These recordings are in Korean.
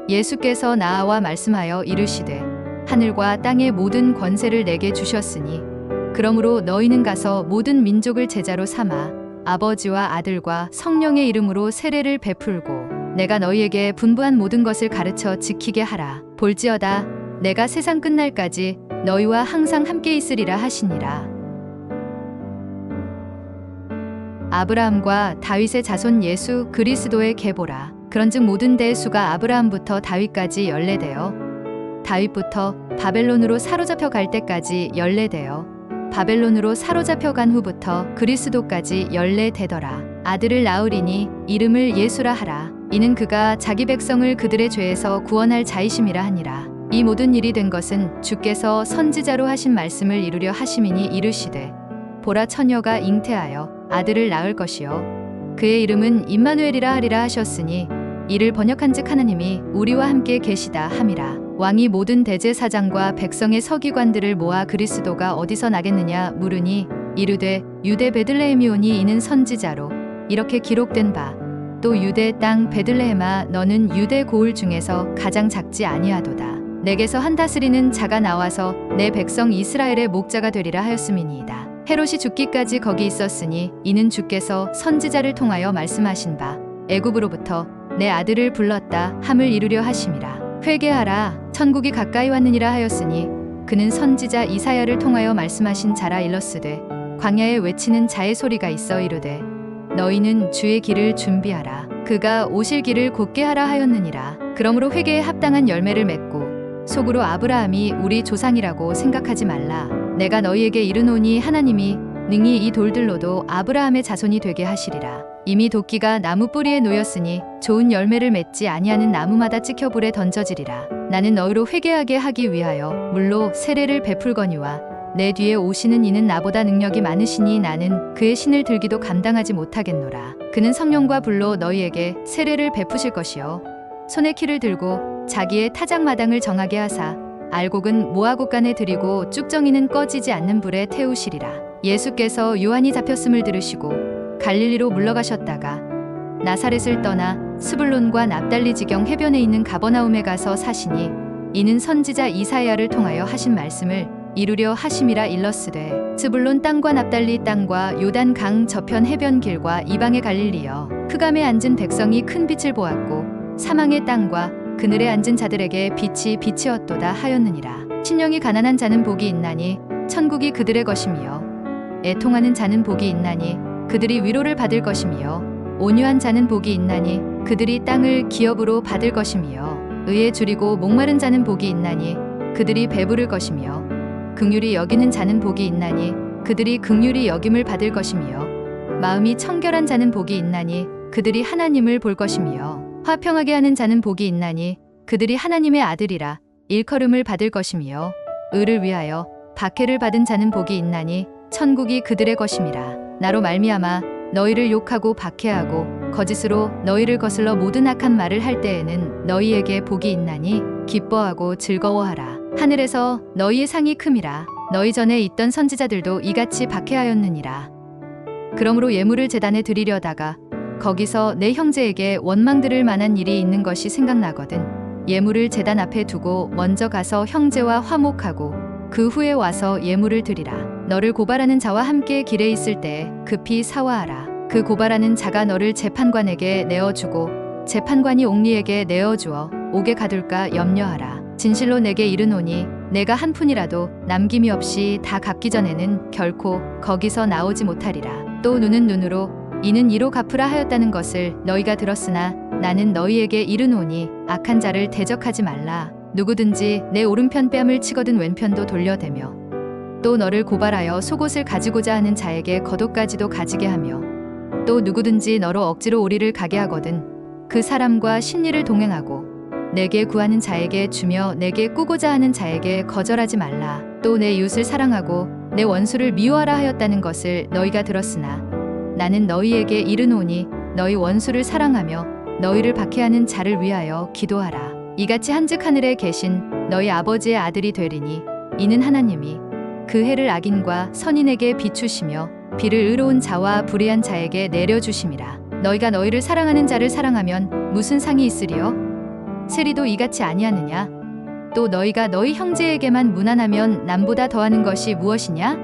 예수께서 나와 말씀하여 이르시되 하늘과 땅의 모든 권세를 내게 주셨으니 그러므로 너희는 가서 모든 민족을 제자로 삼아 아버지와 아들과 성령의 이름으로 세례를 베풀고 내가 너희에게 분부한 모든 것을 가르쳐 지키게 하라. 볼지어다 내가 세상 끝날까지 너희와 항상 함께 있으리라 하시니라. 아브라함과 다윗의 자손 예수 그리스도의 계보라. 그런즉 모든 대의 수가 아브라함부터 다윗까지 14대요 다윗부터 바벨론으로 사로잡혀 갈 때까지 14대요 바벨론으로 사로잡혀 간 후부터 그리스도까지 14대더라. 아들을 낳으리니 이름을 예수라 하라. 이는 그가 자기 백성을 그들의 죄에서 구원할 자이심이라 하니라. 이 모든 일이 된 것은 주께서 선지자로 하신 말씀을 이루려 하심이니 이르시되 보라 처녀가 잉태하여 아들을 낳을 것이요 그의 이름은 임마누엘이라 하리라 하셨으니 이를 번역한즉 하나님이 우리와 함께 계시다 함이라. 왕이 모든 대제사장과 백성의 서기관들을 모아 그리스도가 어디서 나겠느냐 물으니 이르되 유대 베들레헴이오니 이는 선지자로 이렇게 기록된 바 또 유대 땅 베들레헴아 너는 유대 고을 중에서 가장 작지 아니하도다. 내게서 한 다스리는 자가 나와서 내 백성 이스라엘의 목자가 되리라 하였음이니이다. 헤롯이 죽기까지 거기 있었으니 이는 주께서 선지자를 통하여 말씀하신 바 애굽으로부터 내 아들을 불렀다 함을 이루려 하심이라. 회개하라 천국이 가까이 왔느니라 하였으니 그는 선지자 이사야를 통하여 말씀하신 자라 일렀으되 광야에 외치는 자의 소리가 있어 이르되 너희는 주의 길을 준비하라 그가 오실 길을 곧게 하라 하였느니라. 그러므로 회개에 합당한 열매를 맺고 속으로 아브라함이 우리 조상이라고 생각하지 말라. 내가 너희에게 이르노니 하나님이 능히 이 돌들로도 아브라함의 자손이 되게 하시리라. 이미 도끼가 나무 뿌리에 놓였으니 좋은 열매를 맺지 아니하는 나무마다 찍혀 불에 던져지리라. 나는 너희로 회개하게 하기 위하여 물로 세례를 베풀거니와 내 뒤에 오시는 이는 나보다 능력이 많으시니 나는 그의 신을 들기도 감당하지 못하겠노라. 그는 성령과 불로 너희에게 세례를 베푸실 것이요 손에 키를 들고 자기의 타작마당을 정하게 하사 알곡은 모아곡간에 들이고 쭉정이는 꺼지지 않는 불에 태우시리라. 예수께서 요한이 잡혔음을 들으시고 갈릴리로 물러가셨다가 나사렛을 떠나 스불론과 납달리 지경 해변에 있는 가버나움에 가서 사시니 이는 선지자 이사야를 통하여 하신 말씀을 이루려 하심이라 일렀으되 스불론 땅과 납달리 땅과 요단 강 저편 해변 길과 이방의 갈릴리여 흑암에 앉은 백성이 큰 빛을 보았고 사망의 땅과 그늘에 앉은 자들에게 빛이 빛이었도다 하였느니라. 신령이 가난한 자는 복이 있나니 천국이 그들의 것이며 애통하는 자는 복이 있나니 그들이 위로를 받을 것이며 온유한 자는 복이 있나니 그들이 땅을 기업으로 받을 것이며 의에 줄이고 목마른 자는 복이 있나니 그들이 배부를 것이며 긍휼히 여기는 자는 복이 있나니 그들이 긍휼히 여김을 받을 것이며 마음이 청결한 자는 복이 있나니 그들이 하나님을 볼 것이며 화평하게 하는 자는 복이 있나니 그들이 하나님의 아들이라 일컬음을 받을 것이며 의를 위하여 박해를 받은 자는 복이 있나니 천국이 그들의 것임이라. 나로 말미암아 너희를 욕하고 박해하고 거짓으로 너희를 거슬러 모든 악한 말을 할 때에는 너희에게 복이 있나니 기뻐하고 즐거워하라. 하늘에서 너희의 상이 큼이라. 너희 전에 있던 선지자들도 이같이 박해하였느니라. 그러므로 예물을 제단에 드리려다가 거기서 내 형제에게 원망 들을 만한 일이 있는 것이 생각나거든 예물을 제단 앞에 두고 먼저 가서 형제와 화목하고 그 후에 와서 예물을 드리라. 너를 고발하는 자와 함께 길에 있을 때 급히 사화하라. 그 고발하는 자가 너를 재판관에게 내어주고 재판관이 옥리에게 내어주어 옥에 가둘까 염려하라. 진실로 내게 이르노니 내가 한 푼이라도 남김이 없이 다 갚기 전에는 결코 거기서 나오지 못하리라. 또 눈은 눈으로 이는 이로 갚으라 하였다는 것을 너희가 들었으나 나는 너희에게 이르노니 악한 자를 대적하지 말라. 누구든지 내 오른편 뺨을 치거든 왼편도 돌려대며 또 너를 고발하여 속옷을 가지고자 하는 자에게 겉옷까지도 가지게 하며 또 누구든지 너로 억지로 오리를 가게 하거든 그 사람과 신리를 동행하고 내게 구하는 자에게 주며 내게 꾸고자 하는 자에게 거절하지 말라. 또 내 이웃을 사랑하고 내 원수를 미워하라 하였다는 것을 너희가 들었으나 나는 너희에게 이르노니 너희 원수를 사랑하며 너희를 박해하는 자를 위하여 기도하라. 이같이 한즉 하늘에 계신 너희 아버지의 아들이 되리니 이는 하나님이 그 해를 악인과 선인에게 비추시며 비를 의로운 자와 불의한 자에게 내려주심이라. 너희가 너희를 사랑하는 자를 사랑하면 무슨 상이 있으리요? 세리도 이같이 아니하느냐? 또 너희가 너희 형제에게만 무난하면 남보다 더하는 것이 무엇이냐?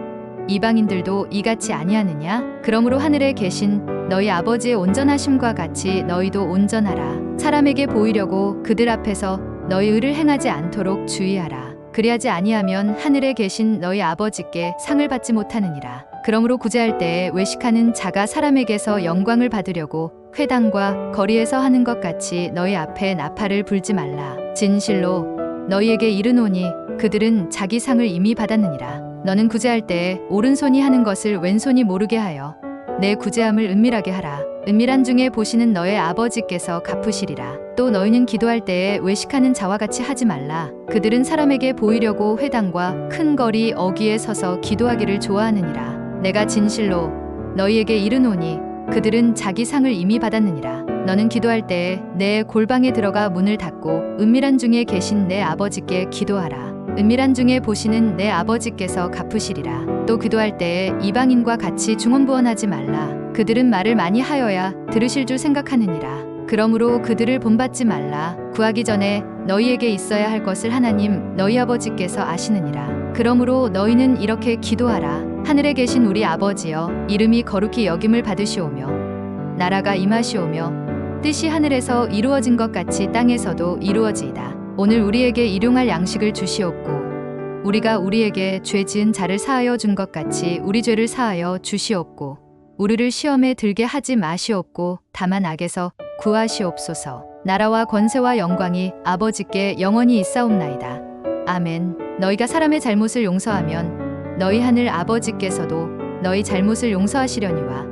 이방인들도 이같이 아니하느냐? 그러므로 하늘에 계신 너희 아버지의 온전하심과 같이 너희도 온전하라. 사람에게 보이려고 그들 앞에서 너희 의를 행하지 않도록 주의하라. 그리하지 아니하면 하늘에 계신 너희 아버지께 상을 받지 못하느니라. 그러므로 구제할 때에 외식하는 자가 사람에게서 영광을 받으려고 회당과 거리에서 하는 것 같이 너희 앞에 나팔을 불지 말라. 진실로 너희에게 이르노니 그들은 자기 상을 이미 받았느니라. 너는 구제할 때에 오른손이 하는 것을 왼손이 모르게 하여 내 구제함을 은밀하게 하라. 은밀한 중에 보시는 너의 아버지께서 갚으시리라. 또 너희는 기도할 때에 외식하는 자와 같이 하지 말라. 그들은 사람에게 보이려고 회당과 큰 거리 어귀에 서서 기도하기를 좋아하느니라. 내가 진실로 너희에게 이르노니 그들은 자기 상을 이미 받았느니라. 너는 기도할 때에 내 골방에 들어가 문을 닫고 은밀한 중에 계신 내 아버지께 기도하라. 은밀한 중에 보시는 내 아버지께서 갚으시리라. 또 기도할 때에 이방인과 같이 중언부언하지 말라. 그들은 말을 많이 하여야 들으실 줄 생각하느니라. 그러므로 그들을 본받지 말라. 구하기 전에 너희에게 있어야 할 것을 하나님 너희 아버지께서 아시느니라. 그러므로 너희는 이렇게 기도하라. 하늘에 계신 우리 아버지여, 이름이 거룩히 여김을 받으시오며 나라가 임하시오며 뜻이 하늘에서 이루어진 것 같이 땅에서도 이루어지이다. 오늘 우리에게 일용할 양식을 주시옵고 우리가 우리에게 죄 지은 자를 사하여 준 것 같이 우리 죄를 사하여 주시옵고 우리를 시험에 들게 하지 마시옵고 다만 악에서 구하시옵소서. 나라와 권세와 영광이 아버지께 영원히 있사옵나이다. 아멘. 너희가 사람의 잘못을 용서하면 너희 하늘 아버지께서도 너희 잘못을 용서하시려니와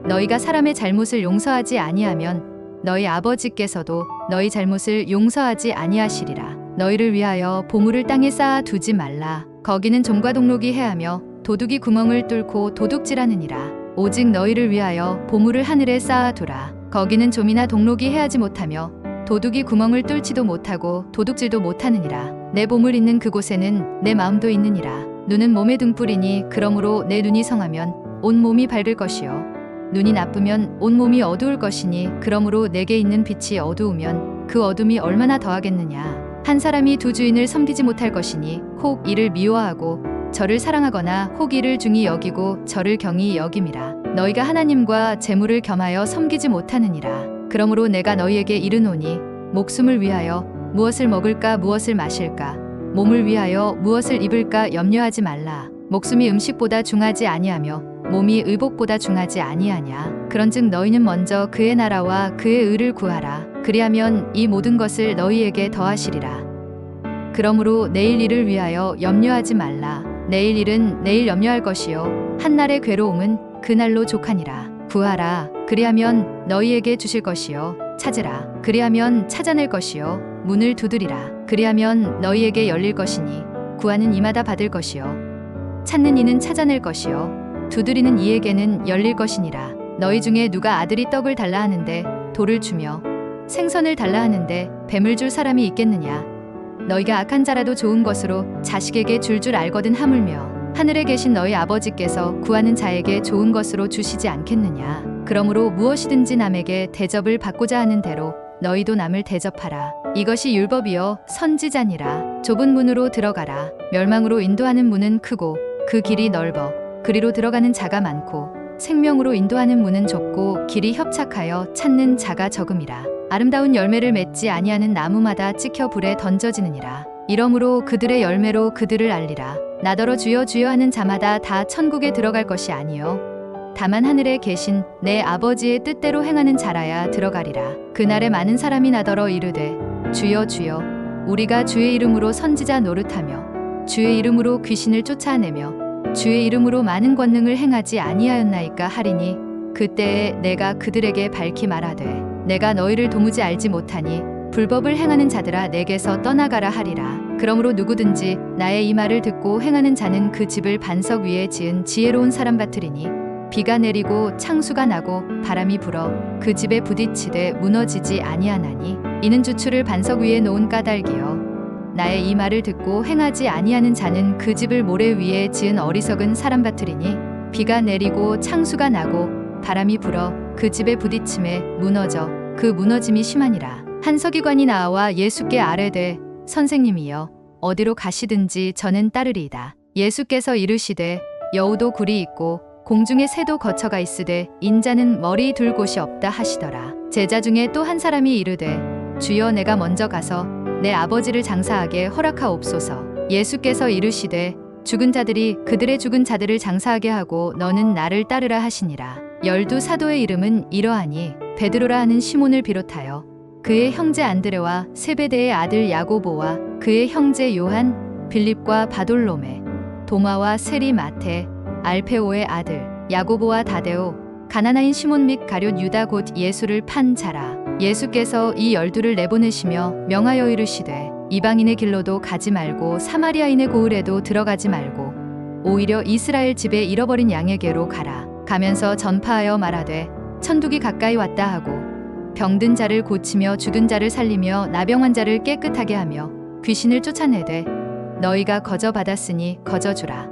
너희가 사람의 잘못을 용서하지 아니하면 너희 아버지께서도 너희 잘못을 용서하지 아니하시리라. 너희를 위하여 보물을 땅에 쌓아 두지 말라. 거기는 좀과 동록이 해하며 도둑이 구멍을 뚫고 도둑질하느니라. 오직 너희를 위하여 보물을 하늘에 쌓아두라. 거기는 좀이나 동록이 해하지 못하며 도둑이 구멍을 뚫지도 못하고 도둑질도 못하느니라. 내 보물 있는 그곳에는 내 마음도 있느니라. 눈은 몸의 등불이니 그러므로 내 눈이 성하면 온 몸이 밝을 것이요 눈이 나쁘면 온 몸이 어두울 것이니 그러므로 내게 있는 빛이 어두우면 그 어둠이 얼마나 더하겠느냐. 한 사람이 두 주인을 섬기지 못할 것이니 혹 이를 미워하고 저를 사랑하거나 혹 이를 중히 여기고 저를 경히 여김이라. 너희가 하나님과 재물을 겸하여 섬기지 못하느니라. 그러므로 내가 너희에게 이르노니 목숨을 위하여 무엇을 먹을까 무엇을 마실까 몸을 위하여 무엇을 입을까 염려하지 말라. 목숨이 음식보다 중하지 아니하며 몸이 의복보다 중하지 아니하냐. 그런즉 너희는 먼저 그의 나라와 그의 의를 구하라. 그리하면 이 모든 것을 너희에게 더하시리라. 그러므로 내일 일을 위하여 염려하지 말라. 내일 일은 내일 염려할 것이요 한날의 괴로움은 그날로 족하니라. 구하라. 그리하면 너희에게 주실 것이요 찾으라. 그리하면 찾아낼 것이요 문을 두드리라. 그리하면 너희에게 열릴 것이니 구하는 이마다 받을 것이요 찾는 이는 찾아낼 것이요 두드리는 이에게는 열릴 것이니라. 너희 중에 누가 아들이 떡을 달라 하는데 돌을 주며 생선을 달라 하는데 뱀을 줄 사람이 있겠느냐. 너희가 악한 자라도 좋은 것으로 자식에게 줄 알거든 하물며 하늘에 계신 너희 아버지께서 구하는 자에게 좋은 것으로 주시지 않겠느냐. 그러므로 무엇이든지 남에게 대접을 받고자 하는 대로 너희도 남을 대접하라. 이것이 율법이요 선지자니라. 좁은 문으로 들어가라. 멸망으로 인도하는 문은 크고 그 길이 넓어 그리로 들어가는 자가 많고 생명으로 인도하는 문은 좁고 길이 협착하여 찾는 자가 적음이라. 아름다운 열매를 맺지 아니하는 나무마다 찍혀 불에 던져지느니라. 이러므로 그들의 열매로 그들을 알리라. 나더러 주여 주여 하는 자마다 다 천국에 들어갈 것이 아니요 다만 하늘에 계신 내 아버지의 뜻대로 행하는 자라야 들어가리라. 그날에 많은 사람이 나더러 이르되 주여 주여 우리가 주의 이름으로 선지자 노릇하며 주의 이름으로 귀신을 쫓아내며 주의 이름으로 많은 권능을 행하지 아니하였나이까 하리니 그때에 내가 그들에게 밝히 말하되 내가 너희를 도무지 알지 못하니 불법을 행하는 자들아 내게서 떠나가라 하리라. 그러므로 누구든지 나의 이 말을 듣고 행하는 자는 그 집을 반석 위에 지은 지혜로운 사람 같으리니 비가 내리고 창수가 나고 바람이 불어 그 집에 부딪히되 무너지지 아니하나니 이는 주추를 반석 위에 놓은 까닭이요 나의 이 말을 듣고 행하지 아니하는 자는 그 집을 모래 위에 지은 어리석은 사람 같으리니 비가 내리고 창수가 나고 바람이 불어 그 집에 부딪힘에 무너져 그 무너짐이 심하니라. 한 서기관이 나와 예수께 아뢰되 선생님이여 어디로 가시든지 저는 따르리이다. 예수께서 이르시되 여우도 굴이 있고 공중에 새도 거처가 있으되 인자는 머리 둘 곳이 없다 하시더라. 제자 중에 또 한 사람이 이르되 주여 내가 먼저 가서 내 아버지를 장사하게 허락하옵소서. 예수께서 이르시되 죽은 자들이 그들의 죽은 자들을 장사하게 하고 너는 나를 따르라 하시니라. 12 사도의 이름은 이러하니 베드로라 하는 시몬을 비롯하여 그의 형제 안드레와 세베대의 아들 야고보와 그의 형제 요한, 빌립과 바돌로메, 도마와 세리 마테, 알페오의 아들 야고보와 다데오, 가나나인 시몬 및 가룟 유다 곧 예수를 판 자라. 예수께서 이 12를 내보내시며 명하여 이르시되 이방인의 길로도 가지 말고 사마리아인의 고을에도 들어가지 말고 오히려 이스라엘 집에 잃어버린 양에게로 가라. 가면서 전파하여 말하되 천국이 가까이 왔다 하고 병든 자를 고치며 죽은 자를 살리며 나병환 자를 깨끗하게 하며 귀신을 쫓아내되 너희가 거저 받았으니 거저 주라.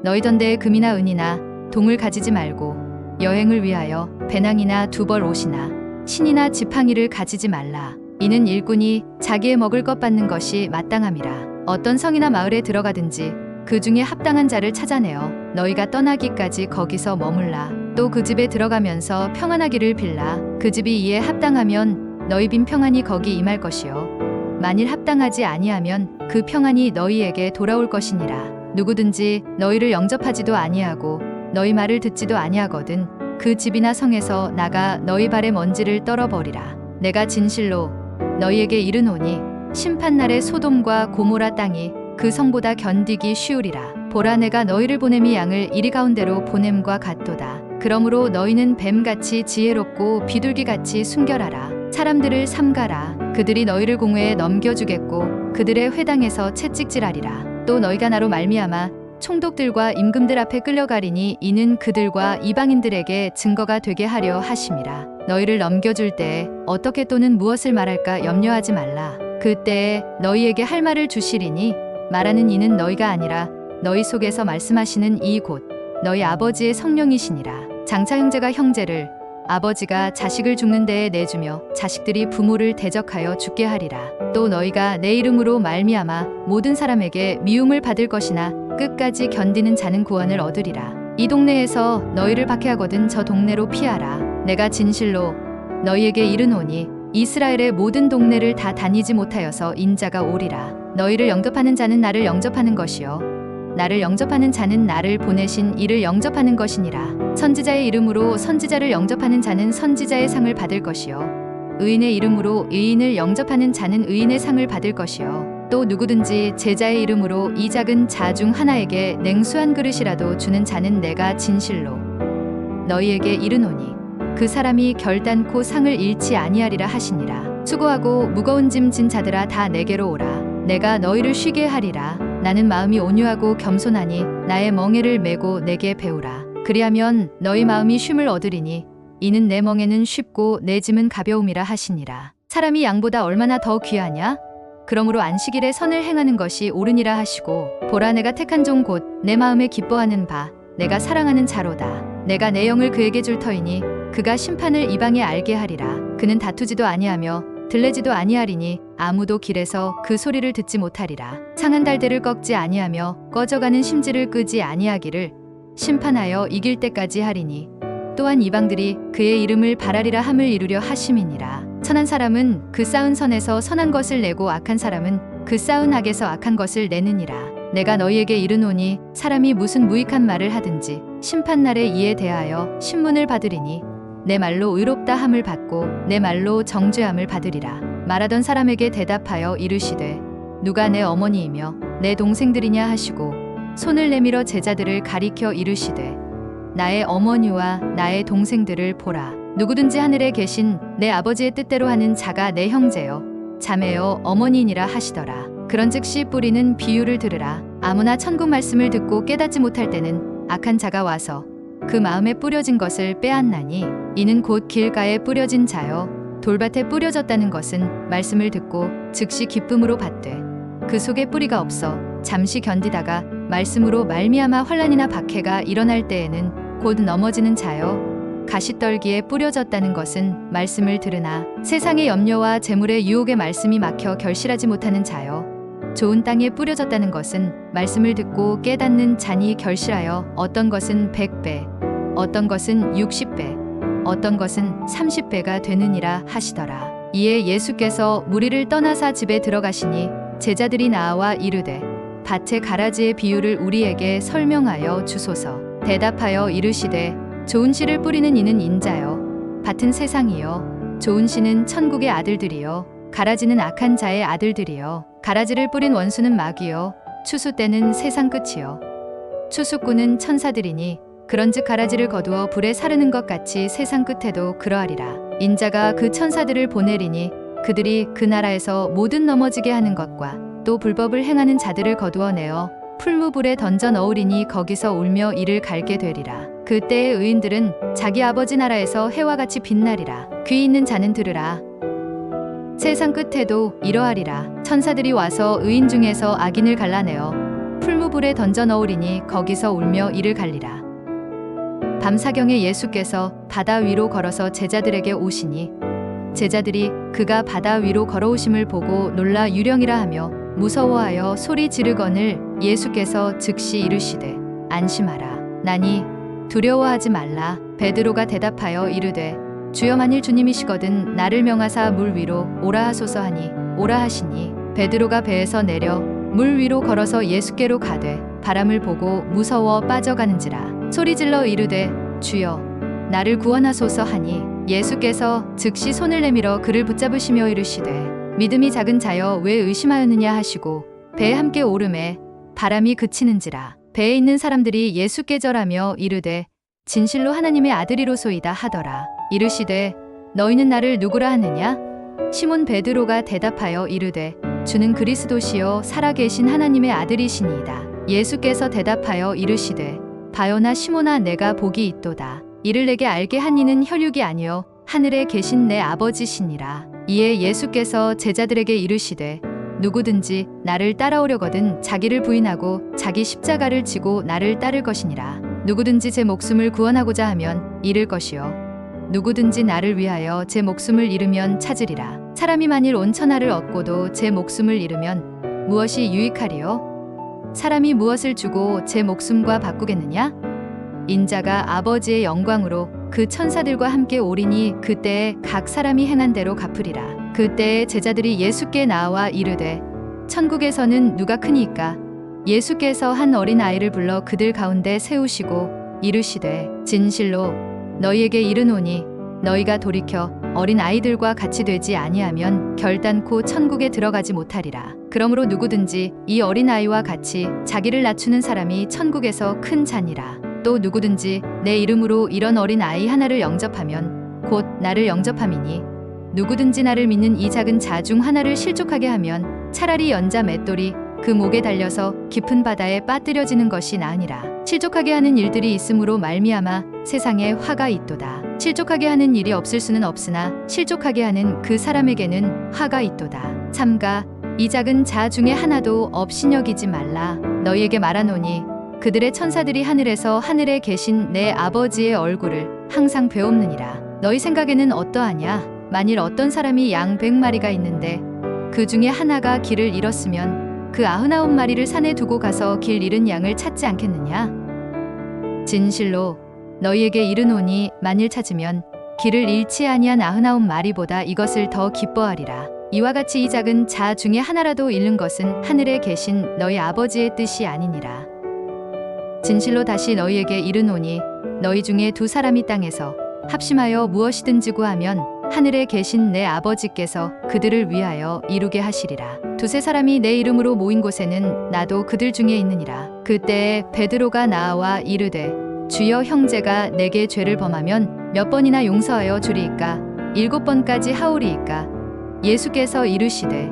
너희 전대에 금이나 은이나 동을 가지지 말고 여행을 위하여 배낭이나 두벌 옷이나 신이나 지팡이를 가지지 말라. 이는 일꾼이 자기의 먹을 것 받는 것이 마땅함이라. 어떤 성이나 마을에 들어가든지 그 중에 합당한 자를 찾아내어 너희가 떠나기까지 거기서 머물라. 또 그 집에 들어가면서 평안하기를 빌라. 그 집이 이에 합당하면 너희 빈 평안이 거기 임할 것이요 만일 합당하지 아니하면 그 평안이 너희에게 돌아올 것이니라. 누구든지 너희를 영접하지도 아니하고 너희 말을 듣지도 아니하거든 그 집이나 성에서 나가 너희 발에 먼지를 떨어버리라. 내가 진실로 너희에게 이르노니 심판날에 소돔과 고모라 땅이 그 성보다 견디기 쉬우리라. 보라 내가 너희를 보냄이 양을 이리 가운데로 보냄과 같도다. 그러므로 너희는 뱀같이 지혜롭고 비둘기같이 순결하라. 사람들을 삼가라. 그들이 너희를 공회에 넘겨주겠고 그들의 회당에서 채찍질하리라. 또 너희가 나로 말미암아 총독들과 임금들 앞에 끌려가리니 이는 그들과 이방인들에게 증거가 되게 하려 하심이라. 너희를 넘겨줄 때에 어떻게 또는 무엇을 말할까 염려하지 말라. 그때에 너희에게 할 말을 주시리니 말하는 이는 너희가 아니라 너희 속에서 말씀하시는 이 곧 너희 아버지의 성령이시니라. 장차 형제가 형제를 아버지가 자식을 죽는 데에 내주며 자식들이 부모를 대적하여 죽게 하리라. 또 너희가 내 이름으로 말미암아 모든 사람에게 미움을 받을 것이나 끝까지 견디는 자는 구원을 얻으리라. 이 동네에서 너희를 박해하거든 저 동네로 피하라. 내가 진실로 너희에게 이르노니 이스라엘의 모든 동네를 다 다니지 못하여서 인자가 오리라. 너희를 영접하는 자는 나를 영접하는 것이요 나를 영접하는 자는 나를 보내신 이를 영접하는 것이니라. 선지자의 이름으로 선지자를 영접하는 자는 선지자의 상을 받을 것이요 의인의 이름으로 의인을 영접하는 자는 의인의 상을 받을 것이요 또 누구든지 제자의 이름으로 이 작은 자 중 하나에게 냉수 한 그릇이라도 주는 자는 내가 진실로 너희에게 이르노니 그 사람이 결단코 상을 잃지 아니하리라 하시니라. 수고하고 무거운 짐 진 자들아 다 내게로 오라. 내가 너희를 쉬게 하리라. 나는 마음이 온유하고 겸손하니 나의 멍에를 메고 내게 배우라. 그리하면 너희 마음이 쉼을 얻으리니 이는 내 멍에는 쉽고 내 짐은 가벼움이라 하시니라. 사람이 양보다 얼마나 더 귀하냐? 그러므로 안식일에 선을 행하는 것이 옳으니라 하시고 보라 내가 택한 종 곧 내 마음에 기뻐하는 바 내가 사랑하는 자로다. 내가 내 영을 그에게 줄 터이니 그가 심판을 이방에 알게 하리라. 그는 다투지도 아니하며 들레지도 아니하리니 아무도 길에서 그 소리를 듣지 못하리라. 상한 달대를 꺾지 아니하며 꺼져가는 심지를 끄지 아니하기를 심판하여 이길 때까지 하리니 또한 이방들이 그의 이름을 바라리라 함을 이루려 하심이니라. 선한 사람은 그 쌓은 선에서 선한 것을 내고 악한 사람은 그 쌓은 악에서 악한 것을 내느니라. 내가 너희에게 이르노니 사람이 무슨 무익한 말을 하든지 심판날에 이에 대하여 신문을 받으리니 내 말로 의롭다 함을 받고 내 말로 정죄함을 받으리라. 말하던 사람에게 대답하여 이르시되 누가 내 어머니이며 내 동생들이냐 하시고 손을 내밀어 제자들을 가리켜 이르시되 나의 어머니와 나의 동생들을 보라. 누구든지 하늘에 계신 내 아버지의 뜻대로 하는 자가 내 형제요 자매요 어머니니라 하시더라. 그런즉 씨 뿌리는 비유를 들으라. 아무나 천국 말씀을 듣고 깨닫지 못할 때는 악한 자가 와서 그 마음에 뿌려진 것을 빼앗나니 이는 곧 길가에 뿌려진 자요 돌밭에 뿌려졌다는 것은 말씀을 듣고 즉시 기쁨으로 받되 그 속에 뿌리가 없어 잠시 견디다가 말씀으로 말미암아 환난이나 박해가 일어날 때에는 곧 넘어지는 자요 가시떨기에 뿌려졌다는 것은 말씀을 들으나 세상의 염려와 재물의 유혹의 말씀이 막혀 결실하지 못하는 자요. 좋은 땅에 뿌려졌다는 것은 말씀을 듣고 깨닫는 자니 결실하여 어떤 것은 100배, 어떤 것은 60배, 어떤 것은 30배가 되느니라 하시더라. 이에 예수께서 무리를 떠나사 집에 들어가시니 제자들이 나와 이르되 밭의 가라지의 비유를 우리에게 설명하여 주소서. 대답하여 이르시되 좋은 씨를 뿌리는 이는 인자요 밭은 세상이요 좋은 씨는 천국의 아들들이요 가라지는 악한 자의 아들들이요 가라지를 뿌린 원수는 마귀요 추수 때는 세상 끝이요 추수꾼은 천사들이니 그런즉 가라지를 거두어 불에 사르는 것 같이 세상 끝에도 그러하리라. 인자가 그 천사들을 보내리니 그들이 그 나라에서 모든 넘어지게 하는 것과 또 불법을 행하는 자들을 거두어내어 풀무불에 던져 넣으리니 거기서 울며 이를 갈게 되리라. 그때의 의인들은 자기 아버지 나라에서 해와 같이 빛나리라. 귀 있는 자는 들으라. 세상 끝에도 이러하리라. 천사들이 와서 의인 중에서 악인을 갈라내어 풀무불에 던져 넣으리니 거기서 울며 이를 갈리라. 밤사경에 예수께서 바다 위로 걸어서 제자들에게 오시니 제자들이 그가 바다 위로 걸어오심을 보고 놀라 유령이라 하며 무서워하여 소리 지르거늘 예수께서 즉시 이르시되 안심하라. 나니 두려워하지 말라. 베드로가 대답하여 이르되 주여 만일 주님이시거든 나를 명하사 물 위로 오라 하소서 하니 오라 하시니 베드로가 배에서 내려 물 위로 걸어서 예수께로 가되 바람을 보고 무서워 빠져가는지라. 소리질러 이르되 주여 나를 구원하소서 하니 예수께서 즉시 손을 내밀어 그를 붙잡으시며 이르시되 믿음이 작은 자여 왜 의심하였느냐 하시고 배에 함께 오르매 바람이 그치는지라. 배에 있는 사람들이 예수께 절하며 이르되 진실로 하나님의 아들이로소이다 하더라. 이르시되 너희는 나를 누구라 하느냐? 시몬 베드로가 대답하여 이르되 주는 그리스도시요 살아계신 하나님의 아들이시니이다. 예수께서 대답하여 이르시되 바요나 시몬아 내가 복이 있도다. 이를 내게 알게 한 이는 혈육이 아니요 하늘에 계신 내 아버지시니라. 이에 예수께서 제자들에게 이르시되 누구든지 나를 따라오려거든 자기를 부인하고 자기 십자가를 지고 나를 따를 것이니라. 누구든지 제 목숨을 구원하고자 하면 잃을 것이요 누구든지 나를 위하여 제 목숨을 잃으면 찾으리라. 사람이 만일 온 천하를 얻고도 제 목숨을 잃으면 무엇이 유익하리요? 사람이 무엇을 주고 제 목숨과 바꾸겠느냐? 인자가 아버지의 영광으로 그 천사들과 함께 오리니 그때에 각 사람이 행한 대로 갚으리라. 그때에 제자들이 예수께 나와 이르되 천국에서는 누가 크니이까? 예수께서 한 어린 아이를 불러 그들 가운데 세우시고 이르시되 진실로 너희에게 이르노니 너희가 돌이켜 어린 아이들과 같이 되지 아니하면 결단코 천국에 들어가지 못하리라. 그러므로 누구든지 이 어린 아이와 같이 자기를 낮추는 사람이 천국에서 큰 자니라. 또 누구든지 내 이름으로 이런 어린 아이 하나를 영접하면 곧 나를 영접함이니 누구든지 나를 믿는 이 작은 자 중 하나를 실족하게 하면 차라리 연자 맷돌이 그 목에 달려서 깊은 바다에 빠뜨려지는 것이 나으니라. 실족하게 하는 일들이 있으므로 말미암아 세상에 화가 있도다. 실족하게 하는 일이 없을 수는 없으나 실족하게 하는 그 사람에게는 화가 있도다. 삼가 이 작은 자 중에 하나도 없이 여기지 말라. 너희에게 말하노니 그들의 천사들이 하늘에서 하늘에 계신 내 아버지의 얼굴을 항상 배옵느니라. 너희 생각에는 어떠하냐? 만일 어떤 사람이 양 100마리가 있는데 그 중에 하나가 길을 잃었으면 그 99마리를 산에 두고 가서 길 잃은 양을 찾지 않겠느냐? 진실로 너희에게 이르노니 만일 찾으면 길을 잃지 아니한 99마리보다 이것을 더 기뻐하리라. 이와 같이 이 작은 자 중에 하나라도 잃는 것은 하늘에 계신 너희 아버지의 뜻이 아니니라. 진실로 다시 너희에게 이르노니 너희 중에 두 사람이 땅에서 합심하여 무엇이든지 구하면 하늘에 계신 내 아버지께서 그들을 위하여 이루게 하시리라. 두세 사람이 내 이름으로 모인 곳에는 나도 그들 중에 있느니라. 그때에 베드로가 나와 이르되 주여 형제가 내게 죄를 범하면 몇 번이나 용서하여 주리이까? 7번까지 하오리이까? 예수께서 이르시되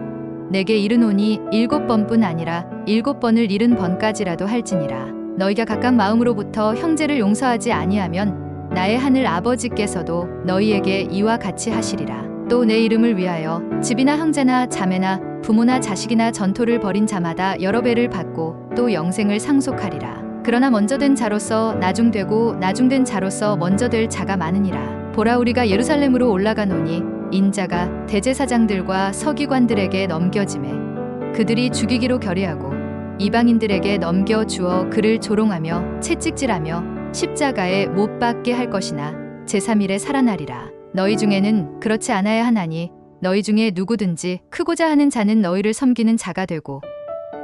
내게 이르노니 7번뿐 아니라 7번을 70번까지라도 할지니라. 너희가 각각 마음으로부터 형제를 용서하지 아니하면 나의 하늘 아버지께서도 너희에게 이와 같이 하시리라. 또 내 이름을 위하여 집이나 형제나 자매나 부모나 자식이나 전토를 벌인 자마다 여러 배를 받고 또 영생을 상속하리라. 그러나 먼저 된 자로서 나중되고 나중된 자로서 먼저 될 자가 많으니라. 보라, 우리가 예루살렘으로 올라가노니 인자가 대제사장들과 서기관들에게 넘겨지매 그들이 죽이기로 결의하고 이방인들에게 넘겨주어 그를 조롱하며 채찍질하며 십자가에 못 박게 할 것이나 제3일에 살아나리라. 너희 중에는 그렇지 않아야 하나니 너희 중에 누구든지 크고자 하는 자는 너희를 섬기는 자가 되고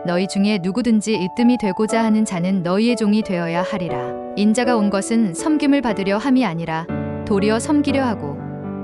너희 중에 누구든지 으뜸이 되고자 하는 자는 너희의 종이 되어야 하리라. 인자가 온 것은 섬김을 받으려 함이 아니라 도리어 섬기려 하고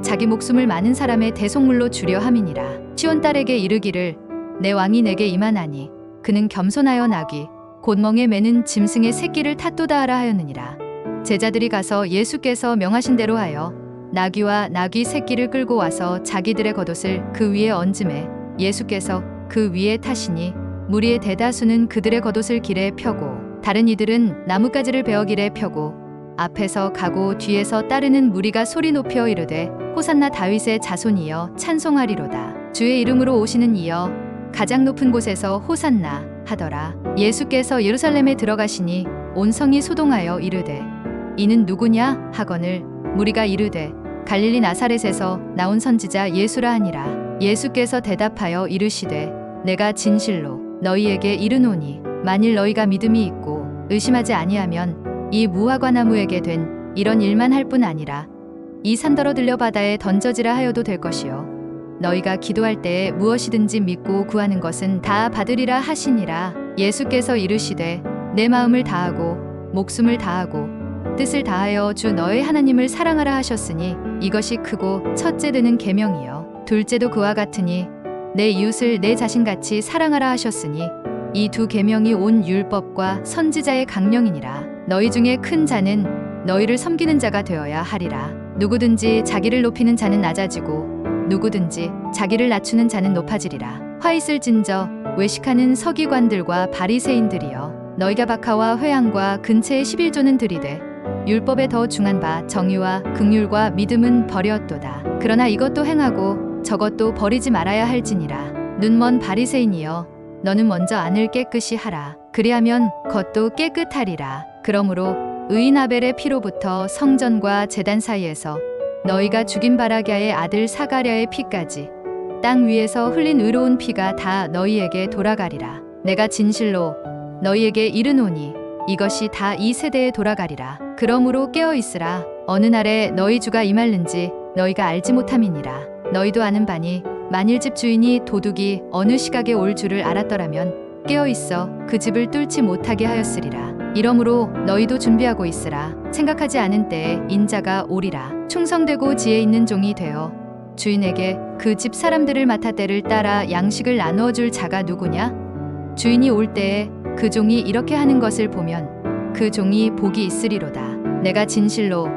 자기 목숨을 많은 사람의 대속물로 주려 함이니라. 시온 딸에게 이르기를 내 왕이 내게 임하나니 그는 겸손하여 나귀 곧 멍에 매는 짐승의 새끼를 탓도다 하라 하였느니라. 제자들이 가서 예수께서 명하신 대로 하여 나귀와 나귀 새끼를 끌고 와서 자기들의 겉옷을 그 위에 얹음에 예수께서 그 위에 타시니 무리의 대다수는 그들의 겉옷을 길에 펴고 다른 이들은 나뭇가지를 베어 길에 펴고 앞에서 가고 뒤에서 따르는 무리가 소리 높여 이르되 호산나 다윗의 자손이여 찬송하리로다. 주의 이름으로 오시는 이여 가장 높은 곳에서 호산나 하더라. 예수께서 예루살렘에 들어가시니 온 성이 소동하여 이르되 이는 누구냐 하거늘 무리가 이르되 갈릴리 나사렛에서 나온 선지자 예수라 하니라. 예수께서 대답하여 이르시되 내가 진실로 너희에게 이르노니 만일 너희가 믿음이 있고 의심하지 아니하면 이 무화과 나무에게 된 이런 일만 할 뿐 아니라 이 산더러 들려 바다에 던져지라 하여도 될 것이요 너희가 기도할 때에 무엇이든지 믿고 구하는 것은 다 받으리라 하시니라. 예수께서 이르시되 내 마음을 다하고 목숨을 다하고 뜻을 다하여 주 너의 하나님을 사랑하라 하셨으니 이것이 크고 첫째 되는 계명이요 둘째도 그와 같으니 내 이웃을 내 자신같이 사랑하라 하셨으니 이 두 계명이 온 율법과 선지자의 강령이니라. 너희 중에 큰 자는 너희를 섬기는 자가 되어야 하리라. 누구든지 자기를 높이는 자는 낮아지고 누구든지 자기를 낮추는 자는 높아지리라. 화 있을진저 외식하는 서기관들과 바리새인들이여 너희가 박하와 회향과 근체의 11조는 들이되 율법에 더 중한 바 정의와 긍휼과 믿음은 버렸도다. 그러나 이것도 행하고 저것도 버리지 말아야 할지니라. 눈먼 바리새인이여 너는 먼저 안을 깨끗이 하라. 그리하면 겉도 깨끗하리라. 그러므로 의인 아벨의 피로부터 성전과 제단 사이에서 너희가 죽인 바라기아의 아들 사가랴의 피까지 땅 위에서 흘린 의로운 피가 다 너희에게 돌아가리라. 내가 진실로 너희에게 이르노니 이것이 다 이 세대에 돌아가리라. 그러므로 깨어 있으라. 어느 날에 너희 주가 임할는지 너희가 알지 못함이니라. 너희도 아는 바니 만일 집 주인이 도둑이 어느 시각에 올 줄을 알았더라면 깨어 있어 그 집을 뚫지 못하게 하였으리라. 이러므로 너희도 준비하고 있으라. 생각하지 않은 때에 인자가 오리라. 충성되고 지혜 있는 종이 되어 주인에게 그 집 사람들을 맡아 때를 따라 양식을 나누어 줄 자가 누구냐? 주인이 올 때에 그 종이 이렇게 하는 것을 보면 그 종이 복이 있으리로다. 내가 진실로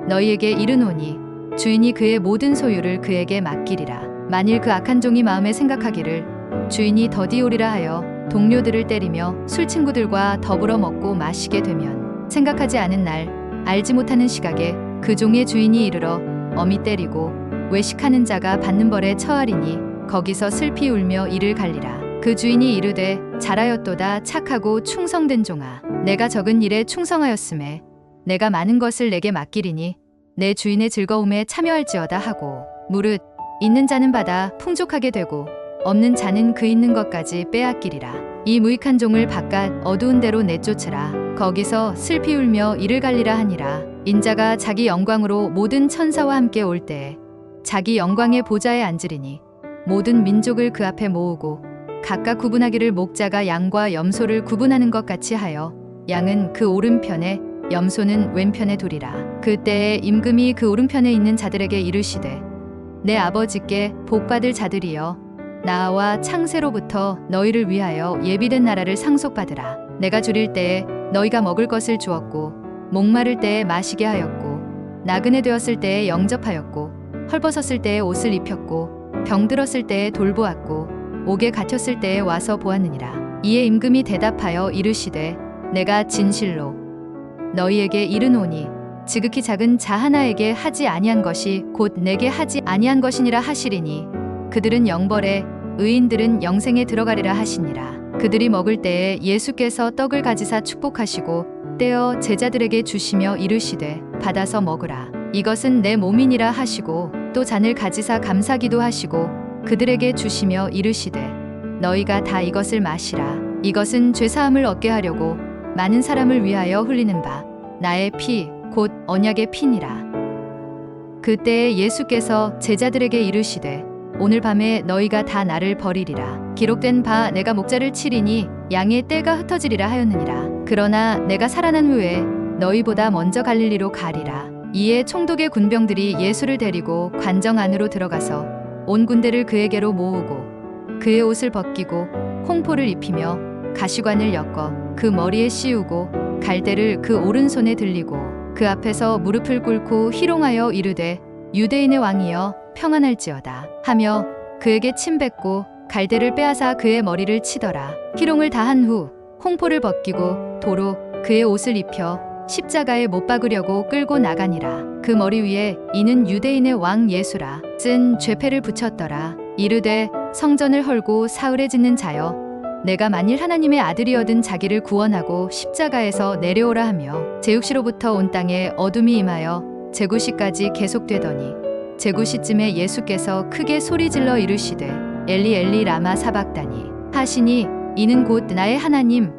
너희에게 이르노니 주인이 그의 모든 소유를 그에게 맡기리라. 만일 그 악한 종이 마음에 생각하기를 주인이 더디 오리라 하여 동료들을 때리며 술 친구들과 더불어 먹고 마시게 되면 생각하지 않은 날 알지 못하는 시각에 그 종의 주인이 이르러 엄히 때리고 외식하는 자가 받는 벌에 처하리니 거기서 슬피 울며 이를 갈리라. 그 주인이 이르되 잘하였도다 착하고 충성된 종아 내가 적은 일에 충성하였음에 내가 많은 것을 내게 맡기리니 내 주인의 즐거움에 참여할지어다 하고 무릇 있는 자는 받아 풍족하게 되고 없는 자는 그 있는 것까지 빼앗기리라. 이 무익한 종을 바깥 어두운 데로 내쫓으라. 거기서 슬피 울며 이를 갈리라 하니라. 인자가 자기 영광으로 모든 천사와 함께 올 때에 자기 영광의 보좌에 앉으리니 모든 민족을 그 앞에 모으고 각각 구분하기를 목자가 양과 염소를 구분하는 것 같이 하여 양은 그 오른편에 염소는 왼편에 두리라. 그때에 임금이 그 오른편에 있는 자들에게 이르시되 내 아버지께 복받을 자들이여 나와 창세로부터 너희를 위하여 예비된 나라를 상속받으라. 내가 줄일 때에 너희가 먹을 것을 주었고 목마를 때에 마시게 하였고 나그네 되었을 때에 영접하였고 헐벗었을 때에 옷을 입혔고 병들었을 때에 돌보았고 옥에 갇혔을 때에 와서 보았느니라. 이에 임금이 대답하여 이르시되 내가 진실로 너희에게 이르노니 지극히 작은 자 하나에게 하지 아니한 것이 곧 내게 하지 아니한 것이니라 하시리니 그들은 영벌에 의인들은 영생에 들어가리라 하시니라. 그들이 먹을 때에 예수께서 떡을 가지사 축복하시고 떼어 제자들에게 주시며 이르시되 받아서 먹으라. 이것은 내 몸이니라 하시고 또 잔을 가지사 감사기도 하시고 그들에게 주시며 이르시되 너희가 다 이것을 마시라. 이것은 죄사함을 얻게 하려고 많은 사람을 위하여 흘리는 바 나의 피 곧 언약의 피니라. 그때에 예수께서 제자들에게 이르시되 오늘 밤에 너희가 다 나를 버리리라. 기록된 바 내가 목자를 치리니 양의 떼가 흩어지리라 하였느니라. 그러나 내가 살아난 후에 너희보다 먼저 갈릴리로 가리라. 이에 총독의 군병들이 예수를 데리고 관정 안으로 들어가서 온 군대를 그에게로 모으고 그의 옷을 벗기고 홍포를 입히며 가시관을 엮어 그 머리에 씌우고 갈대를 그 오른손에 들리고 그 앞에서 무릎을 꿇고 희롱하여 이르되 유대인의 왕이여 평안할지어다 하며 그에게 침 뱉고 갈대를 빼앗아 그의 머리를 치더라. 희롱을 다한 후 홍포를 벗기고 도로 그의 옷을 입혀 십자가에 못 박으려고 끌고 나가니라. 그 머리 위에 이는 유대인의 왕 예수라 쓴 죄패를 붙였더라. 이르되 성전을 헐고 사흘에 짓는 자여 내가 만일 하나님의 아들이어든 자기를 구원하고 십자가에서 내려오라 하며 제육시로부터 온 땅에 어둠이 임하여 제구시까지 계속되더니 제구시쯤에 예수께서 크게 소리질러 이르시되 엘리 엘리 라마 사박다니 하시니 이는 곧 나의 하나님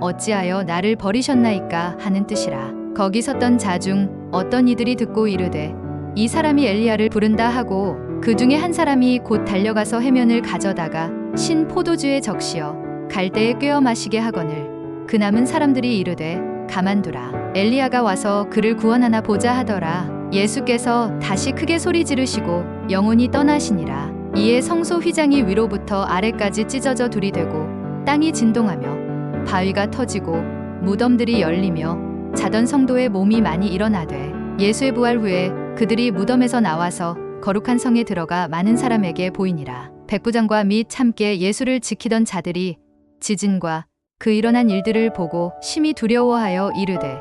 어찌하여 나를 버리셨나이까 하는 뜻이라. 거기 섰던 자 중 어떤 이들이 듣고 이르되 이 사람이 엘리야를 부른다 하고 그 중에 한 사람이 곧 달려가서 해면을 가져다가 신 포도주에 적시어 갈대에 꿰어 마시게 하거늘 그 남은 사람들이 이르되 가만두라. 엘리야가 와서 그를 구원하나 보자 하더라. 예수께서 다시 크게 소리 지르시고 영혼이 떠나시니라. 이에 성소 휘장이 위로부터 아래까지 찢어져 둘이 되고 땅이 진동하며 바위가 터지고 무덤들이 열리며 자던 성도의 몸이 많이 일어나되 예수의 부활 후에 그들이 무덤에서 나와서 거룩한 성에 들어가 많은 사람에게 보이니라. 백부장과 및 함께 예수를 지키던 자들이 지진과 그 일어난 일들을 보고 심히 두려워하여 이르되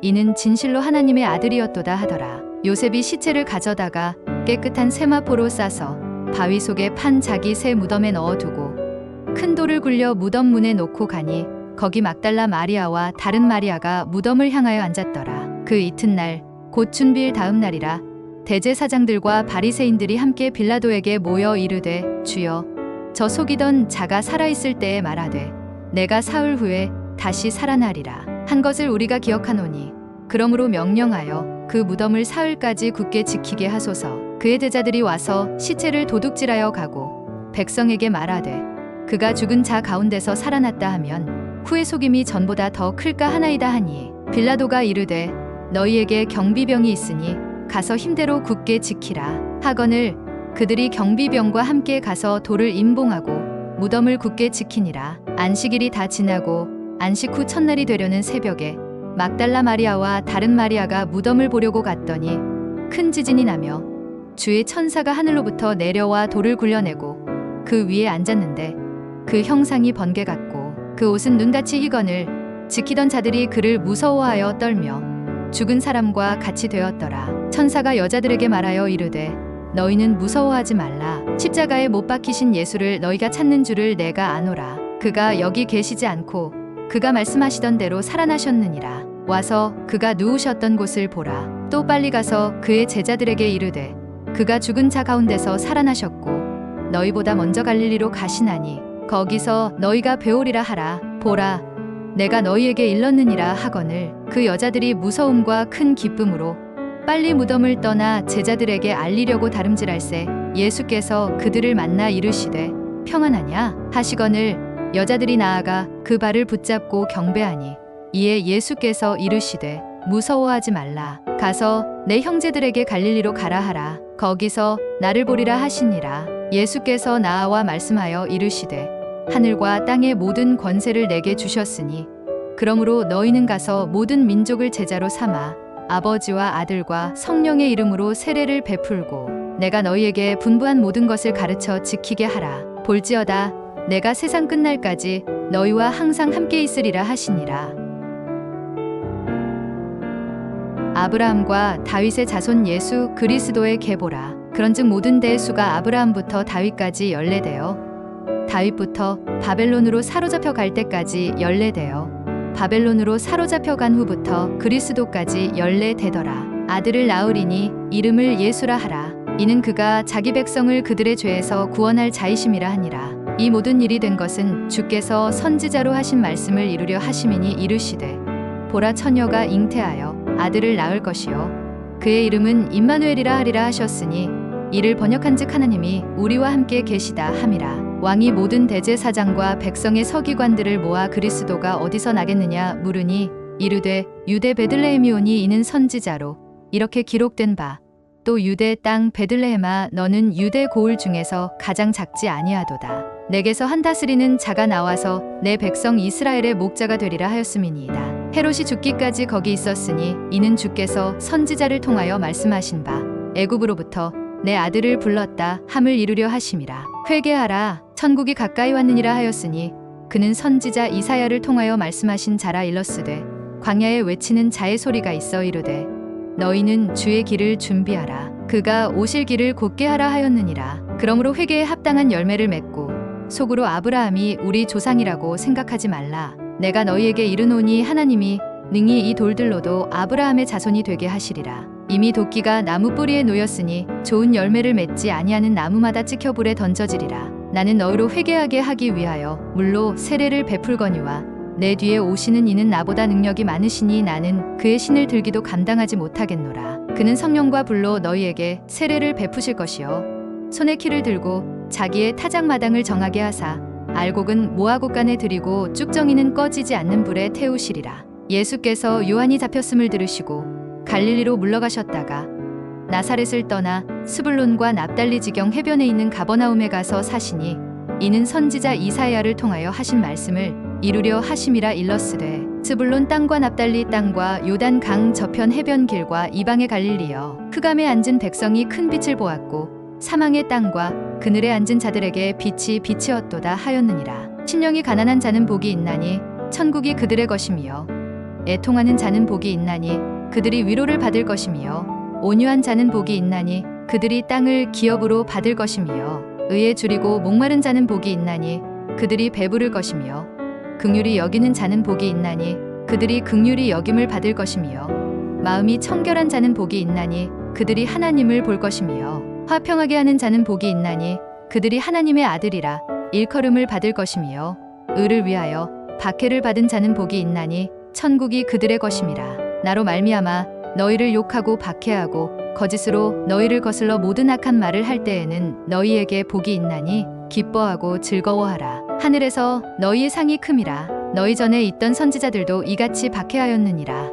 이는 진실로 하나님의 아들이었도다 하더라. 요셉이 시체를 가져다가 깨끗한 세마포로 싸서 바위 속에 판 자기 새 무덤에 넣어두고 큰 돌을 굴려 무덤 문에 놓고 가니 거기 막달라 마리아와 다른 마리아가 무덤을 향하여 앉았더라. 그 이튿날 곧 준비일 다음 날이라 대제사장들과 바리새인들이 함께 빌라도에게 모여 이르되 주여 저 속이던 자가 살아있을 때에 말하되 내가 사흘 후에 다시 살아나리라 한 것을 우리가 기억하노니 그러므로 명령하여 그 무덤을 사흘까지 굳게 지키게 하소서. 그의 제자들이 와서 시체를 도둑질하여 가고 백성에게 말하되 그가 죽은 자 가운데서 살아났다 하면 후의 속임이 전보다 더 클까 하나이다 하니 빌라도가 이르되 너희에게 경비병이 있으니 가서 힘대로 굳게 지키라 하거늘 그들이 경비병과 함께 가서 돌을 임봉하고 무덤을 굳게 지키니라. 안식일이 다 지나고 안식 후 첫날이 되려는 새벽에 막달라 마리아와 다른 마리아가 무덤을 보려고 갔더니 큰 지진이 나며 주의 천사가 하늘로부터 내려와 돌을 굴려내고 그 위에 앉았는데 그 형상이 번개 같고 그 옷은 눈같이 희건을 지키던 자들이 그를 무서워하여 떨며 죽은 사람과 같이 되었더라. 천사가 여자들에게 말하여 이르되 너희는 무서워하지 말라. 십자가에 못 박히신 예수를 너희가 찾는 줄을 내가 아노라. 그가 여기 계시지 않고 그가 말씀하시던 대로 살아나셨느니라. 와서 그가 누우셨던 곳을 보라. 또 빨리 가서 그의 제자들에게 이르되 그가 죽은 자 가운데서 살아나셨고 너희보다 먼저 갈릴리로 가시나니 거기서 너희가 배우리라 하라. 보라 내가 너희에게 일렀느니라 하거늘 그 여자들이 무서움과 큰 기쁨으로 빨리 무덤을 떠나 제자들에게 알리려고 다름질할새 예수께서 그들을 만나 이르시되 평안하냐 하시거늘 여자들이 나아가 그 발을 붙잡고 경배하니 이에 예수께서 이르시되 무서워하지 말라. 가서 내 형제들에게 갈릴리로 가라 하라. 거기서 나를 보리라 하시니라. 예수께서 나와 말씀하여 이르시되 하늘과 땅의 모든 권세를 내게 주셨으니 그러므로 너희는 가서 모든 민족을 제자로 삼아 아버지와 아들과 성령의 이름으로 세례를 베풀고 내가 너희에게 분부한 모든 것을 가르쳐 지키게 하라. 볼지어다 내가 세상 끝날까지 너희와 항상 함께 있으리라 하시니라. 아브라함과 다윗의 자손 예수 그리스도의 계보라. 그런즉 모든 대의 수가 아브라함부터 다윗까지 연례되어 다윗부터 바벨론으로 사로잡혀 갈 때까지 연례되어 바벨론으로 사로잡혀 간 후부터 그리스도까지 14대더라. 아들을 낳으리니 이름을 예수라 하라. 이는 그가 자기 백성을 그들의 죄에서 구원할 자이심이라 하니라. 이 모든 일이 된 것은 주께서 선지자로 하신 말씀을 이루려 하심이니 이르시되 보라 처녀가 잉태하여 아들을 낳을 것이요 그의 이름은 임마누엘이라 하리라 하셨으니 이를 번역한즉 하나님이 우리와 함께 계시다 함이라. 왕이 모든 대제사장과 백성의 서기관들을 모아 그리스도가 어디서 나겠느냐 물으니 이르되 유대 베들레헴이오니 이는 선지자로 이렇게 기록된 바 또 유대 땅 베들레헴아 너는 유대 고을 중에서 가장 작지 아니하도다. 내게서 한 다스리는 자가 나와서 내 백성 이스라엘의 목자가 되리라 하였음이니이다. 헤롯이 죽기까지 거기 있었으니 이는 주께서 선지자를 통하여 말씀하신 바 애굽으로부터 내 아들을 불렀다 함을 이루려 하심이라. 회개하라 천국이 가까이 왔느니라 하였으니 그는 선지자 이사야를 통하여 말씀하신 자라 일렀으되 광야에 외치는 자의 소리가 있어 이르되 너희는 주의 길을 준비하라 그가 오실 길을 곧게 하라 하였느니라. 그러므로 회개에 합당한 열매를 맺고 속으로 아브라함이 우리 조상이라고 생각하지 말라. 내가 너희에게 이르노니 하나님이 능히 이 돌들로도 아브라함의 자손이 되게 하시리라. 이미 도끼가 나무 뿌리에 놓였으니 좋은 열매를 맺지 아니하는 나무마다 찍혀 불에 던져지리라. 나는 너희로 회개하게 하기 위하여 물로 세례를 베풀거니와 내 뒤에 오시는 이는 나보다 능력이 많으시니 나는 그의 신을 들기도 감당하지 못하겠노라. 그는 성령과 불로 너희에게 세례를 베푸실 것이요 손에 키를 들고 자기의 타작마당을 정하게 하사 알곡은 모아곡간에 들이고 쭉정이는 꺼지지 않는 불에 태우시리라. 예수께서 요한이 잡혔음을 들으시고 갈릴리로 물러가셨다가 나사렛을 떠나 스불론과 납달리 지경 해변에 있는 가버나움에 가서 사시니 이는 선지자 이사야를 통하여 하신 말씀을 이루려 하심이라 일렀으되 스불론 땅과 납달리 땅과 요단 강 저편 해변 길과 이방의 갈릴리여 흑암에 앉은 백성이 큰 빛을 보았고 사망의 땅과 그늘에 앉은 자들에게 빛이 빛이었도다 하였느니라. 신령이 가난한 자는 복이 있나니 천국이 그들의 것이며 애통하는 자는 복이 있나니 그들이 위로를 받을 것이며 온유한 자는 복이 있나니 그들이 땅을 기업으로 받을 것이며 의에 줄이고 목마른 자는 복이 있나니 그들이 배부를 것이며 긍휼히 여기는 자는 복이 있나니 그들이 긍휼히 여김을 받을 것이며 마음이 청결한 자는 복이 있나니 그들이 하나님을 볼 것이며 화평하게 하는 자는 복이 있나니 그들이 하나님의 아들이라 일컬음을 받을 것이며 의를 위하여 박해를 받은 자는 복이 있나니 천국이 그들의 것임이라. 나로 말미암아 너희를 욕하고 박해하고 거짓으로 너희를 거슬러 모든 악한 말을 할 때에는 너희에게 복이 있나니 기뻐하고 즐거워하라. 하늘에서 너희의 상이 큼이라. 너희 전에 있던 선지자들도 이같이 박해하였느니라.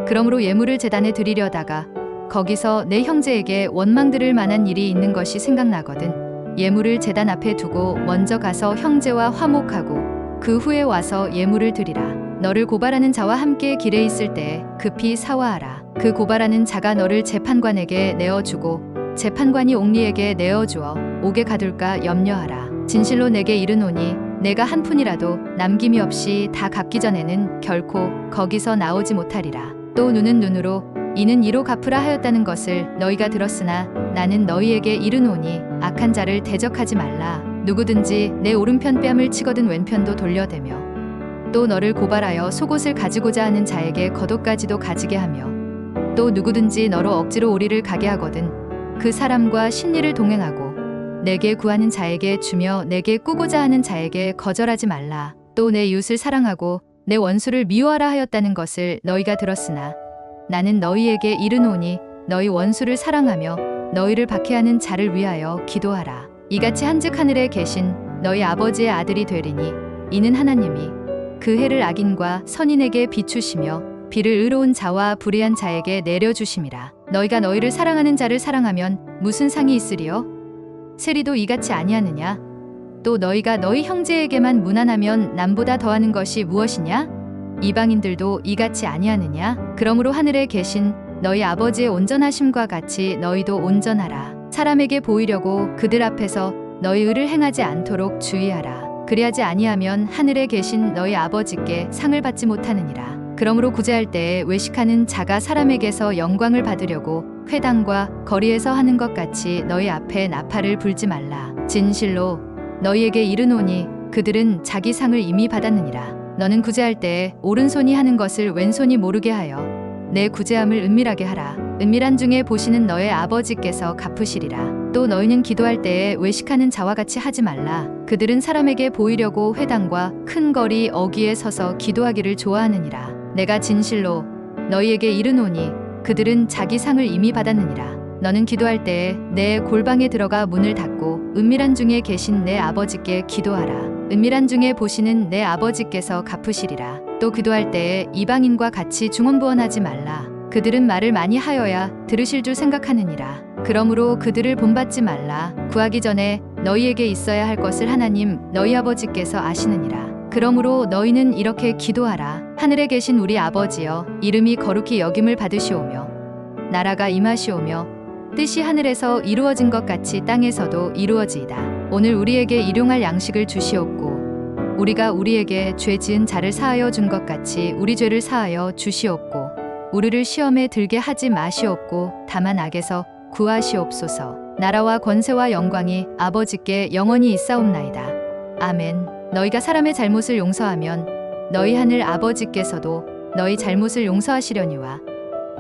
그러므로 예물을 제단에 드리려다가 거기서 내 형제에게 원망 들을 만한 일이 있는 것이 생각나거든 예물을 제단 앞에 두고 먼저 가서 형제와 화목하고 그 후에 와서 예물을 드리라. 너를 고발하는 자와 함께 길에 있을 때에 급히 사화하라. 그 고발하는 자가 너를 재판관에게 내어주고 재판관이 옥리에게 내어주어 옥에 가둘까 염려하라. 진실로 내게 이르노니 내가 한 푼이라도 남김이 없이 다 갚기 전에는 결코 거기서 나오지 못하리라. 또 눈은 눈으로 이는 이로 갚으라 하였다는 것을 너희가 들었으나 나는 너희에게 이르노니 악한 자를 대적하지 말라. 누구든지 내 오른편 뺨을 치거든 왼편도 돌려대며 또 너를 고발하여 속옷을 가지고자 하는 자에게 겉옷까지도 가지게 하며 또 누구든지 너로 억지로 오리를 가게 하거든 그 사람과 신리를 동행하고 내게 구하는 자에게 주며 내게 꾸고자 하는 자에게 거절하지 말라. 또 내 이웃을 사랑하고 내 원수를 미워하라 하였다는 것을 너희가 들었으나 나는 너희에게 이르노니 너희 원수를 사랑하며 너희를 박해하는 자를 위하여 기도하라. 이같이 한즉 하늘에 계신 너희 아버지의 아들이 되리니 이는 하나님이 그 해를 악인과 선인에게 비추시며 비를 의로운 자와 불의한 자에게 내려주심이라. 너희가 너희를 사랑하는 자를 사랑하면 무슨 상이 있으리요? 세리도 이같이 아니하느냐? 또 너희가 너희 형제에게만 무난하면 남보다 더하는 것이 무엇이냐? 이방인들도 이같이 아니하느냐? 그러므로 하늘에 계신 너희 아버지의 온전하심과 같이 너희도 온전하라. 사람에게 보이려고 그들 앞에서 너희 의를 행하지 않도록 주의하라. 그리하지 아니하면 하늘에 계신 너희 아버지께 상을 받지 못하느니라. 그러므로 구제할 때에 외식하는 자가 사람에게서 영광을 받으려고 회당과 거리에서 하는 것 같이 너희 앞에 나팔을 불지 말라. 진실로 너희에게 이르노니 그들은 자기 상을 이미 받았느니라. 너는 구제할 때에 오른손이 하는 것을 왼손이 모르게 하여 내 구제함을 은밀하게 하라. 은밀한 중에 보시는 너의 아버지께서 갚으시리라. 또 너희는 기도할 때에 외식하는 자와 같이 하지 말라. 그들은 사람에게 보이려고 회당과 큰 거리 어귀에 서서 기도하기를 좋아하느니라. 내가 진실로 너희에게 이르노니 그들은 자기 상을 이미 받았느니라. 너는 기도할 때에 내 골방에 들어가 문을 닫고 은밀한 중에 계신 내 아버지께 기도하라. 은밀한 중에 보시는 내 아버지께서 갚으시리라. 또 기도할 때에 이방인과 같이 중언부언하지 말라. 그들은 말을 많이 하여야 들으실 줄 생각하느니라. 그러므로 그들을 본받지 말라. 구하기 전에 너희에게 있어야 할 것을 하나님 너희 아버지께서 아시느니라. 그러므로 너희는 이렇게 기도하라. 하늘에 계신 우리 아버지여, 이름이 거룩히 여김을 받으시오며 나라가 임하시오며 뜻이 하늘에서 이루어진 것 같이 땅에서도 이루어지이다. 오늘 우리에게 일용할 양식을 주시옵고 우리가 우리에게 죄 지은 자를 사하여 준 것 같이 우리 죄를 사하여 주시옵고 우리를 시험에 들게 하지 마시옵고 다만 악에서 구하시옵소서. 나라와 권세와 영광이 아버지께 영원히 있사옵나이다. 아멘. 너희가 사람의 잘못을 용서하면 너희 하늘 아버지께서도 너희 잘못을 용서하시려니와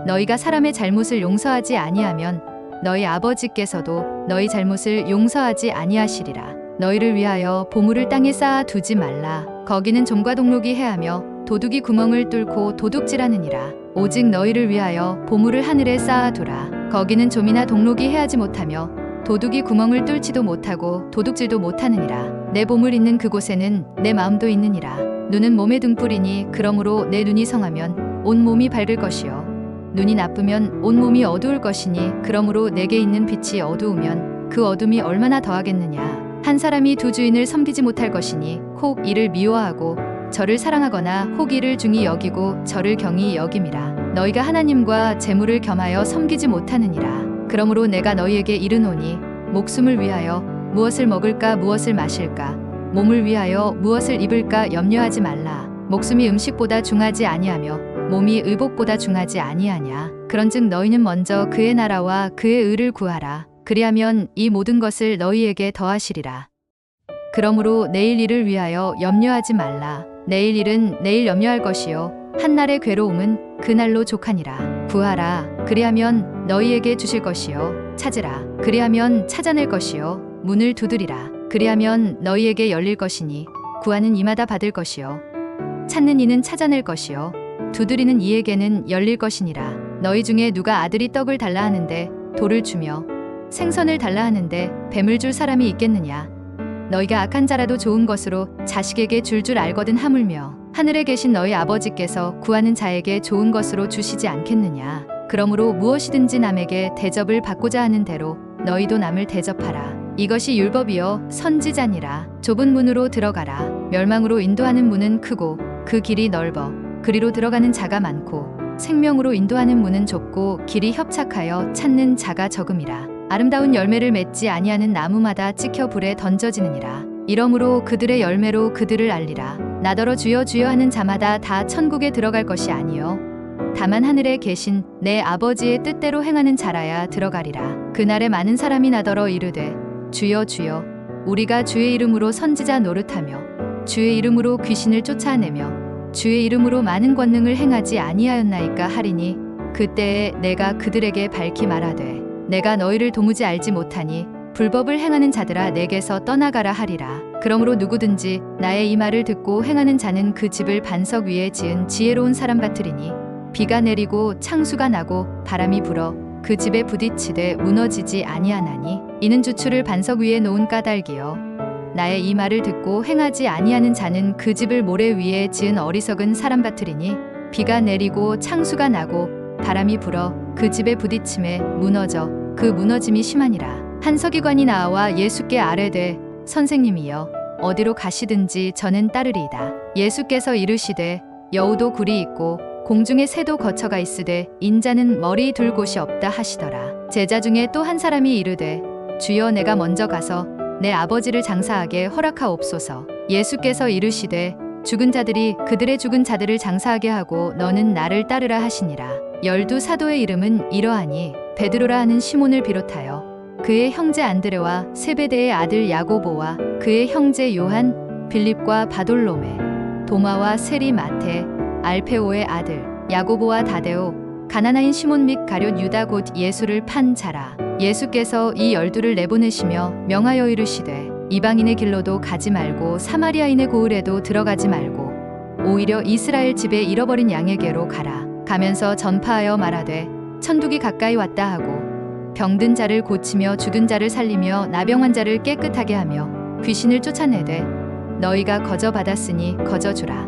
너희가 사람의 잘못을 용서하지 아니하면 너희 아버지께서도 너희 잘못을 용서하지 아니하시리라. 너희를 위하여 보물을 땅에 쌓아 두지 말라. 거기는 좀과 동록이 해하며 도둑이 구멍을 뚫고 도둑질하느니라. 오직 너희를 위하여 보물을 하늘에 쌓아 두라. 거기는 좀이나 동록이 해하지 못하며 도둑이 구멍을 뚫지도 못하고 도둑질도 못하느니라. 내 보물 있는 그곳에는 내 마음도 있느니라. 눈은 몸의 등불이니 그러므로 내 눈이 성하면 온 몸이 밝을 것이요 눈이 나쁘면 온 몸이 어두울 것이니 그러므로 내게 있는 빛이 어두우면 그 어둠이 얼마나 더하겠느냐. 한 사람이 두 주인을 섬기지 못할 것이니 혹 이를 미워하고 저를 사랑하거나 혹 이를 중히 여기고 저를 경히 여김이라. 너희가 하나님과 재물을 겸하여 섬기지 못하느니라. 그러므로 내가 너희에게 이르노니 목숨을 위하여 무엇을 먹을까 무엇을 마실까 몸을 위하여 무엇을 입을까 염려하지 말라. 목숨이 음식보다 중하지 아니하며 몸이 의복보다 중하지 아니하냐. 그런즉 너희는 먼저 그의 나라와 그의 의를 구하라. 그리하면 이 모든 것을 너희에게 더하시리라. 그러므로 내일 일을 위하여 염려하지 말라. 내일 일은 내일 염려할 것이요 한날의 괴로움은 그날로 족하니라. 구하라. 그리하면 너희에게 주실 것이요 찾으라. 그리하면 찾아낼 것이요 문을 두드리라. 그리하면 너희에게 열릴 것이니 구하는 이마다 받을 것이요 찾는 이는 찾아낼 것이요 두드리는 이에게는 열릴 것이니라. 너희 중에 누가 아들이 떡을 달라 하는데 돌을 주며 생선을 달라 하는데 뱀을 줄 사람이 있겠느냐. 너희가 악한 자라도 좋은 것으로 자식에게 줄 알거든 하물며 하늘에 계신 너희 아버지께서 구하는 자에게 좋은 것으로 주시지 않겠느냐. 그러므로 무엇이든지 남에게 대접을 받고자 하는 대로 너희도 남을 대접하라. 이것이 율법이요 선지자니라. 좁은 문으로 들어가라. 멸망으로 인도하는 문은 크고 그 길이 넓어 그리로 들어가는 자가 많고 생명으로 인도하는 문은 좁고 길이 협착하여 찾는 자가 적음이라. 아름다운 열매를 맺지 아니하는 나무마다 찍혀 불에 던져지느니라. 이러므로 그들의 열매로 그들을 알리라. 나더러 주여 주여 하는 자마다 다 천국에 들어갈 것이 아니요 다만 하늘에 계신 내 아버지의 뜻대로 행하는 자라야 들어가리라. 그날에 많은 사람이 나더러 이르되 주여 주여 우리가 주의 이름으로 선지자 노릇하며 주의 이름으로 귀신을 쫓아내며 주의 이름으로 많은 권능을 행하지 아니하였나이까 하리니 그때에 내가 그들에게 밝히 말하되 내가 너희를 도무지 알지 못하니 불법을 행하는 자들아 내게서 떠나가라 하리라. 그러므로 누구든지 나의 이 말을 듣고 행하는 자는 그 집을 반석 위에 지은 지혜로운 사람 같으리니 비가 내리고 창수가 나고 바람이 불어 그 집에 부딪히되 무너지지 아니하나니 이는 주추를 반석 위에 놓은 까닭이요 나의 이 말을 듣고 행하지 아니하는 자는 그 집을 모래 위에 지은 어리석은 사람 같으리니 비가 내리고 창수가 나고 바람이 불어 그 집에 부딪힘에 무너져 그 무너짐이 심하니라. 한 서기관이 나와 예수께 아뢰되 선생님이여 어디로 가시든지 저는 따르리이다. 예수께서 이르시되 여우도 굴이 있고 공중에 새도 거처가 있으되 인자는 머리 둘 곳이 없다 하시더라. 제자 중에 또 한 사람이 이르되 주여 내가 먼저 가서 내 아버지를 장사하게 허락하옵소서. 예수께서 이르시되 죽은 자들이 그들의 죽은 자들을 장사하게 하고 너는 나를 따르라 하시니라. 12 사도의 이름은 이러하니 베드로라 하는 시몬을 비롯하여 그의 형제 안드레와 세베대의 아들 야고보와 그의 형제 요한, 빌립과 바돌로메, 도마와 세리 마테, 알페오의 아들 야고보와 다데오, 가나나인 시몬 및 가룟 유다 곧 예수를 판 자라. 예수께서 이 12를 내보내시며 명하여 이르시되 이방인의 길로도 가지 말고 사마리아인의 고을에도 들어가지 말고 오히려 이스라엘 집에 잃어버린 양에게로 가라. 가면서 전파하여 말하되 천국이 가까이 왔다 하고 병든 자를 고치며 죽은 자를 살리며 나병환 자를 깨끗하게 하며 귀신을 쫓아내되 너희가 거저 받았으니 거저 주라.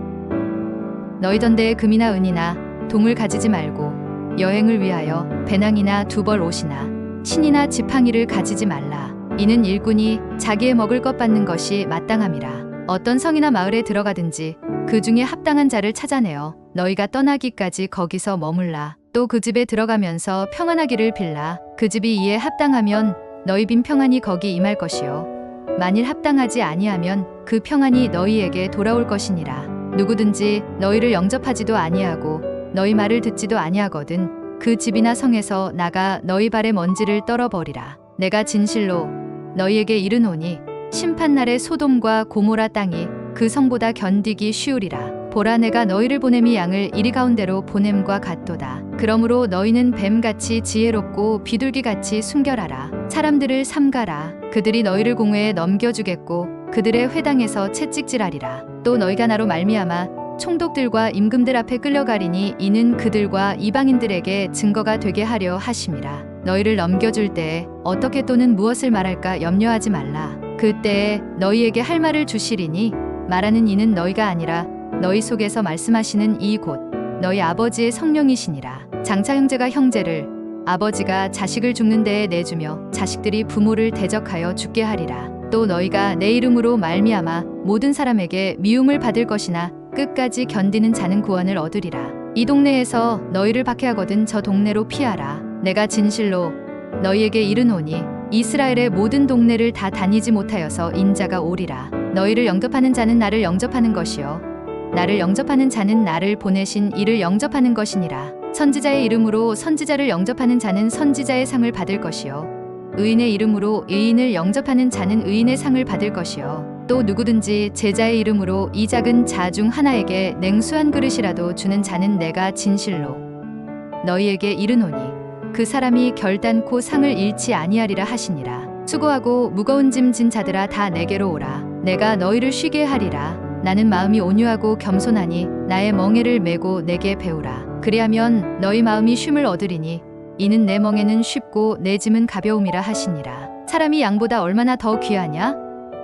너희 전대에 금이나 은이나 동을 가지지 말고 여행을 위하여 배낭이나 두벌 옷이나 신이나 지팡이를 가지지 말라. 이는 일꾼이 자기의 먹을 것 받는 것이 마땅함이라. 어떤 성이나 마을에 들어가든지 그 중에 합당한 자를 찾아내어 너희가 떠나기까지 거기서 머물라. 또 그 집에 들어가면서 평안하기를 빌라. 그 집이 이에 합당하면 너희 빈 평안이 거기 임할 것이요 만일 합당하지 아니하면 그 평안이 너희에게 돌아올 것이니라. 누구든지 너희를 영접하지도 아니하고 너희 말을 듣지도 아니하거든 그 집이나 성에서 나가 너희 발의 먼지를 떨어버리라. 내가 진실로 너희에게 이르노니 심판날에 소돔과 고모라 땅이 그 성보다 견디기 쉬우리라. 보라 내가 너희를 보냄이 양을 이리 가운데로 보냄과 같도다. 그러므로 너희는 뱀같이 지혜롭고 비둘기같이 순결하라. 사람들을 삼가라. 그들이 너희를 공회에 넘겨주겠고 그들의 회당에서 채찍질하리라. 또 너희가 나로 말미암아 총독들과 임금들 앞에 끌려가리니 이는 그들과 이방인들에게 증거가 되게 하려 하심이라. 너희를 넘겨줄 때에 어떻게 또는 무엇을 말할까 염려하지 말라. 그때에 너희에게 할 말을 주시리니 말하는 이는 너희가 아니라 너희 속에서 말씀하시는 이 곧 너희 아버지의 성령이시니라. 장차 형제가 형제를 아버지가 자식을 죽는 데에 내주며 자식들이 부모를 대적하여 죽게 하리라. 또 너희가 내 이름으로 말미암아 모든 사람에게 미움을 받을 것이나 끝까지 견디는 자는 구원을 얻으리라. 이 동네에서 너희를 박해하거든 저 동네로 피하라. 내가 진실로 너희에게 이르노니 이스라엘의 모든 동네를 다 다니지 못하여서 인자가 오리라. 너희를 영접하는 자는 나를 영접하는 것이요 나를 영접하는 자는 나를 보내신 이를 영접하는 것이니라. 선지자의 이름으로 선지자를 영접하는 자는 선지자의 상을 받을 것이요 의인의 이름으로 의인을 영접하는 자는 의인의 상을 받을 것이요 또 누구든지 제자의 이름으로 이 작은 자 중 하나에게 냉수 한 그릇이라도 주는 자는 내가 진실로 너희에게 이르노니 그 사람이 결단코 상을 잃지 아니하리라 하시니라. 수고하고 무거운 짐 진 자들아 다 내게로 오라. 내가 너희를 쉬게 하리라. 나는 마음이 온유하고 겸손하니 나의 멍에를 메고 내게 배우라. 그리하면 너희 마음이 쉼을 얻으리니 이는 내 멍에는 쉽고 내 짐은 가벼움이라 하시니라. 사람이 양보다 얼마나 더 귀하냐?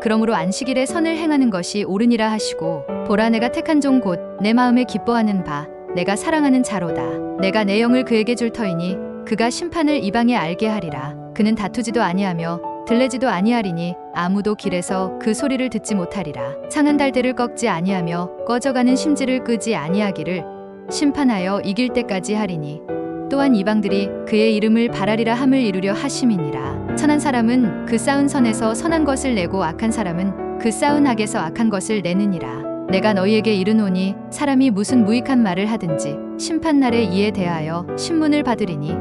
그러므로 안식일에 선을 행하는 것이 옳으니라 하시고 보라 내가 택한 종 곧 내 마음에 기뻐하는 바 내가 사랑하는 자로다. 내가 내 영을 그에게 줄 터이니 그가 심판을 이방에 알게 하리라. 그는 다투지도 아니하며 들레지도 아니하리니 아무도 길에서 그 소리를 듣지 못하리라. 창은 달대를 꺾지 아니하며 꺼져가는 심지를 끄지 아니하기를 심판하여 이길 때까지 하리니 또한 이방들이 그의 이름을 바라리라 함을 이루려 하심이니라. 선한 사람은 그 쌓은 선에서 선한 것을 내고 악한 사람은 그 쌓은 악에서 악한 것을 내느니라. 내가 너희에게 이르노니 사람이 무슨 무익한 말을 하든지 심판날에 이에 대하여 신문을 받으리니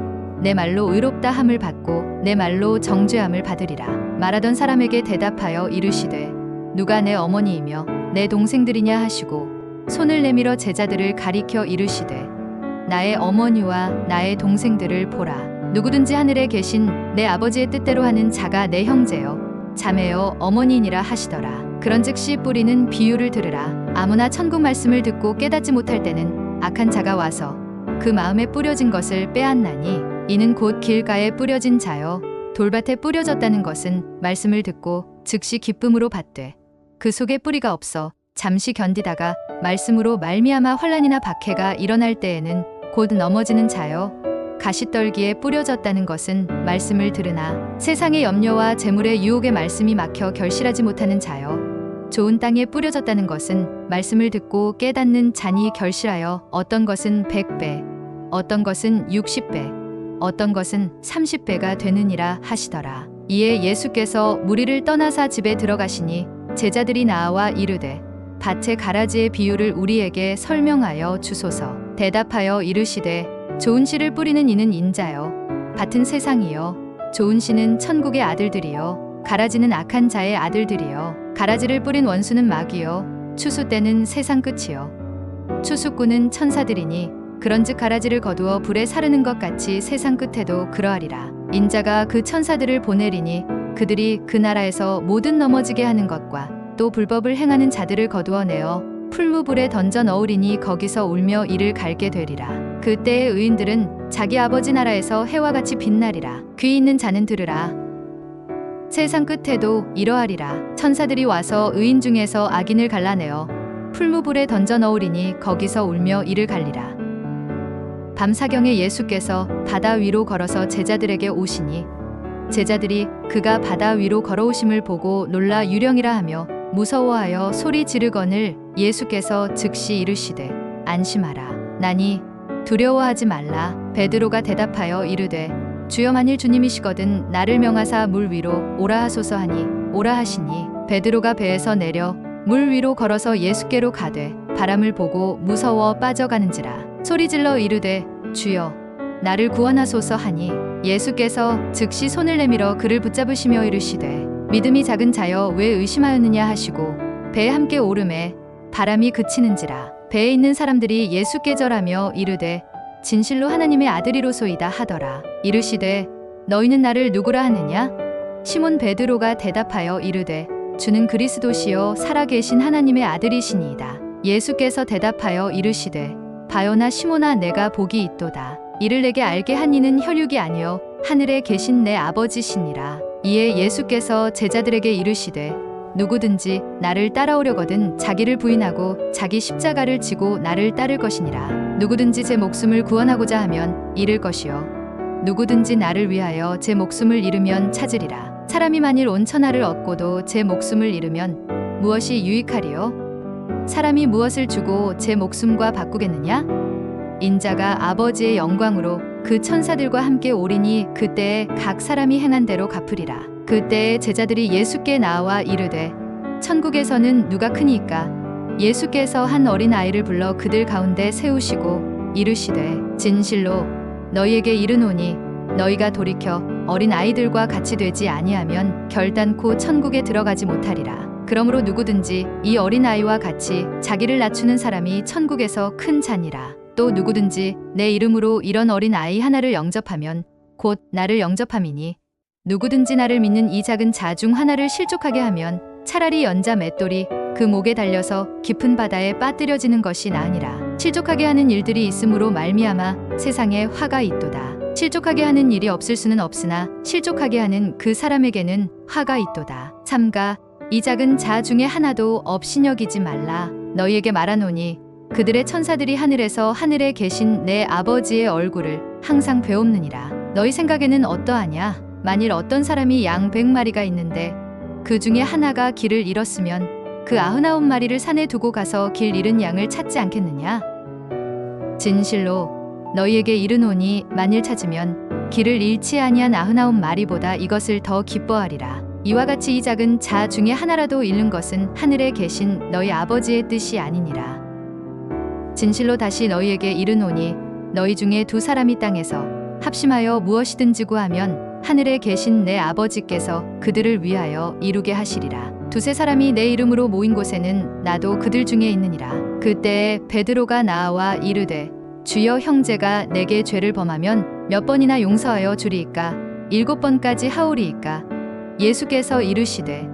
내 말로 의롭다 함을 받고 내 말로 정죄함을 받으리라. 말하던 사람에게 대답하여 이르시되 누가 내 어머니이며 내 동생들이냐 하시고 손을 내밀어 제자들을 가리켜 이르시되 나의 어머니와 나의 동생들을 보라. 누구든지 하늘에 계신 내 아버지의 뜻대로 하는 자가 내 형제여 자매여 어머니니라 하시더라. 그런즉시 뿌리는 비유를 들으라. 아무나 천국 말씀을 듣고 깨닫지 못할 때는 악한 자가 와서 그 마음에 뿌려진 것을 빼앗나니 이는 곧 길가에 뿌려진 자여 돌밭에 뿌려졌다는 것은 말씀을 듣고 즉시 기쁨으로 받되 그 속에 뿌리가 없어 잠시 견디다가 말씀으로 말미암아 환난이나 박해가 일어날 때에는 곧 넘어지는 자여 가시떨기에 뿌려졌다는 것은 말씀을 들으나 세상의 염려와 재물의 유혹의 말씀이 막혀 결실하지 못하는 자여 좋은 땅에 뿌려졌다는 것은 말씀을 듣고 깨닫는 자니 결실하여 어떤 것은 100배 어떤 것은 60배 어떤 것은 30배가 되느니라 하시더라. 이에 예수께서 무리를 떠나사 집에 들어가시니 제자들이 나와 이르되 밭의 가라지의 비유를 우리에게 설명하여 주소서. 대답하여 이르시되 좋은 씨를 뿌리는 이는 인자요 밭은 세상이요 좋은 씨는 천국의 아들들이요 가라지는 악한 자의 아들들이요 가라지를 뿌린 원수는 마귀요 추수 때는 세상 끝이요 추수꾼은 천사들이니 그런즉 가라지를 거두어 불에 사르는 것 같이 세상 끝에도 그러하리라. 인자가 그 천사들을 보내리니 그들이 그 나라에서 모든 넘어지게 하는 것과 또 불법을 행하는 자들을 거두어내어 풀무불에 던져 넣으리니 거기서 울며 이를 갈게 되리라. 그때의 의인들은 자기 아버지 나라에서 해와 같이 빛나리라. 귀 있는 자는 들으라. 세상 끝에도 이러하리라. 천사들이 와서 의인 중에서 악인을 갈라내어 풀무불에 던져 넣으리니 거기서 울며 이를 갈리라. 밤사경에 예수께서 바다 위로 걸어서 제자들에게 오시니 제자들이 그가 바다 위로 걸어오심을 보고 놀라 유령이라 하며 무서워하여 소리 지르거늘 예수께서 즉시 이르시되 안심하라. 나니 두려워하지 말라. 베드로가 대답하여 이르되 주여 만일 주님이시거든 나를 명하사 물 위로 오라 하소서 하니 오라 하시니 베드로가 배에서 내려 물 위로 걸어서 예수께로 가되 바람을 보고 무서워 빠져가는지라. 소리질러 이르되 주여 나를 구원하소서 하니 예수께서 즉시 손을 내밀어 그를 붙잡으시며 이르시되 믿음이 작은 자여 왜 의심하였느냐 하시고 배에 함께 오르매 바람이 그치는지라. 배에 있는 사람들이 예수께 절하며 이르되 진실로 하나님의 아들이로소이다 하더라. 이르시되 너희는 나를 누구라 하느냐? 시몬 베드로가 대답하여 이르되 주는 그리스도시요 살아계신 하나님의 아들이시니이다. 예수께서 대답하여 이르시되 바요나 시몬아 내가 복이 있도다. 이를 내게 알게 한 이는 혈육이 아니요 하늘에 계신 내 아버지시니라. 이에 예수께서 제자들에게 이르시되 누구든지 나를 따라오려거든 자기를 부인하고 자기 십자가를 지고 나를 따를 것이니라. 누구든지 제 목숨을 구원하고자 하면 잃을 것이요 누구든지 나를 위하여 제 목숨을 잃으면 찾으리라. 사람이 만일 온 천하를 얻고도 제 목숨을 잃으면 무엇이 유익하리요? 사람이 무엇을 주고 제 목숨과 바꾸겠느냐? 인자가 아버지의 영광으로 그 천사들과 함께 오리니 그때에 각 사람이 행한 대로 갚으리라. 그때에 제자들이 예수께 나와 이르되 천국에서는 누가 크니이까? 예수께서 한 어린 아이를 불러 그들 가운데 세우시고 이르시되 진실로 너희에게 이르노니 너희가 돌이켜 어린 아이들과 같이 되지 아니하면 결단코 천국에 들어가지 못하리라. 그러므로 누구든지 이 어린 아이와 같이 자기를 낮추는 사람이 천국에서 큰 자니라. 또 누구든지 내 이름으로 이런 어린 아이 하나를 영접하면 곧 나를 영접함이니 누구든지 나를 믿는 이 작은 자 중 하나를 실족하게 하면 차라리 연자 맷돌이 그 목에 달려서 깊은 바다에 빠뜨려지는 것이 나으니라. 실족하게 하는 일들이 있음으로 말미암아 세상에 화가 있도다. 실족하게 하는 일이 없을 수는 없으나 실족하게 하는 그 사람에게는 화가 있도다. 삼가 이 작은 자 중에 하나도 없이 여기지 말라. 너희에게 말하노니 그들의 천사들이 하늘에서 하늘에 계신 내 아버지의 얼굴을 항상 배옵느니라. 너희 생각에는 어떠하냐? 만일 어떤 사람이 양 100마리가 있는데 그 중에 하나가 길을 잃었으면 그 99마리를 산에 두고 가서 길 잃은 양을 찾지 않겠느냐? 진실로 너희에게 이르노니 만일 찾으면 길을 잃지 아니한 99마리보다 이것을 더 기뻐하리라. 이와 같이 이 작은 자 중에 하나라도 잃는 것은 하늘에 계신 너희 아버지의 뜻이 아니니라. 진실로 다시 너희에게 이르노니 너희 중에 두 사람이 땅에서 합심하여 무엇이든지 구하면 하늘에 계신 내 아버지께서 그들을 위하여 이루게 하시리라. 두세 사람이 내 이름으로 모인 곳에는 나도 그들 중에 있느니라. 그때에 베드로가 나와 이르되 주여 형제가 내게 죄를 범하면 몇 번이나 용서하여 주리이까? 7번까지 하오리이까? 예수께서 이르시되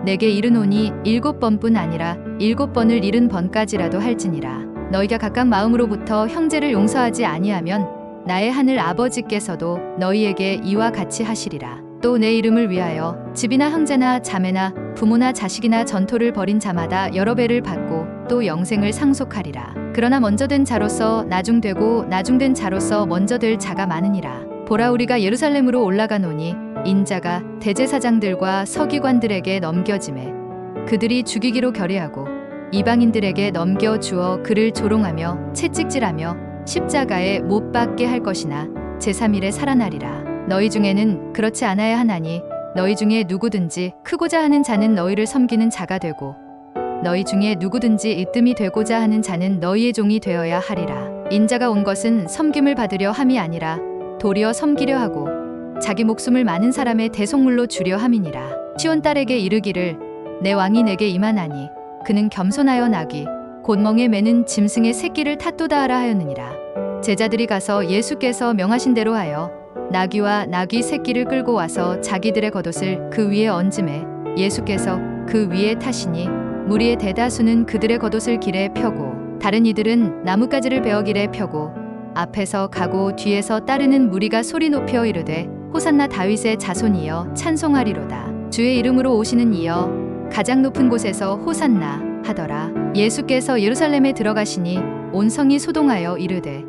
내게 이르노니 7번뿐 아니라 7번을 70번까지라도 할지니라. 너희가 각각 마음으로부터 형제를 용서하지 아니하면 나의 하늘 아버지께서도 너희에게 이와 같이 하시리라. 또 내 이름을 위하여 집이나 형제나 자매나 부모나 자식이나 전토를 벌인 자마다 여러 배를 받고 또 영생을 상속하리라. 그러나 먼저 된 자로서 나중되고 나중된 자로서 먼저 될 자가 많으니라. 보라 우리가 예루살렘으로 올라가노니 인자가 대제사장들과 서기관들에게 넘겨지매 그들이 죽이기로 결의하고 이방인들에게 넘겨주어 그를 조롱하며 채찍질하며 십자가에 못 박게 할 것이나 제3일에 살아나리라. 너희 중에는 그렇지 않아야 하나니 너희 중에 누구든지 크고자 하는 자는 너희를 섬기는 자가 되고 너희 중에 누구든지 으뜸이 되고자 하는 자는 너희의 종이 되어야 하리라. 인자가 온 것은 섬김을 받으려 함이 아니라 도리어 섬기려 하고 자기 목숨을 많은 사람의 대속물로 주려 함이니라. 시온 딸에게 이르기를 내 왕이 내게 임하나니 그는 겸손하여 나귀 곧 멍에 매는 짐승의 새끼를 탓도다 하라 하였느니라. 제자들이 가서 예수께서 명하신 대로 하여 나귀와 나귀 새끼를 끌고 와서 자기들의 겉옷을 그 위에 얹음에 예수께서 그 위에 타시니 무리의 대다수는 그들의 겉옷을 길에 펴고 다른 이들은 나뭇가지를 베어 길에 펴고 앞에서 가고 뒤에서 따르는 무리가 소리 높여 이르되 호산나 다윗의 자손이여 찬송하리로다. 주의 이름으로 오시는 이여 가장 높은 곳에서 호산나 하더라. 예수께서 예루살렘에 들어가시니 온 성이 소동하여 이르되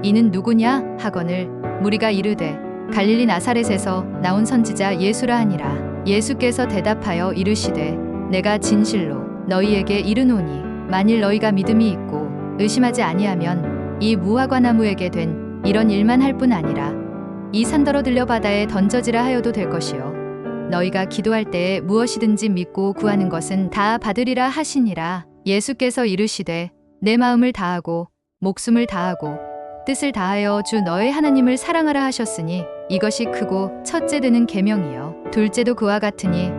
이는 누구냐 하거늘 무리가 이르되 갈릴리 나사렛에서 나온 선지자 예수라 하니라. 예수께서 대답하여 이르시되 내가 진실로 너희에게 이르노니 만일 너희가 믿음이 있고 의심하지 아니하면 이 무화과 나무에게 된 이런 일만 할 뿐 아니라 이 산더러 들려 바다에 던져지라 하여도 될 것이요 너희가 기도할 때에 무엇이든지 믿고 구하는 것은 다 받으리라 하시니라. 예수께서 이르시되 내 마음을 다하고 목숨을 다하고 뜻을 다하여 주 너의 하나님을 사랑하라 하셨으니 이것이 크고 첫째 되는 계명이요 둘째도 그와 같으니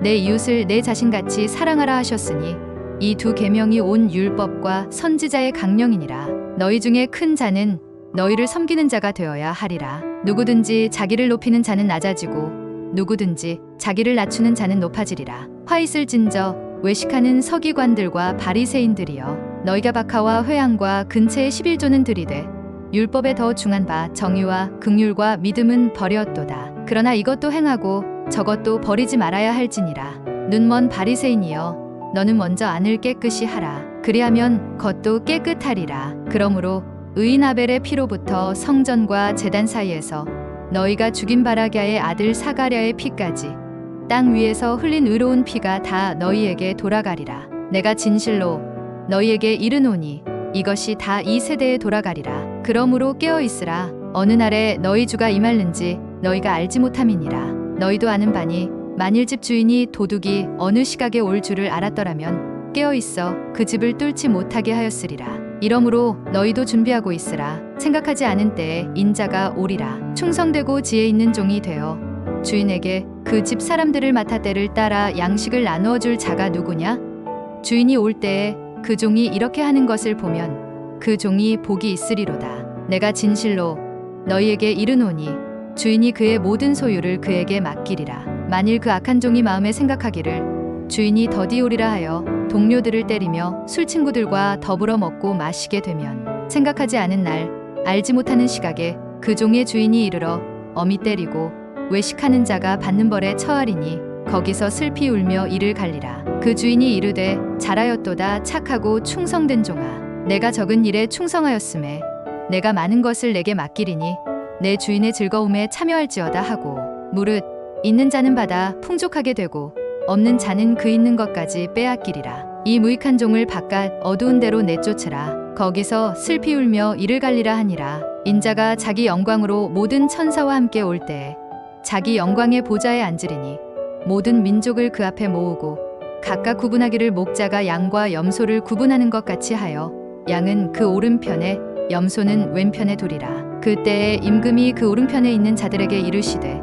내 이웃을 내 자신같이 사랑하라 하셨으니 이 두 계명이 온 율법과 선지자의 강령이니라. 너희 중에 큰 자는 너희를 섬기는 자가 되어야 하리라. 누구든지 자기를 높이는 자는 낮아지고 누구든지 자기를 낮추는 자는 높아지리라. 화 있을진저 외식하는 서기관들과 바리새인들이여 너희가 박하와 회향과 근체의 11조는 들이되 율법에 더 중한 바 정의와 긍휼과 믿음은 버렸도다. 그러나 이것도 행하고 저것도 버리지 말아야 할지니라. 눈먼 바리새인이여 너는 먼저 안을 깨끗이 하라. 그리하면 겉도 깨끗하리라. 그러므로 의인 아벨의 피로부터 성전과 제단 사이에서 너희가 죽인 바라갸의 아들 사가랴의 피까지 땅 위에서 흘린 의로운 피가 다 너희에게 돌아가리라. 내가 진실로 너희에게 이르노니 이것이 다 이 세대에 돌아가리라. 그러므로 깨어 있으라. 어느 날에 너희 주가 임할는지 너희가 알지 못함이니라. 너희도 아는 바니 만일 집 주인이 도둑이 어느 시각에 올 줄을 알았더라면 깨어 있어 그 집을 뚫지 못하게 하였으리라. 이러므로 너희도 준비하고 있으라. 생각하지 않은 때에 인자가 오리라. 충성되고 지혜 있는 종이 되어 주인에게 그 집 사람들을 맡아 때를 따라 양식을 나누어 줄 자가 누구냐? 주인이 올 때에 그 종이 이렇게 하는 것을 보면 그 종이 복이 있으리로다. 내가 진실로 너희에게 이르노니 주인이 그의 모든 소유를 그에게 맡기리라. 만일 그 악한 종이 마음에 생각하기를 주인이 더디 오리라 하여 동료들을 때리며 술 친구들과 더불어 먹고 마시게 되면 생각하지 않은 날 알지 못하는 시각에 그 종의 주인이 이르러 엄히 때리고 외식하는 자가 받는 벌에 처하리니 거기서 슬피 울며 이를 갈리라. 그 주인이 이르되 잘하였도다 착하고 충성된 종아 내가 적은 일에 충성하였음에 내가 많은 것을 내게 맡기리니 내 주인의 즐거움에 참여할지어다 하고 무릇 있는 자는 받아 풍족하게 되고 없는 자는 그 있는 것까지 빼앗기리라. 이 무익한 종을 바깥 어두운 데로 내쫓으라. 거기서 슬피 울며 이를 갈리라 하니라. 인자가 자기 영광으로 모든 천사와 함께 올 때에 자기 영광의 보좌에 앉으리니 모든 민족을 그 앞에 모으고 각각 구분하기를 목자가 양과 염소를 구분하는 것 같이 하여 양은 그 오른편에 염소는 왼편에 두리라. 그때에 임금이 그 오른편에 있는 자들에게 이르시되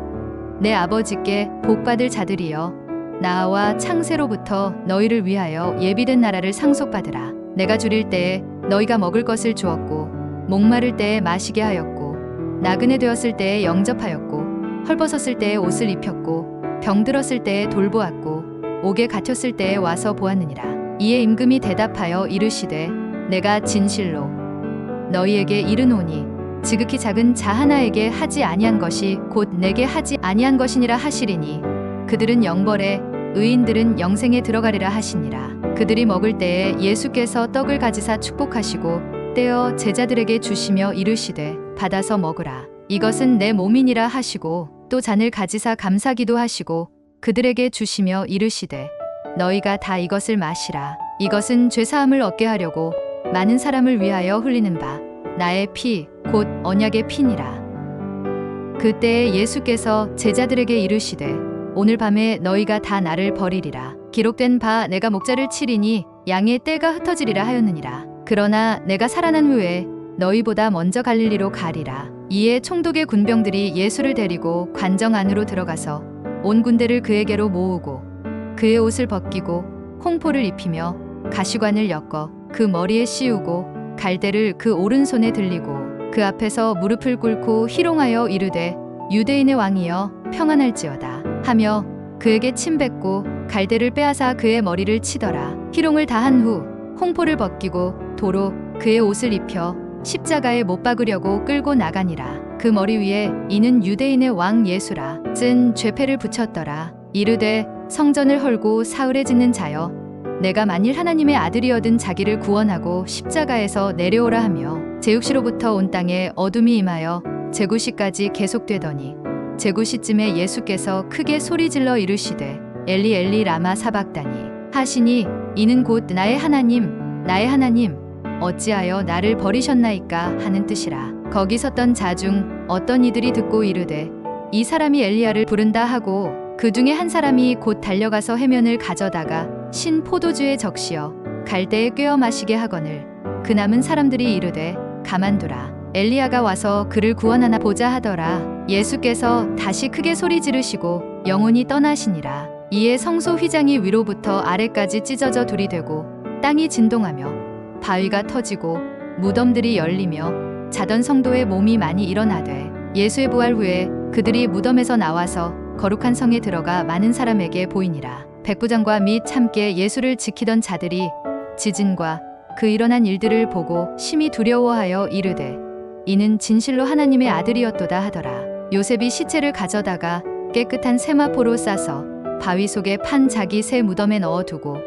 내 아버지께 복받을 자들이여 나와 창세로부터 너희를 위하여 예비된 나라를 상속받으라. 내가 줄일 때에 너희가 먹을 것을 주었고 목마를 때에 마시게 하였고 나그네 되었을 때에 영접하였고 헐벗었을 때에 옷을 입혔고 병들었을 때에 돌보았고 옥에 갇혔을 때에 와서 보았느니라. 이에 임금이 대답하여 이르시되 내가 진실로 너희에게 이르노니 지극히 작은 자 하나에게 하지 아니한 것이 곧 내게 하지 아니한 것이니라 하시리니 그들은 영벌에 의인들은 영생에 들어가리라 하시니라. 그들이 먹을 때에 예수께서 떡을 가지사 축복하시고 떼어 제자들에게 주시며 이르시되 받아서 먹으라. 이것은 내 몸이니라 하시고 또 잔을 가지사 감사기도 하시고 그들에게 주시며 이르시되 너희가 다 이것을 마시라. 이것은 죄사함을 얻게 하려고 많은 사람을 위하여 흘리는 바 나의 피 곧 언약의 피니라. 그때에 예수께서 제자들에게 이르시되 오늘 밤에 너희가 다 나를 버리리라. 기록된 바 내가 목자를 치리니 양의 떼가 흩어지리라 하였느니라. 그러나 내가 살아난 후에 너희보다 먼저 갈릴리로 가리라. 이에 총독의 군병들이 예수를 데리고 관정 안으로 들어가서 온 군대를 그에게로 모으고 그의 옷을 벗기고 홍포를 입히며 가시관을 엮어 그 머리에 씌우고 갈대를 그 오른손에 들리고 그 앞에서 무릎을 꿇고 희롱하여 이르되 유대인의 왕이여 평안할지어다 하며 그에게 침 뱉고 갈대를 빼앗아 그의 머리를 치더라. 희롱을 다한 후 홍포를 벗기고 도로 그의 옷을 입혀 십자가에 못 박으려고 끌고 나가니라. 그 머리 위에 이는 유대인의 왕 예수라 쓴 죄패를 붙였더라. 이르되 성전을 헐고 사흘에 짓는 자여 내가 만일 하나님의 아들이어든 자기를 구원하고 십자가에서 내려오라 하며 제육시로부터 온 땅에 어둠이 임하여 제구시까지 계속되더니 제구시쯤에 예수께서 크게 소리질러 이르시되 엘리 엘리 라마 사박다니 하시니 이는 곧 나의 하나님 어찌하여 나를 버리셨나이까 하는 뜻이라. 거기 섰던 자 중 어떤 이들이 듣고 이르되 이 사람이 엘리야를 부른다 하고 그 중에 한 사람이 곧 달려가서 해면을 가져다가 신 포도주에 적시어 갈대에 꿰어 마시게 하거늘 그 남은 사람들이 이르되 가만두라 엘리야가 와서 그를 구원하나 보자 하더라. 예수께서 다시 크게 소리 지르시고 영혼이 떠나시니라. 이에 성소 휘장이 위로부터 아래까지 찢어져 둘이 되고 땅이 진동하며 바위가 터지고 무덤들이 열리며 자던 성도의 몸이 많이 일어나되 예수의 부활 후에 그들이 무덤에서 나와서 거룩한 성에 들어가 많은 사람에게 보이니라. 백부장과 및 함께 예수를 지키던 자들이 지진과 그 일어난 일들을 보고 심히 두려워하여 이르되 이는 진실로 하나님의 아들이었도다 하더라. 요셉이 시체를 가져다가 깨끗한 세마포로 싸서 바위 속에 판 자기 새 무덤에 넣어두고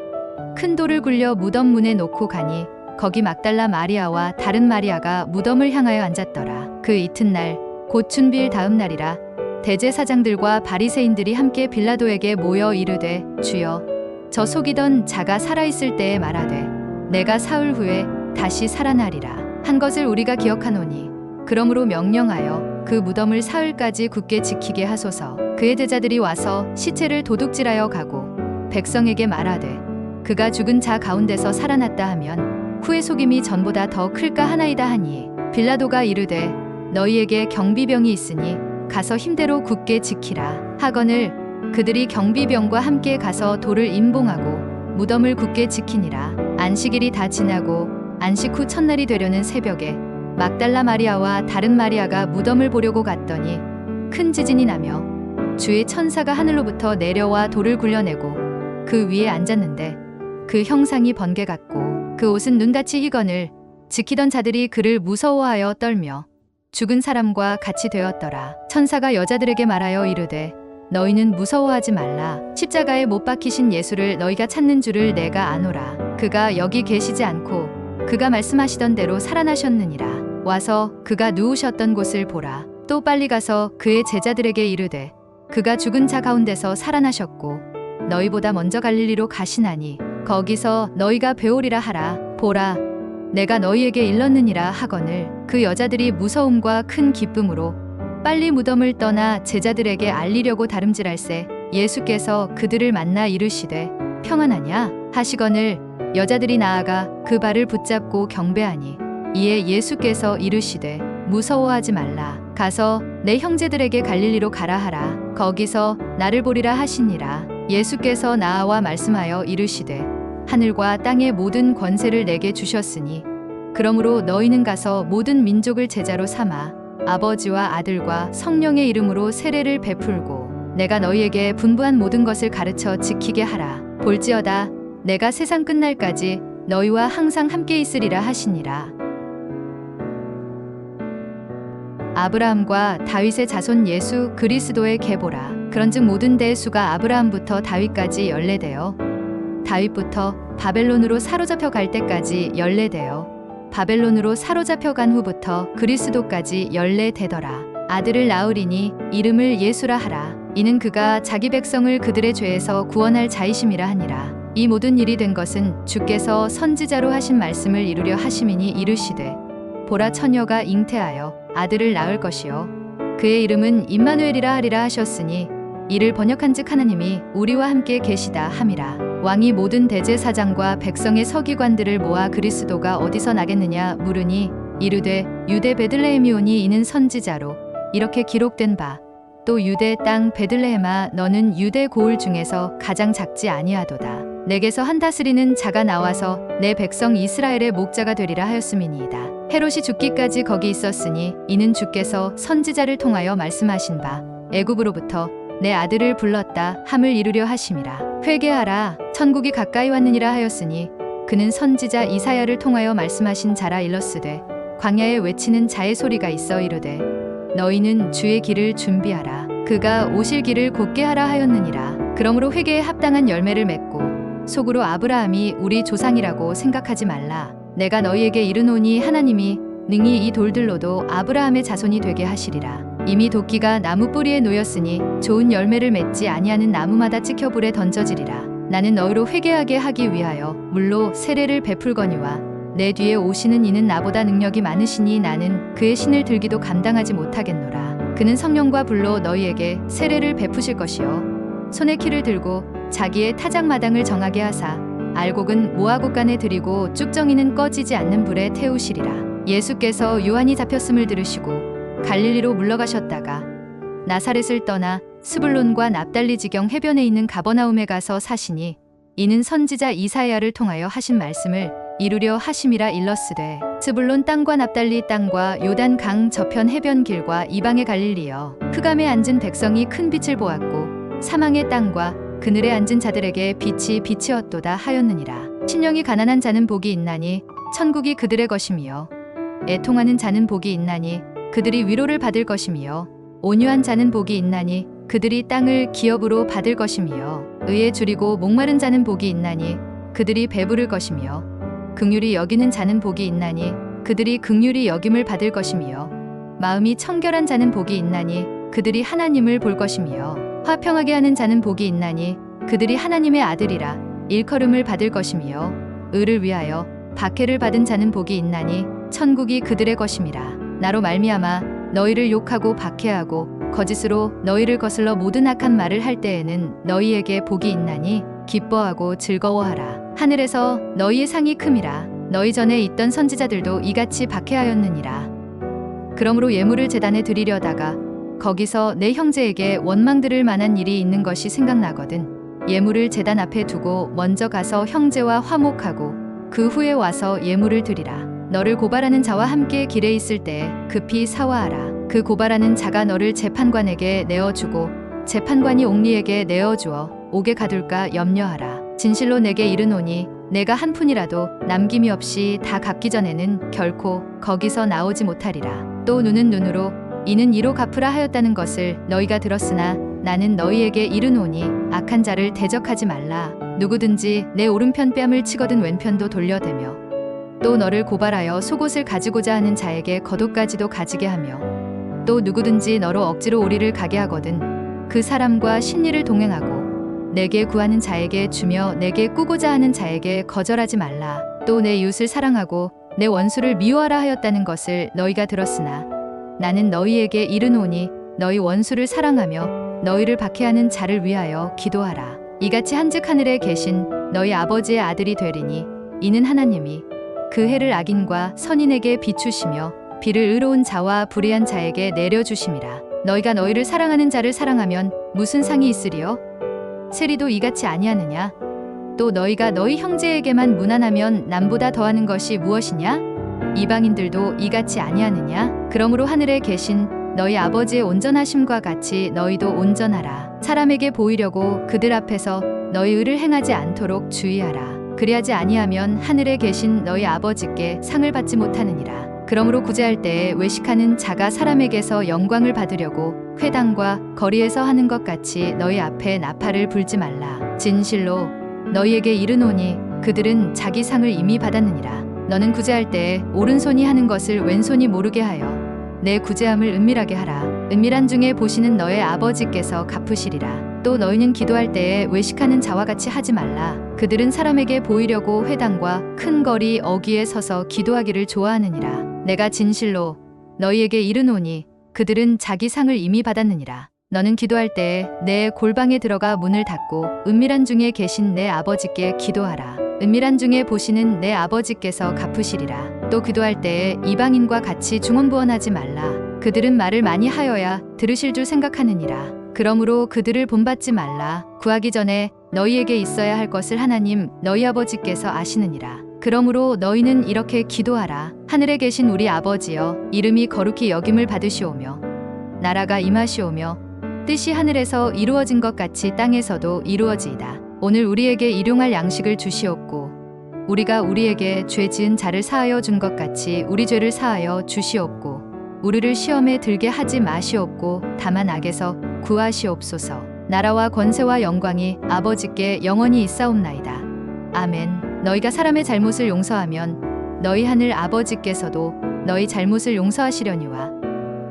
큰 돌을 굴려 무덤 문에 놓고 가니 거기 막달라 마리아와 다른 마리아가 무덤을 향하여 앉았더라. 그 이튿날 곧 준비일 다음 날이라 대제사장들과 바리새인들이 함께 빌라도에게 모여 이르되 주여 저 속이던 자가 살아있을 때에 말하되 내가 사흘 후에 다시 살아나리라 한 것을 우리가 기억하노니 그러므로 명령하여 그 무덤을 사흘까지 굳게 지키게 하소서. 그의 제자들이 와서 시체를 도둑질하여 가고 백성에게 말하되 그가 죽은 자 가운데서 살아났다 하면 후의 속임이 전보다 더 클까 하나이다 하니 빌라도가 이르되 너희에게 경비병이 있으니 가서 힘대로 굳게 지키라 하거늘 그들이 경비병과 함께 가서 돌을 임봉하고 무덤을 굳게 지키니라. 안식일이 다 지나고 안식 후 첫날이 되려는 새벽에 막달라 마리아와 다른 마리아가 무덤을 보려고 갔더니 큰 지진이 나며 주의 천사가 하늘로부터 내려와 돌을 굴려내고 그 위에 앉았는데 그 형상이 번개 같고 그 옷은 눈같이 희건을 지키던 자들이 그를 무서워하여 떨며 죽은 사람과 같이 되었더라. 천사가 여자들에게 말하여 이르되 너희는 무서워하지 말라. 십자가에 못 박히신 예수를 너희가 찾는 줄을 내가 아노라. 그가 여기 계시지 않고 그가 말씀하시던 대로 살아나셨느니라. 와서 그가 누우셨던 곳을 보라. 또 빨리 가서 그의 제자들에게 이르되 그가 죽은 자 가운데서 살아나셨고 너희보다 먼저 갈릴리로 가시나니 거기서 너희가 배우리라 하라. 보라 내가 너희에게 일렀느니라 하거늘 그 여자들이 무서움과 큰 기쁨으로 빨리 무덤을 떠나 제자들에게 알리려고 다름질할새 예수께서 그들을 만나 이르시되 평안하냐 하시거늘 여자들이 나아가 그 발을 붙잡고 경배하니 이에 예수께서 이르시되 무서워하지 말라. 가서 내 형제들에게 갈릴리로 가라 하라. 거기서 나를 보리라 하시니라. 예수께서 나와 말씀하여 이르시되 하늘과 땅의 모든 권세를 내게 주셨으니 그러므로 너희는 가서 모든 민족을 제자로 삼아 아버지와 아들과 성령의 이름으로 세례를 베풀고 내가 너희에게 분부한 모든 것을 가르쳐 지키게 하라. 볼지어다 내가 세상 끝날까지 너희와 항상 함께 있으리라 하시니라. 아브라함과 다윗의 자손 예수 그리스도의 계보라. 그런즉 모든 대의 수가 아브라함부터 다윗까지 연례되어 다윗부터 바벨론으로 사로잡혀 갈 때까지 연례되어 바벨론으로 사로잡혀 간 후부터 그리스도까지 연례되더라. 아들을 낳으리니 이름을 예수라 하라. 이는 그가 자기 백성을 그들의 죄에서 구원할 자이심이라 하니라. 이 모든 일이 된 것은 주께서 선지자로 하신 말씀을 이루려 하심이니 이르시되 보라 처녀가 잉태하여 아들을 낳을 것이요 그의 이름은 임마누엘이라 하리라 하셨으니 이를 번역한즉 하나님이 우리와 함께 계시다 함이라. 왕이 모든 대제사장과 백성의 서기관들을 모아 그리스도가 어디서 나겠느냐 물으니 이르되 유대 베들레헴이오니 이는 선지자로 이렇게 기록된 바 또 유대 땅 베들레헴아 너는 유대 고을 중에서 가장 작지 아니하도다. 내게서 한 다스리는 자가 나와서 내 백성 이스라엘의 목자가 되리라 하였음이니이다. 헤롯이 죽기까지 거기 있었으니 이는 주께서 선지자를 통하여 말씀하신 바 애굽으로부터 내 아들을 불렀다 함을 이루려 하심이라. 회개하라 천국이 가까이 왔느니라 하였으니 그는 선지자 이사야를 통하여 말씀하신 자라 일렀으되 광야에 외치는 자의 소리가 있어 이르되 너희는 주의 길을 준비하라 그가 오실 길을 곧게 하라 하였느니라. 그러므로 회개에 합당한 열매를 맺고 속으로 아브라함이 우리 조상이라고 생각하지 말라. 내가 너희에게 이르노니 하나님이 능히 이 돌들로도 아브라함의 자손이 되게 하시리라. 이미 도끼가 나무 뿌리에 놓였으니 좋은 열매를 맺지 아니하는 나무마다 찍혀 불에 던져지리라. 나는 너희로 회개하게 하기 위하여 물로 세례를 베풀거니와 내 뒤에 오시는 이는 나보다 능력이 많으시니 나는 그의 신을 들기도 감당하지 못하겠노라. 그는 성령과 불로 너희에게 세례를 베푸실 것이요 손에 키를 들고 자기의 타작마당을 정하게 하사 알곡은 모아곡간에 들이고 쭉정이는 꺼지지 않는 불에 태우시리라. 예수께서 요한이 잡혔음을 들으시고 갈릴리로 물러가셨다가 나사렛을 떠나 스불론과 납달리 지경 해변에 있는 가버나움에 가서 사시니 이는 선지자 이사야를 통하여 하신 말씀을 이루려 하심이라 일렀으되 스불론 땅과 납달리 땅과 요단 강 저편 해변 길과 이방의 갈릴리여 흑암에 앉은 백성이 큰 빛을 보았고 사망의 땅과 그늘에 앉은 자들에게 빛이 비치었도다 하였느니라. 신령이 가난한 자는 복이 있나니 천국이 그들의 것이며 애통하는 자는 복이 있나니 그들이 위로를 받을 것이며 온유한 자는 복이 있나니 그들이 땅을 기업으로 받을 것이며 의에 줄이고 목마른 자는 복이 있나니 그들이 배부를 것이며 긍휼히 여기는 자는 복이 있나니 그들이 긍휼히 여김을 받을 것이며 마음이 청결한 자는 복이 있나니 그들이 하나님을 볼 것이며 화평하게 하는 자는 복이 있나니 그들이 하나님의 아들이라 일컬음을 받을 것이며 의를 위하여 박해를 받은 자는 복이 있나니 천국이 그들의 것임이라. 나로 말미암아 너희를 욕하고 박해하고 거짓으로 너희를 거슬러 모든 악한 말을 할 때에는 너희에게 복이 있나니 기뻐하고 즐거워하라. 하늘에서 너희의 상이 큼이라. 너희 전에 있던 선지자들도 이같이 박해하였느니라. 그러므로 예물을 제단에 드리려다가 거기서 내 형제에게 원망 들을 만한 일이 있는 것이 생각나거든 예물을 제단 앞에 두고 먼저 가서 형제와 화목하고 그 후에 와서 예물을 드리라. 너를 고발하는 자와 함께 길에 있을 때에 급히 사화하라. 그 고발하는 자가 너를 재판관에게 내어주고 재판관이 옥리에게 내어주어 옥에 가둘까 염려하라. 진실로 내게 이르노니 내가 한 푼이라도 남김이 없이 다 갚기 전에는 결코 거기서 나오지 못하리라. 또 눈은 눈으로 이는 이로 갚으라 하였다는 것을 너희가 들었으나 나는 너희에게 이르노니 악한 자를 대적하지 말라. 누구든지 내 오른편 뺨을 치거든 왼편도 돌려대며 또 너를 고발하여 속옷을 가지고자 하는 자에게 겉옷까지도 가지게 하며 또 누구든지 너로 억지로 오리를 가게 하거든 그 사람과 신리를 동행하고 내게 구하는 자에게 주며 내게 꾸고자 하는 자에게 거절하지 말라. 또 내 이웃을 사랑하고 내 원수를 미워하라 하였다는 것을 너희가 들었으나 나는 너희에게 이르노니 너희 원수를 사랑하며 너희를 박해하는 자를 위하여 기도하라. 이같이 한즉 하늘에 계신 너희 아버지의 아들이 되리니 이는 하나님이 그 해를 악인과 선인에게 비추시며 비를 의로운 자와 불의한 자에게 내려주심이라. 너희가 너희를 사랑하는 자를 사랑하면 무슨 상이 있으리요? 세리도 이같이 아니하느냐? 또 너희가 너희 형제에게만 무난하면 남보다 더하는 것이 무엇이냐? 이방인들도 이같이 아니하느냐? 그러므로 하늘에 계신 너희 아버지의 온전하심과 같이 너희도 온전하라. 사람에게 보이려고 그들 앞에서 너희 의를 행하지 않도록 주의하라. 그리하지 아니하면 하늘에 계신 너희 아버지께 상을 받지 못하느니라. 그러므로 구제할 때에 외식하는 자가 사람에게서 영광을 받으려고 회당과 거리에서 하는 것 같이 너희 앞에 나팔을 불지 말라. 진실로 너희에게 이르노니 그들은 자기 상을 이미 받았느니라. 너는 구제할 때에 오른손이 하는 것을 왼손이 모르게 하여 내 구제함을 은밀하게 하라. 은밀한 중에 보시는 너의 아버지께서 갚으시리라. 또 너희는 기도할 때에 외식하는 자와 같이 하지 말라. 그들은 사람에게 보이려고 회당과 큰 거리 어귀에 서서 기도하기를 좋아하느니라. 내가 진실로 너희에게 이르노니 그들은 자기 상을 이미 받았느니라. 너는 기도할 때에 내 골방에 들어가 문을 닫고 은밀한 중에 계신 내 아버지께 기도하라. 은밀한 중에 보시는 내 아버지께서 갚으시리라. 또 기도할 때에 이방인과 같이 중언부언하지 말라. 그들은 말을 많이 하여야 들으실 줄 생각하느니라. 그러므로 그들을 본받지 말라. 구하기 전에 너희에게 있어야 할 것을 하나님 너희 아버지께서 아시느니라. 그러므로 너희는 이렇게 기도하라. 하늘에 계신 우리 아버지여, 이름이 거룩히 여김을 받으시오며 나라가 임하시오며 뜻이 하늘에서 이루어진 것 같이 땅에서도 이루어지이다. 오늘 우리에게 일용할 양식을 주시옵고 우리가 우리에게 죄 지은 자를 사하여 준 것 같이 우리 죄를 사하여 주시옵고 우리를 시험에 들게 하지 마시옵고 다만 악에서 구하시옵소서. 나라와 권세와 영광이 아버지께 영원히 있사옵나이다. 아멘. 너희가 사람의 잘못을 용서하면 너희 하늘 아버지께서도 너희 잘못을 용서하시려니와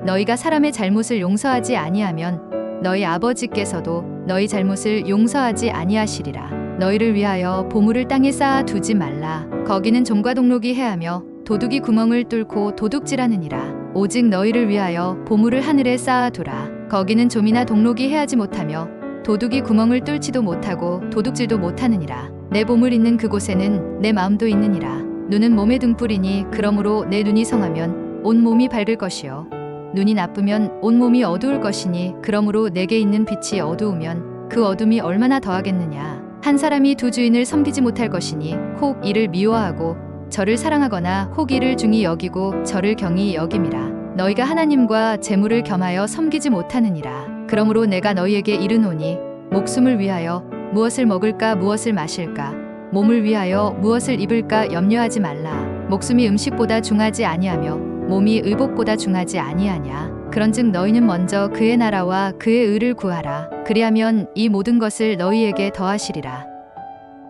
너희가 사람의 잘못을 용서하지 아니하면 너희 아버지께서도 너희 잘못을 용서하지 아니하시리라. 너희를 위하여 보물을 땅에 쌓아 두지 말라. 거기는 좀과 동록이 해하며 도둑이 구멍을 뚫고 도둑질하느니라. 오직 너희를 위하여 보물을 하늘에 쌓아 두라. 거기는 좀이나 동록이 해하지 못하며 도둑이 구멍을 뚫지도 못하고 도둑질도 못하느니라. 내 보물 있는 그곳에는 내 마음도 있느니라. 눈은 몸의 등불이니 그러므로 내 눈이 성하면 온 몸이 밝을 것이요 눈이 나쁘면 온 몸이 어두울 것이니 그러므로 내게 있는 빛이 어두우면 그 어둠이 얼마나 더하겠느냐. 한 사람이 두 주인을 섬기지 못할 것이니 혹 이를 미워하고 저를 사랑하거나 혹 이를 중히 여기고 저를 경히 여김이라. 너희가 하나님과 재물을 겸하여 섬기지 못하느니라. 그러므로 내가 너희에게 이르노니 목숨을 위하여 무엇을 먹을까 무엇을 마실까 몸을 위하여 무엇을 입을까 염려하지 말라. 목숨이 음식보다 중하지 아니하며 몸이 의복보다 중하지 아니하냐. 그런즉 너희는 먼저 그의 나라와 그의 의를 구하라. 그리하면 이 모든 것을 너희에게 더하시리라.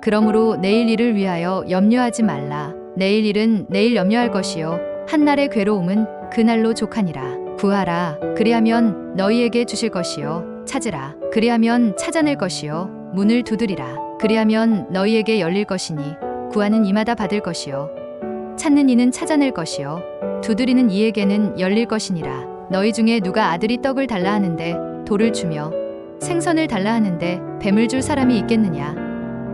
그러므로 내일 일을 위하여 염려하지 말라. 내일 일은 내일 염려할 것이요 한날의 괴로움은 그날로 족하니라. 구하라. 그리하면 너희에게 주실 것이요 찾으라. 그리하면 찾아낼 것이요 문을 두드리라. 그리하면 너희에게 열릴 것이니 구하는 이마다 받을 것이요 찾는 이는 찾아낼 것이요 두드리는 이에게는 열릴 것이니라. 너희 중에 누가 아들이 떡을 달라 하는데 돌을 주며 생선을 달라 하는데 뱀을 줄 사람이 있겠느냐.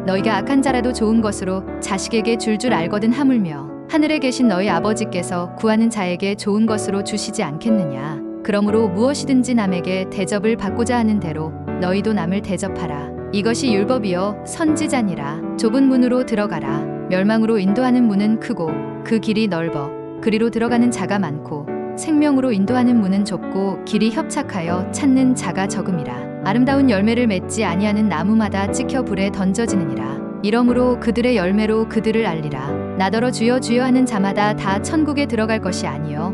너희가 악한 자라도 좋은 것으로 자식에게 줄 알거든 하물며 하늘에 계신 너희 아버지께서 구하는 자에게 좋은 것으로 주시지 않겠느냐. 그러므로 무엇이든지 남에게 대접을 받고자 하는 대로 너희도 남을 대접하라. 이것이 율법이요 선지자니라. 좁은 문으로 들어가라. 멸망으로 인도하는 문은 크고 그 길이 넓어 그리로 들어가는 자가 많고 생명으로 인도하는 문은 좁고 길이 협착하여 찾는 자가 적음이라. 아름다운 열매를 맺지 아니하는 나무마다 찍혀 불에 던져지느니라. 이러므로 그들의 열매로 그들을 알리라. 나더러 주여 주여 하는 자마다 다 천국에 들어갈 것이 아니요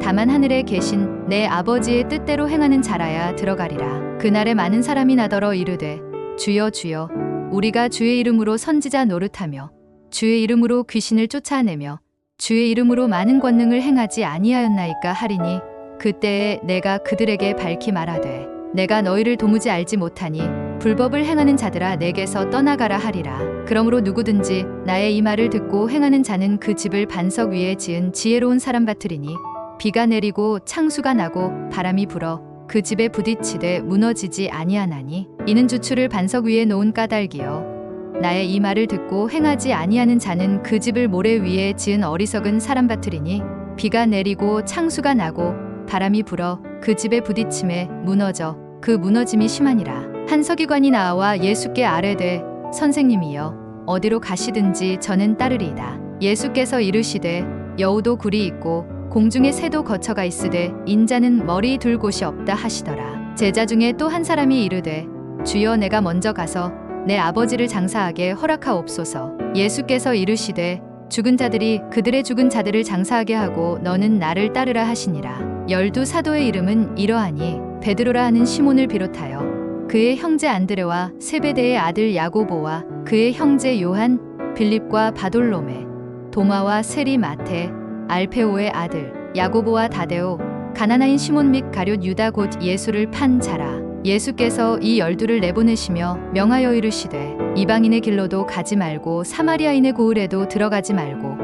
다만 하늘에 계신 내 아버지의 뜻대로 행하는 자라야 들어가리라. 그날에 많은 사람이 나더러 이르되 주여 주여 우리가 주의 이름으로 선지자 노릇하며 주의 이름으로 귀신을 쫓아내며 주의 이름으로 많은 권능을 행하지 아니하였나이까 하리니 그때에 내가 그들에게 밝히 말하되 내가 너희를 도무지 알지 못하니 불법을 행하는 자들아 내게서 떠나가라 하리라. 그러므로 누구든지 나의 이 말을 듣고 행하는 자는 그 집을 반석 위에 지은 지혜로운 사람 같으리니 비가 내리고 창수가 나고 바람이 불어 그 집에 부딪히되 무너지지 아니하나니 이는 주추를 반석 위에 놓은 까닭이요 나의 이 말을 듣고 행하지 아니하는 자는 그 집을 모래 위에 지은 어리석은 사람 같으리니 비가 내리고 창수가 나고 바람이 불어 그 집에 부딪힘에 무너져 그 무너짐이 심하니라. 한 서기관이 나와 예수께 아뢰되 선생님이여 어디로 가시든지 저는 따르리이다. 예수께서 이르시되 여우도 굴이 있고 공중에 새도 거처가 있으되 인자는 머리 둘 곳이 없다 하시더라. 제자 중에 또 한 사람이 이르되 주여 내가 먼저 가서 내 아버지를 장사하게 허락하옵소서. 예수께서 이르시되 죽은 자들이 그들의 죽은 자들을 장사하게 하고 너는 나를 따르라 하시니라. 12 사도의 이름은 이러하니 베드로라 하는 시몬을 비롯하여 그의 형제 안드레와 세베대의 아들 야고보와 그의 형제 요한, 빌립과 바돌로메, 도마와 세리 마테, 알페오의 아들 야고보와 다데오, 가나나인 시몬 및 가룟 유다 곧 예수를 판 자라. 예수께서 이 12를 내보내시며 명하여 이르시되 이방인의 길로도 가지 말고 사마리아인의 고을에도 들어가지 말고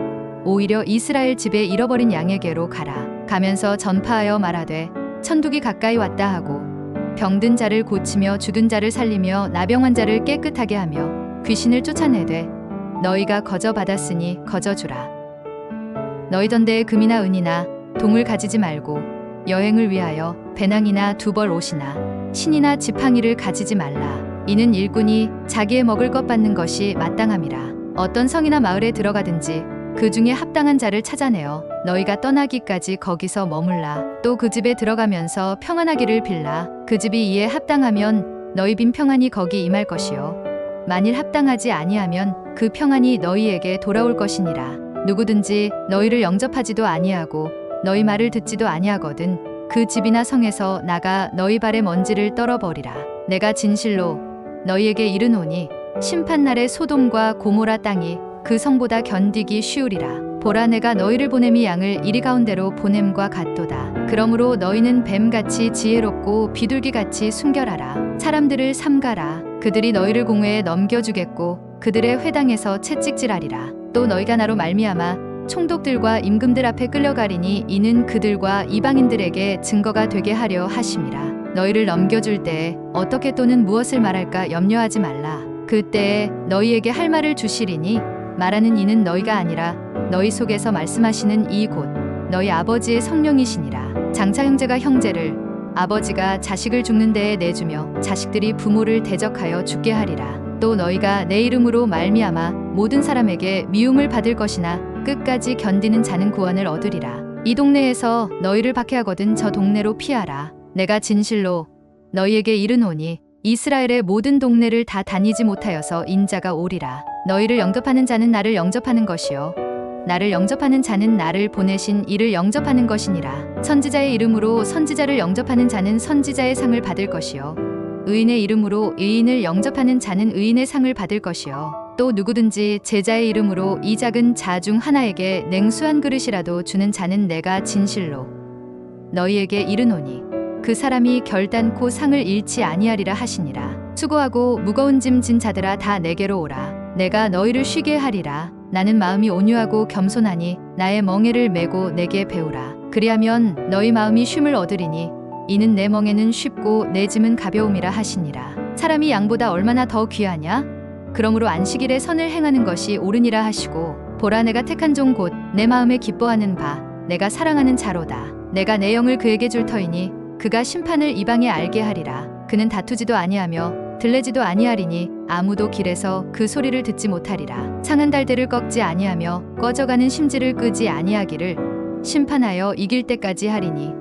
오히려 이스라엘 집에 잃어버린 양에게로 가라. 가면서 전파하여 말하되 천국이 가까이 왔다 하고 병든 자를 고치며 죽은 자를 살리며 나병 환자를 깨끗하게 하며 귀신을 쫓아내되 너희가 거저 받았으니 거저 주라. 너희 전대에 금이나 은이나 동을 가지지 말고 여행을 위하여 배낭이나 두벌 옷이나 신이나 지팡이를 가지지 말라. 이는 일꾼이 자기의 먹을 것 받는 것이 마땅함이라. 어떤 성이나 마을에 들어가든지 그 중에 합당한 자를 찾아내어 너희가 떠나기까지 거기서 머물라. 또 그 집에 들어가면서 평안하기를 빌라. 그 집이 이에 합당하면 너희 빈 평안이 거기 임할 것이요 만일 합당하지 아니하면 그 평안이 너희에게 돌아올 것이니라. 누구든지 너희를 영접하지도 아니하고 너희 말을 듣지도 아니하거든 그 집이나 성에서 나가 너희 발의 먼지를 떨어버리라. 내가 진실로 너희에게 이르노니 심판날에 소돔과 고모라 땅이 그 성보다 견디기 쉬우리라. 보라 내가 너희를 보냄이 양을 이리 가운데로 보냄과 같도다. 그러므로 너희는 뱀같이 지혜롭고 비둘기같이 순결하라. 사람들을 삼가라. 그들이 너희를 공회에 넘겨주겠고 그들의 회당에서 채찍질하리라. 또 너희가 나로 말미암아 총독들과 임금들 앞에 끌려가리니 이는 그들과 이방인들에게 증거가 되게 하려 하심이라. 너희를 넘겨줄 때에 어떻게 또는 무엇을 말할까 염려하지 말라. 그때에 너희에게 할 말을 주시리니 말하는 이는 너희가 아니라 너희 속에서 말씀하시는 이 곧 너희 아버지의 성령이시니라. 장차 형제가 형제를 아버지가 자식을 죽는 데에 내주며 자식들이 부모를 대적하여 죽게 하리라. 또 너희가 내 이름으로 말미암아 모든 사람에게 미움을 받을 것이나 끝까지 견디는 자는 구원을 얻으리라. 이 동네에서 너희를 박해하거든 저 동네로 피하라. 내가 진실로 너희에게 이르노니 이스라엘의 모든 동네를 다 다니지 못하여서 인자가 오리라. 너희를 영접하는 자는 나를 영접하는 것이요 나를 영접하는 자는 나를 보내신 이를 영접하는 것이니라. 선지자의 이름으로 선지자를 영접하는 자는 선지자의 상을 받을 것이요 의인의 이름으로 의인을 영접하는 자는 의인의 상을 받을 것이요 또 누구든지 제자의 이름으로 이 작은 자 중 하나에게 냉수 한 그릇이라도 주는 자는 내가 진실로 너희에게 이르노니 그 사람이 결단코 상을 잃지 아니하리라 하시니라. 수고하고 무거운 짐 진 자들아 다 내게로 오라. 내가 너희를 쉬게 하리라. 나는 마음이 온유하고 겸손하니 나의 멍에를 메고 내게 배우라. 그리하면 너희 마음이 쉼을 얻으리니 이는 내 멍에는 쉽고 내 짐은 가벼움이라 하시니라. 사람이 양보다 얼마나 더 귀하냐? 그러므로 안식일에 선을 행하는 것이 옳으니라 하시고 보라 내가 택한 종 곧 내 마음에 기뻐하는 바 내가 사랑하는 자로다. 내가 내 영을 그에게 줄 터이니 그가 심판을 이방에 알게 하리라. 그는 다투지도 아니하며 들레지도 아니하리니 아무도 길에서 그 소리를 듣지 못하리라. 상한 달대를 꺾지 아니하며 꺼져가는 심지를 끄지 아니하기를 심판하여 이길 때까지 하리니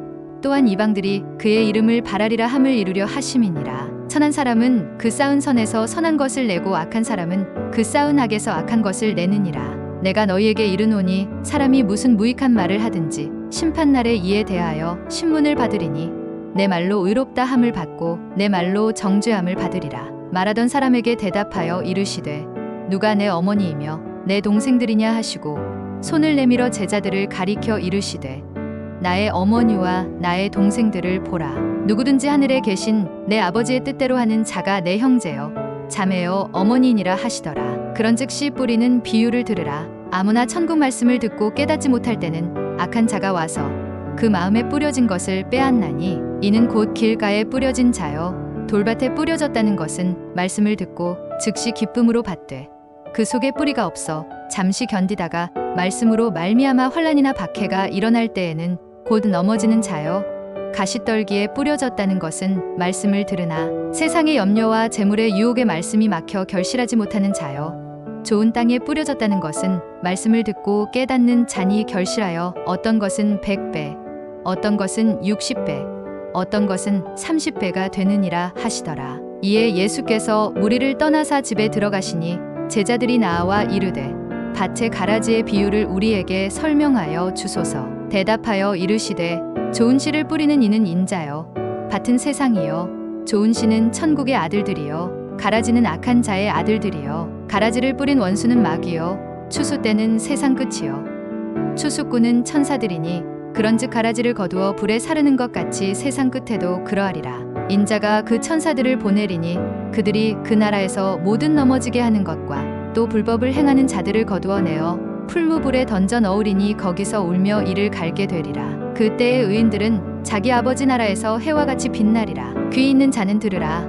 또한 이방들이 그의 이름을 바라리라 함을 이루려 하심이니라. 선한 사람은 그 쌓은 선에서 선한 것을 내고 악한 사람은 그 쌓은 악에서 악한 것을 내느니라. 내가 너희에게 이르노니 사람이 무슨 무익한 말을 하든지 심판날에 이에 대하여 신문을 받으리니 내 말로 의롭다 함을 받고 내 말로 정죄함을 받으리라. 말하던 사람에게 대답하여 이르시되 누가 내 어머니이며 내 동생들이냐 하시고 손을 내밀어 제자들을 가리켜 이르시되 나의 어머니와 나의 동생들을 보라. 누구든지 하늘에 계신 내 아버지의 뜻대로 하는 자가 내 형제여 자매여 어머니이니라 하시더라. 그런즉 씨 뿌리는 비유를 들으라. 아무나 천국 말씀을 듣고 깨닫지 못할 때는 악한 자가 와서 그 마음에 뿌려진 것을 빼앗나니 이는 곧 길가에 뿌려진 자여 돌밭에 뿌려졌다는 것은 말씀을 듣고 즉시 기쁨으로 받되 그 속에 뿌리가 없어 잠시 견디다가 말씀으로 말미암아 환난이나 박해가 일어날 때에는 곧 넘어지는 자여 가시떨기에 뿌려졌다는 것은 말씀을 들으나 세상의 염려와 재물의 유혹의 말씀이 막혀 결실하지 못하는 자여 좋은 땅에 뿌려졌다는 것은 말씀을 듣고 깨닫는 자니 결실하여 어떤 것은 100배 어떤 것은 60배 어떤 것은 30배가 되느니라 하시더라. 이에 예수께서 무리를 떠나사 집에 들어가시니 제자들이 나와 이르되 밭의 가라지의 비유를 우리에게 설명하여 주소서. 대답하여 이르시되 좋은 씨를 뿌리는 이는 인자요 밭은 세상이요 좋은 씨는 천국의 아들들이요 가라지는 악한 자의 아들들이요 가라지를 뿌린 원수는 마귀요 추수 때는 세상 끝이요 추수꾼은 천사들이니 그런즉 가라지를 거두어 불에 사르는 것 같이 세상 끝에도 그러하리라. 인자가 그 천사들을 보내리니 그들이 그 나라에서 모든 넘어지게 하는 것과 또 불법을 행하는 자들을 거두어 내어 풀무불에 던져 넣으리니 거기서 울며 이를 갈게 되리라. 그때의 의인들은 자기 아버지 나라에서 해와 같이 빛나리라. 귀 있는 자는 들으라.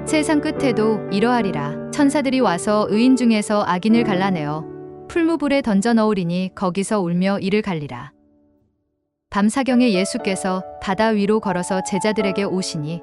세상 끝에도 이러하리라. 천사들이 와서 의인 중에서 악인을 갈라내어 풀무불에 던져 넣으리니 거기서 울며 이를 갈리라. 밤사경에 예수께서 바다 위로 걸어서 제자들에게 오시니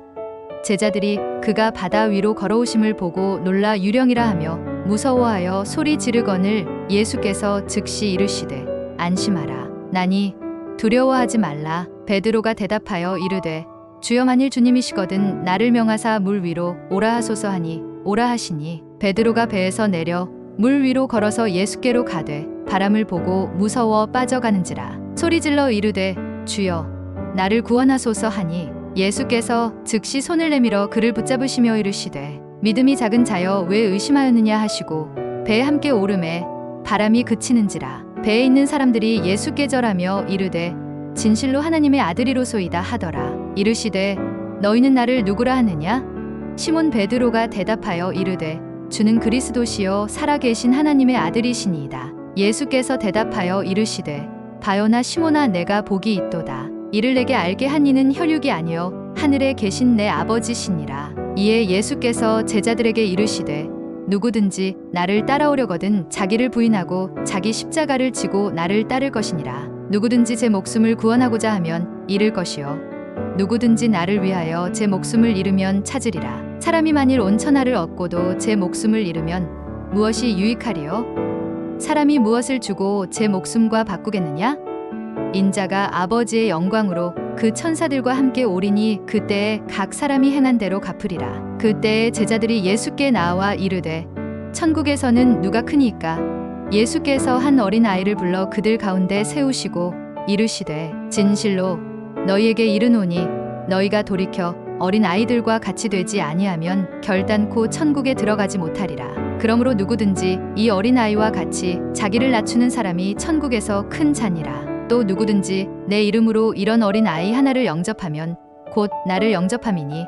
제자들이 그가 바다 위로 걸어오심을 보고 놀라 유령이라 하며 무서워하여 소리 지르거늘 예수께서 즉시 이르시되 안심하라 나니 두려워하지 말라. 베드로가 대답하여 이르되 주여 만일 주님이시거든 나를 명하사 물 위로 오라 하소서 하니 오라 하시니 베드로가 배에서 내려 물 위로 걸어서 예수께로 가되 바람을 보고 무서워 빠져가는지라 소리질러 이르되 주여 나를 구원하소서 하니 예수께서 즉시 손을 내밀어 그를 붙잡으시며 이르시되 믿음이 작은 자여 왜 의심하였느냐 하시고 배에 함께 오르매 바람이 그치는지라 배에 있는 사람들이 예수께 절하며 이르되 진실로 하나님의 아들이로소이다 하더라. 이르시되 너희는 나를 누구라 하느냐? 시몬 베드로가 대답하여 이르되 주는 그리스도시요 살아계신 하나님의 아들이시니이다. 예수께서 대답하여 이르시되 바요나 시몬아 내가 복이 있도다. 이를 내게 알게 한 이는 혈육이 아니요 하늘에 계신 내 아버지시니라. 이에 예수께서 제자들에게 이르시되 누구든지 나를 따라오려거든 자기를 부인하고 자기 십자가를 지고 나를 따를 것이니라. 누구든지 제 목숨을 구원하고자 하면 잃을 것이요 누구든지 나를 위하여 제 목숨을 잃으면 찾으리라. 사람이 만일 온 천하를 얻고도 제 목숨을 잃으면 무엇이 유익하리요? 사람이 무엇을 주고 제 목숨과 바꾸겠느냐? 인자가 아버지의 영광으로 그 천사들과 함께 오리니 그때에 각 사람이 행한 대로 갚으리라. 그때에 제자들이 예수께 나와 이르되 천국에서는 누가 크니이까? 예수께서 한 어린 아이를 불러 그들 가운데 세우시고 이르시되 진실로 너희에게 이르노니 너희가 돌이켜 어린 아이들과 같이 되지 아니하면 결단코 천국에 들어가지 못하리라. 그러므로 누구든지 이 어린 아이와 같이 자기를 낮추는 사람이 천국에서 큰 자니라. 또 누구든지 내 이름으로 이런 어린 아이 하나를 영접하면 곧 나를 영접함이니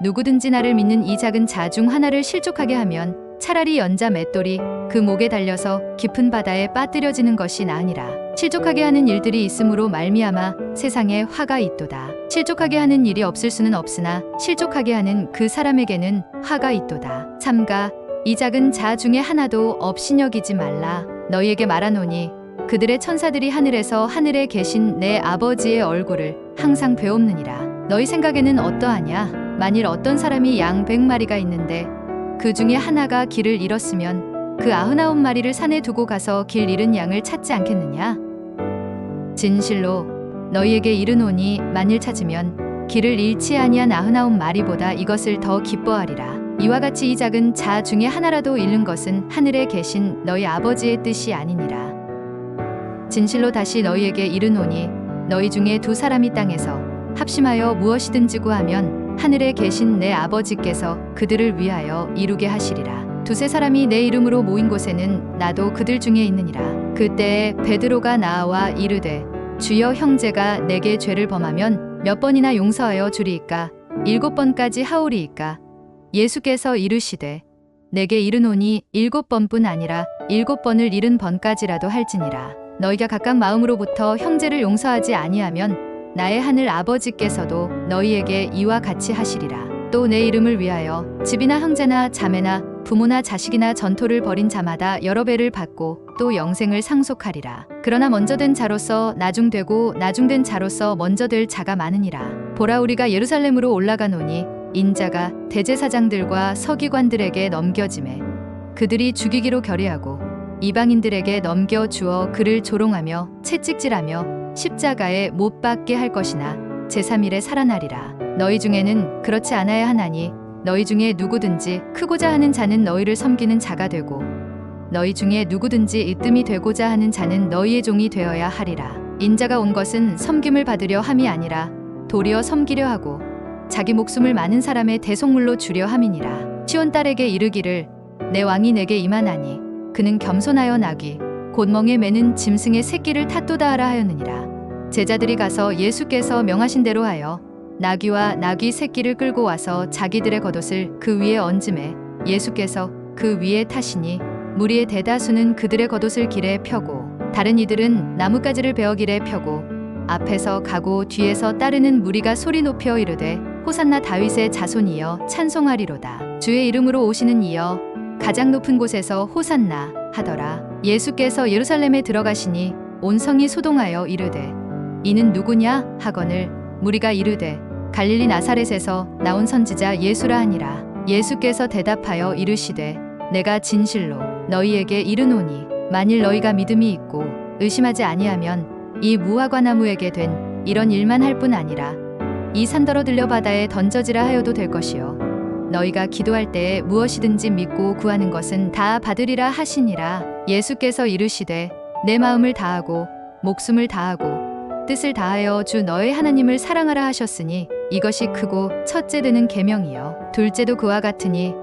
누구든지 나를 믿는 이 작은 자 중 하나를 실족하게 하면 차라리 연자 맷돌이 그 목에 달려서 깊은 바다에 빠뜨려지는 것이 나으니라. 실족하게 하는 일들이 있으므로 말미암아 세상에 화가 있도다. 실족하게 하는 일이 없을 수는 없으나 실족하게 하는 그 사람에게는 화가 있도다. 삼가 이 작은 자 중에 하나도 없이 여기지 말라. 너희에게 말하노니 그들의 천사들이 하늘에서 하늘에 계신 내 아버지의 얼굴을 항상 배옵느니라. 너희 생각에는 어떠하냐? 만일 어떤 사람이 양 100마리가 있는데 그 중에 하나가 길을 잃었으면 그 99마리를 산에 두고 가서 길 잃은 양을 찾지 않겠느냐? 진실로 너희에게 이르노니 만일 찾으면 길을 잃지 아니한 99마리보다 이것을 더 기뻐하리라. 이와 같이 이 작은 자 중에 하나라도 잃는 것은 하늘에 계신 너희 아버지의 뜻이 아니니라. 진실로 다시 너희에게 이르노니 너희 중에 두 사람이 땅에서 합심하여 무엇이든지 구하면 하늘에 계신 내 아버지께서 그들을 위하여 이루게 하시리라. 두세 사람이 내 이름으로 모인 곳에는 나도 그들 중에 있느니라. 그때에 베드로가 나와 이르되 주여 형제가 내게 죄를 범하면 몇 번이나 용서하여 주리이까? 7번까지 하오리이까? 예수께서 이르시되 내게 이르노니 7번뿐 아니라 7번을 70번까지라도 할지니라. 너희가 각각 마음으로부터 형제를 용서하지 아니하면 나의 하늘 아버지께서도 너희에게 이와 같이 하시리라. 또 내 이름을 위하여 집이나 형제나 자매나 부모나 자식이나 전토를 벌인 자마다 여러 배를 받고 또 영생을 상속하리라. 그러나 먼저 된 자로서 나중되고 나중된 자로서 먼저 될 자가 많으니라. 보라 우리가 예루살렘으로 올라가노니 인자가 대제사장들과 서기관들에게 넘겨지매 그들이 죽이기로 결의하고 이방인들에게 넘겨주어 그를 조롱하며 채찍질하며 십자가에 못 박게 할 것이나 제3일에 살아나리라. 너희 중에는 그렇지 않아야 하나니 너희 중에 누구든지 크고자 하는 자는 너희를 섬기는 자가 되고 너희 중에 누구든지 이뜸이 되고자 하는 자는 너희의 종이 되어야 하리라. 인자가 온 것은 섬김을 받으려 함이 아니라 도리어 섬기려 하고 자기 목숨을 많은 사람의 대속물로 주려 함이니라. 시온 딸에게 이르기를 내 왕이 내게 임하나니 그는 겸손하여 나귀 곧 멍에 매는 짐승의 새끼를 탓도다 하라 하였느니라. 제자들이 가서 예수께서 명하신 대로 하여 나귀와 나귀 새끼를 끌고 와서 자기들의 겉옷을 그 위에 얹음에 예수께서 그 위에 타시니 무리의 대다수는 그들의 겉옷을 길에 펴고 다른 이들은 나뭇가지를 베어 길에 펴고 앞에서 가고 뒤에서 따르는 무리가 소리 높여 이르되 호산나 다윗의 자손이여 찬송하리로다. 주의 이름으로 오시는 이여 가장 높은 곳에서 호산나 하더라. 예수께서 예루살렘에 들어가시니 온 성이 소동하여 이르되 이는 누구냐 하거늘 무리가 이르되 갈릴리 나사렛에서 나온 선지자 예수라 하니라. 예수께서 대답하여 이르시되 내가 진실로 너희에게 이르노니 만일 너희가 믿음이 있고 의심하지 아니하면 이 무화과 나무에게 된 이런 일만 할 뿐 아니라 이 산더러 들려 바다에 던져지라 하여도 될 것이요 너희가 기도할 때에 무엇이든지 믿고 구하는 것은 다 받으리라 하시니라. 예수께서 이르시되 내 마음을 다하고 목숨을 다하고 뜻을 다하여 주 너의 하나님을 사랑하라 하셨으니 이것이 크고 첫째 되는 계명이요 둘째도 그와 같으니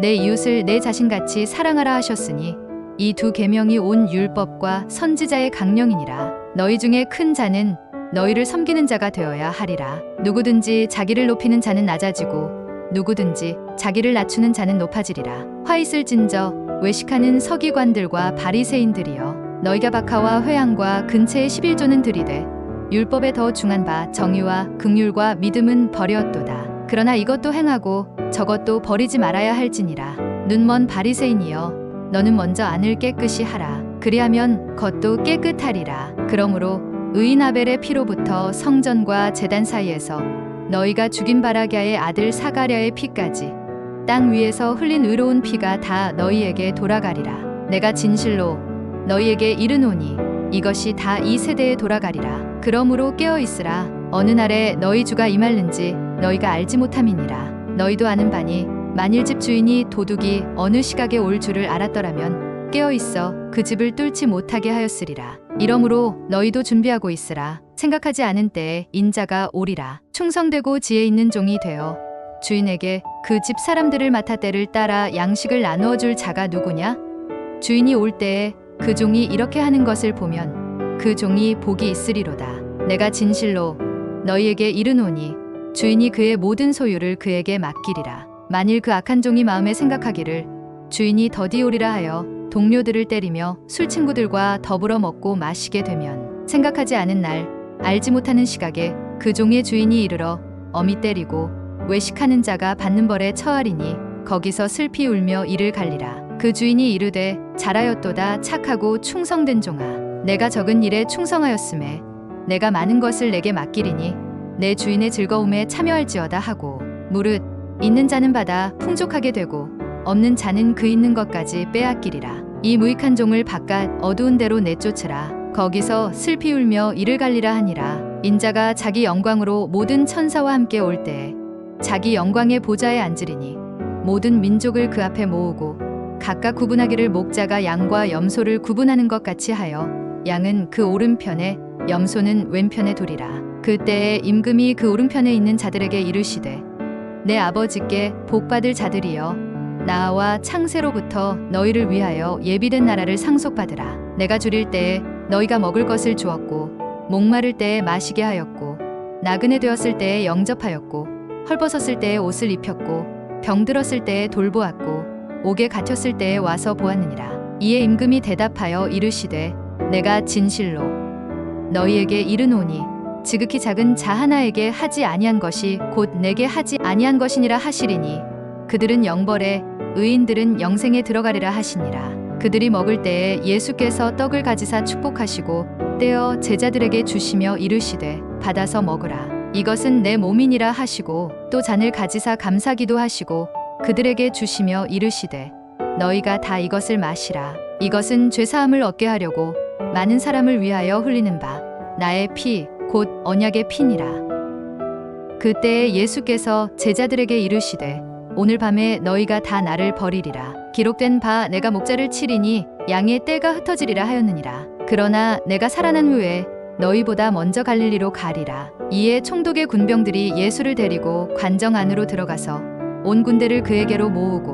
내 이웃을 내 자신같이 사랑하라 하셨으니 이 두 계명이 온 율법과 선지자의 강령이니라. 너희 중에 큰 자는 너희를 섬기는 자가 되어야 하리라. 누구든지 자기를 높이는 자는 낮아지고 누구든지 자기를 낮추는 자는 높아지리라. 화 있을진저 외식하는 서기관들과 바리새인들이여 너희가 박하와 회향과 근체의 11조는 들이되 율법에 더 중한 바 정의와 긍휼과 믿음은 버렸도다. 그러나 이것도 행하고 저것도 버리지 말아야 할지니라. 눈먼 바리새인이여 너는 먼저 안을 깨끗이 하라. 그리하면 겉도 깨끗하리라. 그러므로 의인 아벨의 피로부터 성전과 제단 사이에서 너희가 죽인 바라갸의 아들 사가랴의 피까지 땅 위에서 흘린 의로운 피가 다 너희에게 돌아가리라. 내가 진실로 너희에게 이르노니 이것이 다 이 세대에 돌아가리라. 그러므로 깨어 있으라. 어느 날에 너희 주가 임할는지 너희가 알지 못함이니라. 너희도 아는 바니 만일 집 주인이 도둑이 어느 시각에 올 줄을 알았더라면 깨어 있어 그 집을 뚫지 못하게 하였으리라. 이러므로 너희도 준비하고 있으라. 생각하지 않은 때에 인자가 오리라. 충성되고 지혜 있는 종이 되어 주인에게 그 집 사람들을 맡아 때를 따라 양식을 나누어 줄 자가 누구냐? 주인이 올 때에 그 종이 이렇게 하는 것을 보면 그 종이 복이 있으리로다. 내가 진실로 너희에게 이르노니 주인이 그의 모든 소유를 그에게 맡기리라. 만일 그 악한 종이 마음에 생각하기를 주인이 더디 오리라 하여 동료들을 때리며 술 친구들과 더불어 먹고 마시게 되면 생각하지 않은 날 알지 못하는 시각에 그 종의 주인이 이르러 엄히 때리고 외식하는 자가 받는 벌에 처하리니 거기서 슬피 울며 이를 갈리라. 그 주인이 이르되 잘하였도다 착하고 충성된 종아. 내가 적은 일에 충성하였음에 내가 많은 것을 내게 맡기리니 내 주인의 즐거움에 참여할지어다 하고 무릇 있는 자는 받아 풍족하게 되고 없는 자는 그 있는 것까지 빼앗기리라. 이 무익한 종을 바깥 어두운 데로 내쫓으라. 거기서 슬피 울며 이를 갈리라 하니라. 인자가 자기 영광으로 모든 천사와 함께 올 때에 자기 영광의 보좌에 앉으리니 모든 민족을 그 앞에 모으고 각각 구분하기를 목자가 양과 염소를 구분하는 것 같이 하여 양은 그 오른편에 염소는 왼편에 두리라. 그때에 임금이 그 오른편에 있는 자들에게 이르시되 내 아버지께 복받을 자들이여 나와 창세로부터 너희를 위하여 예비된 나라를 상속받으라. 내가 줄일 때에 너희가 먹을 것을 주었고 목마를 때에 마시게 하였고 나그네 되었을 때에 영접하였고 헐벗었을 때에 옷을 입혔고 병들었을 때에 돌보았고 옥에 갇혔을 때에 와서 보았느니라. 이에 임금이 대답하여 이르시되 내가 진실로 너희에게 이르노니 지극히 작은 자 하나에게 하지 아니한 것이 곧 내게 하지 아니한 것이니라 하시리니 그들은 영벌에 의인들은 영생에 들어가리라 하시니라. 그들이 먹을 때에 예수께서 떡을 가지사 축복하시고 떼어 제자들에게 주시며 이르시되 받아서 먹으라. 이것은 내 몸이니라 하시고 또 잔을 가지사 감사기도 하시고 그들에게 주시며 이르시되 너희가 다 이것을 마시라. 이것은 죄사함을 얻게 하려고 많은 사람을 위하여 흘리는 바 나의 피 곧 언약의 피니라. 그때에 예수께서 제자들에게 이르시되 오늘 밤에 너희가 다 나를 버리리라. 기록된 바 내가 목자를 치리니 양의 떼가 흩어지리라 하였느니라. 그러나 내가 살아난 후에 너희보다 먼저 갈릴리로 가리라. 이에 총독의 군병들이 예수를 데리고 관정 안으로 들어가서 온 군대를 그에게로 모으고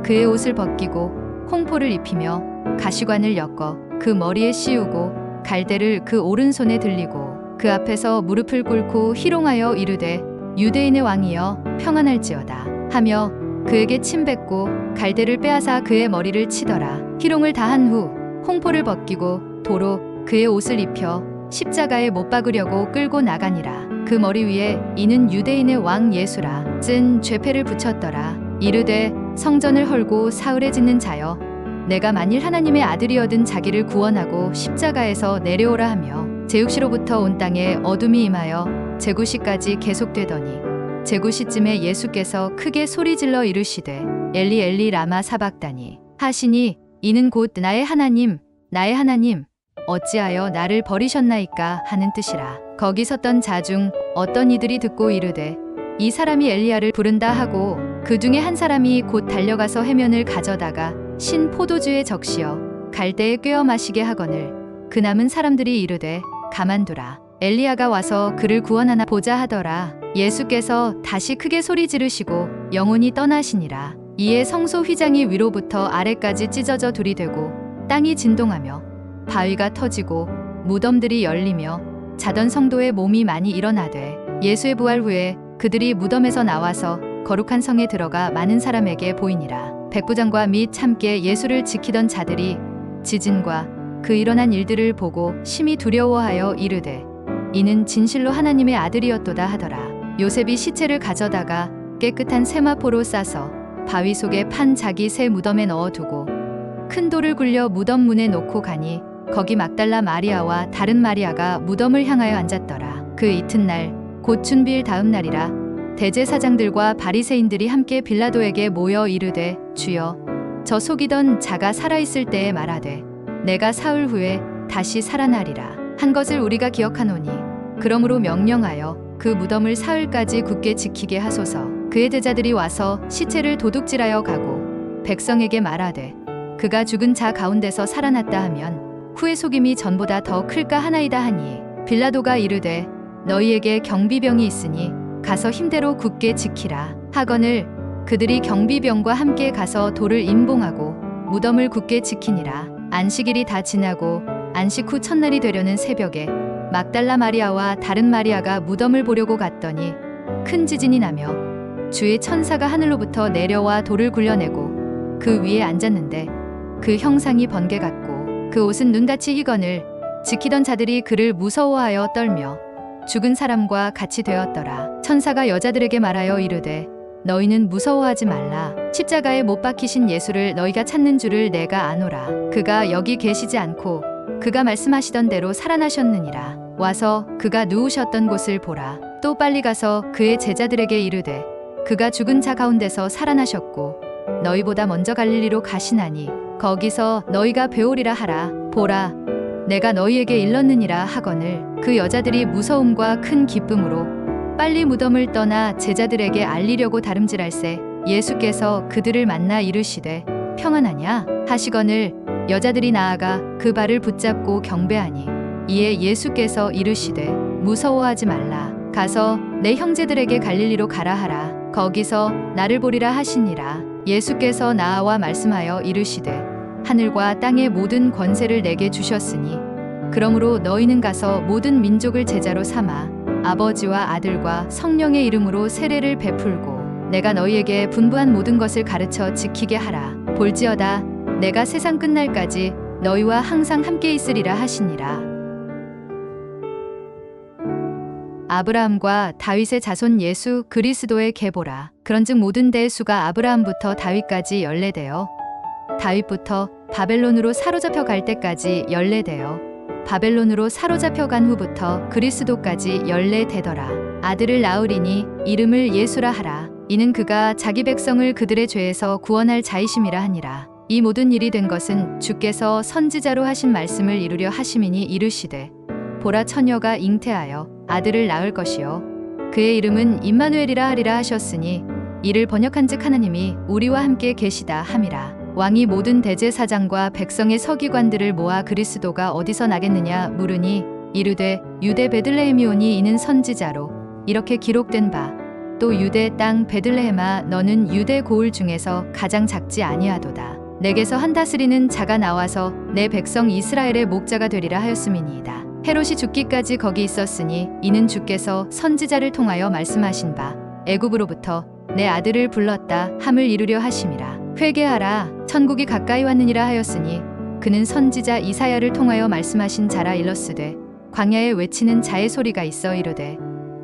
그의 옷을 벗기고 홍포를 입히며 가시관을 엮어 그 머리에 씌우고 갈대를 그 오른손에 들리고 그 앞에서 무릎을 꿇고 희롱하여 이르되 유대인의 왕이여 평안할지어다 하며 그에게 침 뱉고 갈대를 빼앗아 그의 머리를 치더라. 희롱을 다한 후 홍포를 벗기고 도로 그의 옷을 입혀 십자가에 못 박으려고 끌고 나가니라. 그 머리 위에 이는 유대인의 왕 예수라 쓴 죄패를 붙였더라. 이르되 성전을 헐고 사흘에 짓는 자여 내가 만일 하나님의 아들이어든 자기를 구원하고 십자가에서 내려오라 하며 제육시로부터 온 땅에 어둠이 임하여 제구시까지 계속되더니 제9시쯤에 예수께서 크게 소리질러 이르시되 엘리 엘리 라마 사박다니 하시니 이는 곧 나의 하나님 어찌하여 나를 버리셨나이까 하는 뜻이라. 거기 섰던 자 중 어떤 이들이 듣고 이르되 이 사람이 엘리야를 부른다 하고 그 중에 한 사람이 곧 달려가서 해면을 가져다가 신 포도주에 적시어 갈대에 꿰어 마시게 하거늘 그 남은 사람들이 이르되 가만두라 엘리야가 와서 그를 구원하나 보자 하더라. 예수께서 다시 크게 소리 지르시고 영혼이 떠나시니라. 이에 성소 휘장이 위로부터 아래까지 찢어져 둘이 되고 땅이 진동하며 바위가 터지고 무덤들이 열리며 자던 성도의 몸이 많이 일어나되 예수의 부활 후에 그들이 무덤에서 나와서 거룩한 성에 들어가 많은 사람에게 보이니라. 백부장과 및 함께 예수를 지키던 자들이 지진과 그 일어난 일들을 보고 심히 두려워하여 이르되 이는 진실로 하나님의 아들이었도다 하더라. 요셉이 시체를 가져다가 깨끗한 세마포로 싸서 바위 속에 판 자기 새 무덤에 넣어두고 큰 돌을 굴려 무덤 문에 놓고 가니 거기 막달라 마리아와 다른 마리아가 무덤을 향하여 앉았더라. 그 이튿날 곧 준비일 다음 날이라 대제사장들과 바리새인들이 함께 빌라도에게 모여 이르되 주여 저 속이던 자가 살아있을 때에 말하되 내가 사흘 후에 다시 살아나리라 한 것을 우리가 기억하노니 그러므로 명령하여 그 무덤을 사흘까지 굳게 지키게 하소서. 그의 제자들이 와서 시체를 도둑질하여 가고 백성에게 말하되 그가 죽은 자 가운데서 살아났다 하면 후의 속임이 전보다 더 클까 하나이다 하니 빌라도가 이르되 너희에게 경비병이 있으니 가서 힘대로 굳게 지키라 하거늘 그들이 경비병과 함께 가서 돌을 임봉하고 무덤을 굳게 지키니라. 안식일이 다 지나고 안식 후 첫날이 되려는 새벽에 막달라 마리아와 다른 마리아가 무덤을 보려고 갔더니 큰 지진이 나며 주의 천사가 하늘로부터 내려와 돌을 굴려내고 그 위에 앉았는데 그 형상이 번개 같고 그 옷은 눈같이 희건을 지키던 자들이 그를 무서워하여 떨며 죽은 사람과 같이 되었더라. 천사가 여자들에게 말하여 이르되 너희는 무서워하지 말라. 십자가에 못 박히신 예수를 너희가 찾는 줄을 내가 아노라. 그가 여기 계시지 않고 그가 말씀하시던 대로 살아나셨느니라. 와서 그가 누우셨던 곳을 보라. 또 빨리 가서 그의 제자들에게 이르되 그가 죽은 자 가운데서 살아나셨고 너희보다 먼저 갈릴리로 가시나니 거기서 너희가 배우리라 하라. 보라 내가 너희에게 일렀느니라 하거늘 그 여자들이 무서움과 큰 기쁨으로 빨리 무덤을 떠나 제자들에게 알리려고 다름질할새 예수께서 그들을 만나 이르시되 평안하냐 하시거늘 여자들이 나아가 그 발을 붙잡고 경배하니 이에 예수께서 이르시되 무서워하지 말라. 가서 내 형제들에게 갈릴리로 가라 하라. 거기서 나를 보리라 하시니라. 예수께서 나와 말씀하여 이르시되 하늘과 땅의 모든 권세를 내게 주셨으니 그러므로 너희는 가서 모든 민족을 제자로 삼아 아버지와 아들과 성령의 이름으로 세례를 베풀고 내가 너희에게 분부한 모든 것을 가르쳐 지키게 하라. 볼지어다 내가 세상 끝날까지 너희와 항상 함께 있으리라 하시니라. 아브라함과 다윗의 자손 예수 그리스도의 계보라. 그런즉 모든 대수가 아브라함부터 다윗까지 연례되어 다윗부터 바벨론으로 사로잡혀 갈 때까지 연례되어 바벨론으로 사로잡혀 간 후부터 그리스도까지 연례되더라. 아들을 낳으리니 이름을 예수라 하라. 이는 그가 자기 백성을 그들의 죄에서 구원할 자이심이라 하니라. 이 모든 일이 된 것은 주께서 선지자로 하신 말씀을 이루려 하심이니 이르시되 보라 처녀가 잉태하여 아들을 낳을 것이요 그의 이름은 임마누엘이라 하리라 하셨으니 이를 번역한즉 하나님이 우리와 함께 계시다 함이라. 왕이 모든 대제사장과 백성의 서기관들을 모아 그리스도가 어디서 나겠느냐 물으니 이르되 유대 베들레헴이오니 이는 선지자로 이렇게 기록된 바 또 유대 땅 베들레헴아 너는 유대 고을 중에서 가장 작지 아니하도다. 내게서 한 다스리는 자가 나와서 내 백성 이스라엘의 목자가 되리라 하였음이니이다. 헤롯이 죽기까지 거기 있었으니 이는 주께서 선지자를 통하여 말씀하신 바 애굽으로부터 내 아들을 불렀다 함을 이루려 하심이라. 회개하라 천국이 가까이 왔느니라 하였으니 그는 선지자 이사야를 통하여 말씀하신 자라 일렀으되 광야에 외치는 자의 소리가 있어 이르되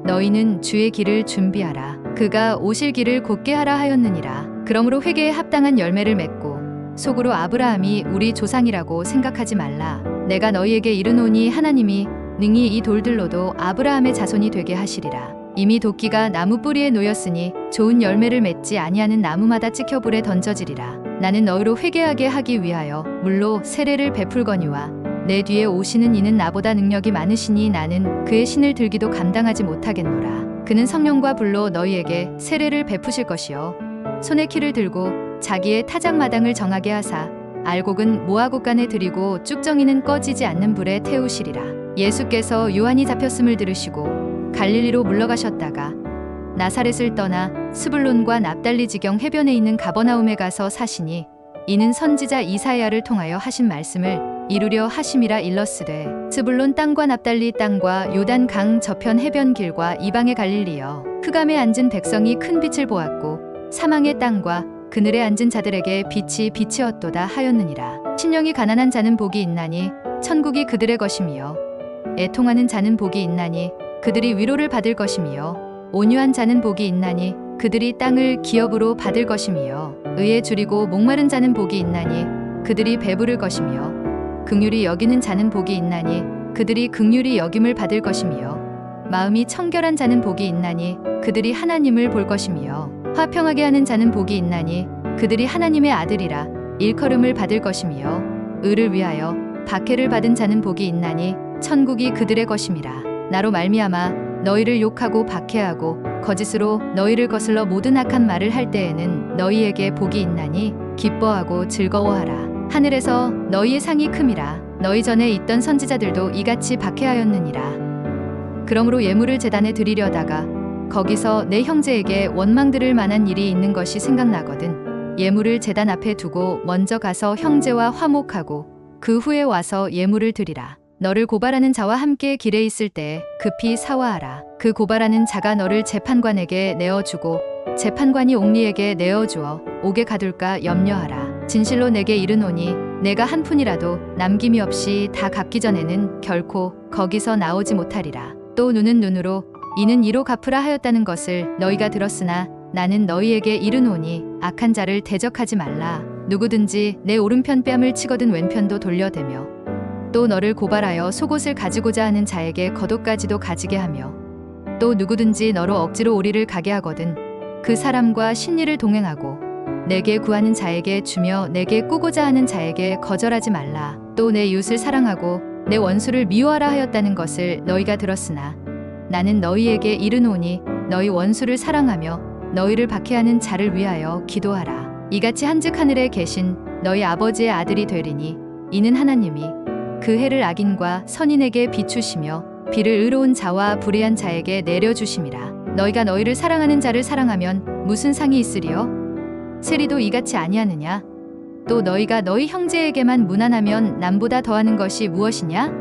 너희는 주의 길을 준비하라. 그가 오실 길을 곧게 하라 하였느니라. 그러므로 회개에 합당한 열매를 맺고 속으로 아브라함이 우리 조상이라고 생각하지 말라. 내가 너희에게 이르노니 하나님이 능히 이 돌들로도 아브라함의 자손이 되게 하시리라. 이미 도끼가 나무 뿌리에 놓였으니 좋은 열매를 맺지 아니하는 나무마다 찍혀 불에 던져지리라. 나는 너희로 회개하게 하기 위하여 물로 세례를 베풀거니와 내 뒤에 오시는 이는 나보다 능력이 많으시니 나는 그의 신을 들기도 감당하지 못하겠노라. 그는 성령과 불로 너희에게 세례를 베푸실 것이요 손에 키를 들고 자기의 타작마당을 정하게 하사 알곡은 모아곡간에 들이고 쭉정이는 꺼지지 않는 불에 태우시리라. 예수께서 요한이 잡혔음을 들으시고 갈릴리로 물러가셨다가 나사렛을 떠나 스불론과 납달리 지경 해변에 있는 가버나움에 가서 사시니 이는 선지자 이사야를 통하여 하신 말씀을 이루려 하심이라 일렀으되 스불론 땅과 납달리 땅과 요단 강 저편 해변 길과 이방의 갈릴리여 흑암에 앉은 백성이 큰 빛을 보았고 사망의 땅과 그늘에 앉은 자들에게 빛이 비치었도다 하였느니라. 신령이 가난한 자는 복이 있나니 천국이 그들의 것이며 애통하는 자는 복이 있나니 그들이 위로를 받을 것이며 온유한 자는 복이 있나니 그들이 땅을 기업으로 받을 것이며 의에 줄이고 목마른 자는 복이 있나니 그들이 배부를 것이며 긍휼히 여기는 자는 복이 있나니 그들이 긍휼히 여김을 받을 것이며 마음이 청결한 자는 복이 있나니 그들이 하나님을 볼 것이며 화평하게 하는 자는 복이 있나니 그들이 하나님의 아들이라 일컬음을 받을 것이며 의를 위하여 박해를 받은 자는 복이 있나니 천국이 그들의 것임이라. 나로 말미암아 너희를 욕하고 박해하고 거짓으로 너희를 거슬러 모든 악한 말을 할 때에는 너희에게 복이 있나니 기뻐하고 즐거워하라. 하늘에서 너희의 상이 큼이라. 너희 전에 있던 선지자들도 이같이 박해하였느니라. 그러므로 예물을 제단에 드리려다가 거기서 내 형제에게 원망 들을 만한 일이 있는 것이 생각나거든 예물을 제단 앞에 두고 먼저 가서 형제와 화목하고 그 후에 와서 예물을 드리라. 너를 고발하는 자와 함께 길에 있을 때 급히 사화하라. 그 고발하는 자가 너를 재판관에게 내어주고 재판관이 옥리에게 내어주어 옥에 가둘까 염려하라. 진실로 내게 이르노니 내가 한 푼이라도 남김이 없이 다 갚기 전에는 결코 거기서 나오지 못하리라. 또 눈은 눈으로 이는 이로 갚으라 하였다는 것을 너희가 들었으나 나는 너희에게 이르노니 악한 자를 대적하지 말라. 누구든지 내 오른편 뺨을 치거든 왼편도 돌려대며 또 너를 고발하여 속옷을 가지고자 하는 자에게 겉옷까지도 가지게 하며 또 누구든지 너로 억지로 오리를 가게 하거든 그 사람과 신리를 동행하고 내게 구하는 자에게 주며 내게 꾸고자 하는 자에게 거절하지 말라. 또 내 이웃을 사랑하고 내 원수를 미워하라 하였다는 것을 너희가 들었으나 나는 너희에게 이르노니 너희 원수를 사랑하며 너희를 박해하는 자를 위하여 기도하라. 이같이 한즉 하늘에 계신 너희 아버지의 아들이 되리니 이는 하나님이 그 해를 악인과 선인에게 비추시며 비를 의로운 자와 불의한 자에게 내려주심이라. 너희가 너희를 사랑하는 자를 사랑하면 무슨 상이 있으리요? 세리도 이같이 아니하느냐? 또 너희가 너희 형제에게만 무난하면 남보다 더하는 것이 무엇이냐?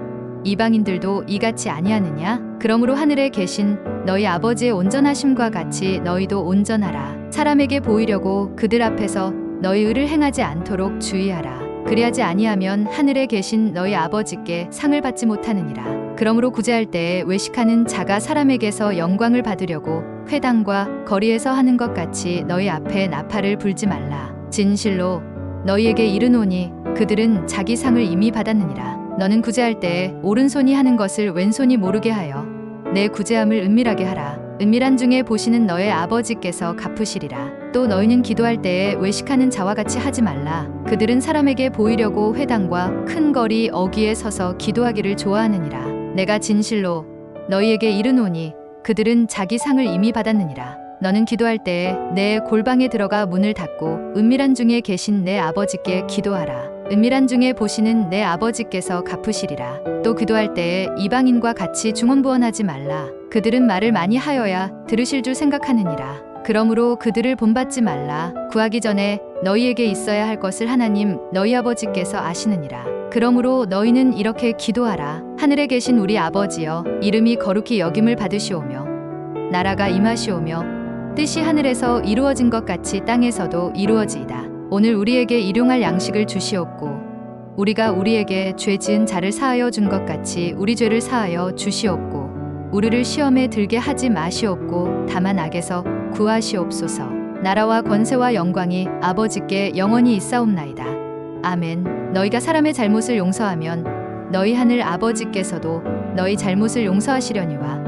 이방인들도 이같이 아니하느냐? 그러므로 하늘에 계신 너희 아버지의 온전하심과 같이 너희도 온전하라. 사람에게 보이려고 그들 앞에서 너희 의를 행하지 않도록 주의하라. 그리하지 아니하면 하늘에 계신 너희 아버지께 상을 받지 못하느니라. 그러므로 구제할 때에 외식하는 자가 사람에게서 영광을 받으려고 회당과 거리에서 하는 것 같이 너희 앞에 나팔을 불지 말라. 진실로 너희에게 이르노니 그들은 자기 상을 이미 받았느니라. 너는 구제할 때에 오른손이 하는 것을 왼손이 모르게 하여 내 구제함을 은밀하게 하라. 은밀한 중에 보시는 너의 아버지께서 갚으시리라. 또 너희는 기도할 때에 외식하는 자와 같이 하지 말라. 그들은 사람에게 보이려고 회당과 큰 거리 어귀에 서서 기도하기를 좋아하느니라. 내가 진실로 너희에게 이르노니 그들은 자기 상을 이미 받았느니라. 너는 기도할 때에 내 골방에 들어가 문을 닫고 은밀한 중에 계신 내 아버지께 기도하라. 은밀한 중에 보시는 내 아버지께서 갚으시리라. 또 기도할 때에 이방인과 같이 중언부언하지 말라. 그들은 말을 많이 하여야 들으실 줄 생각하느니라. 그러므로 그들을 본받지 말라. 구하기 전에 너희에게 있어야 할 것을 하나님 너희 아버지께서 아시느니라. 그러므로 너희는 이렇게 기도하라. 하늘에 계신 우리 아버지여, 이름이 거룩히 여김을 받으시오며 나라가 임하시오며 뜻이 하늘에서 이루어진 것 같이 땅에서도 이루어지이다. 오늘 우리에게 일용할 양식을 주시옵고 우리가 우리에게 죄 지은 자를 사하여 준 것 같이 우리 죄를 사하여 주시옵고 우리를 시험에 들게 하지 마시옵고 다만 악에서 구하시옵소서. 나라와 권세와 영광이 아버지께 영원히 있사옵나이다. 아멘. 너희가 사람의 잘못을 용서하면 너희 하늘 아버지께서도 너희 잘못을 용서하시려니와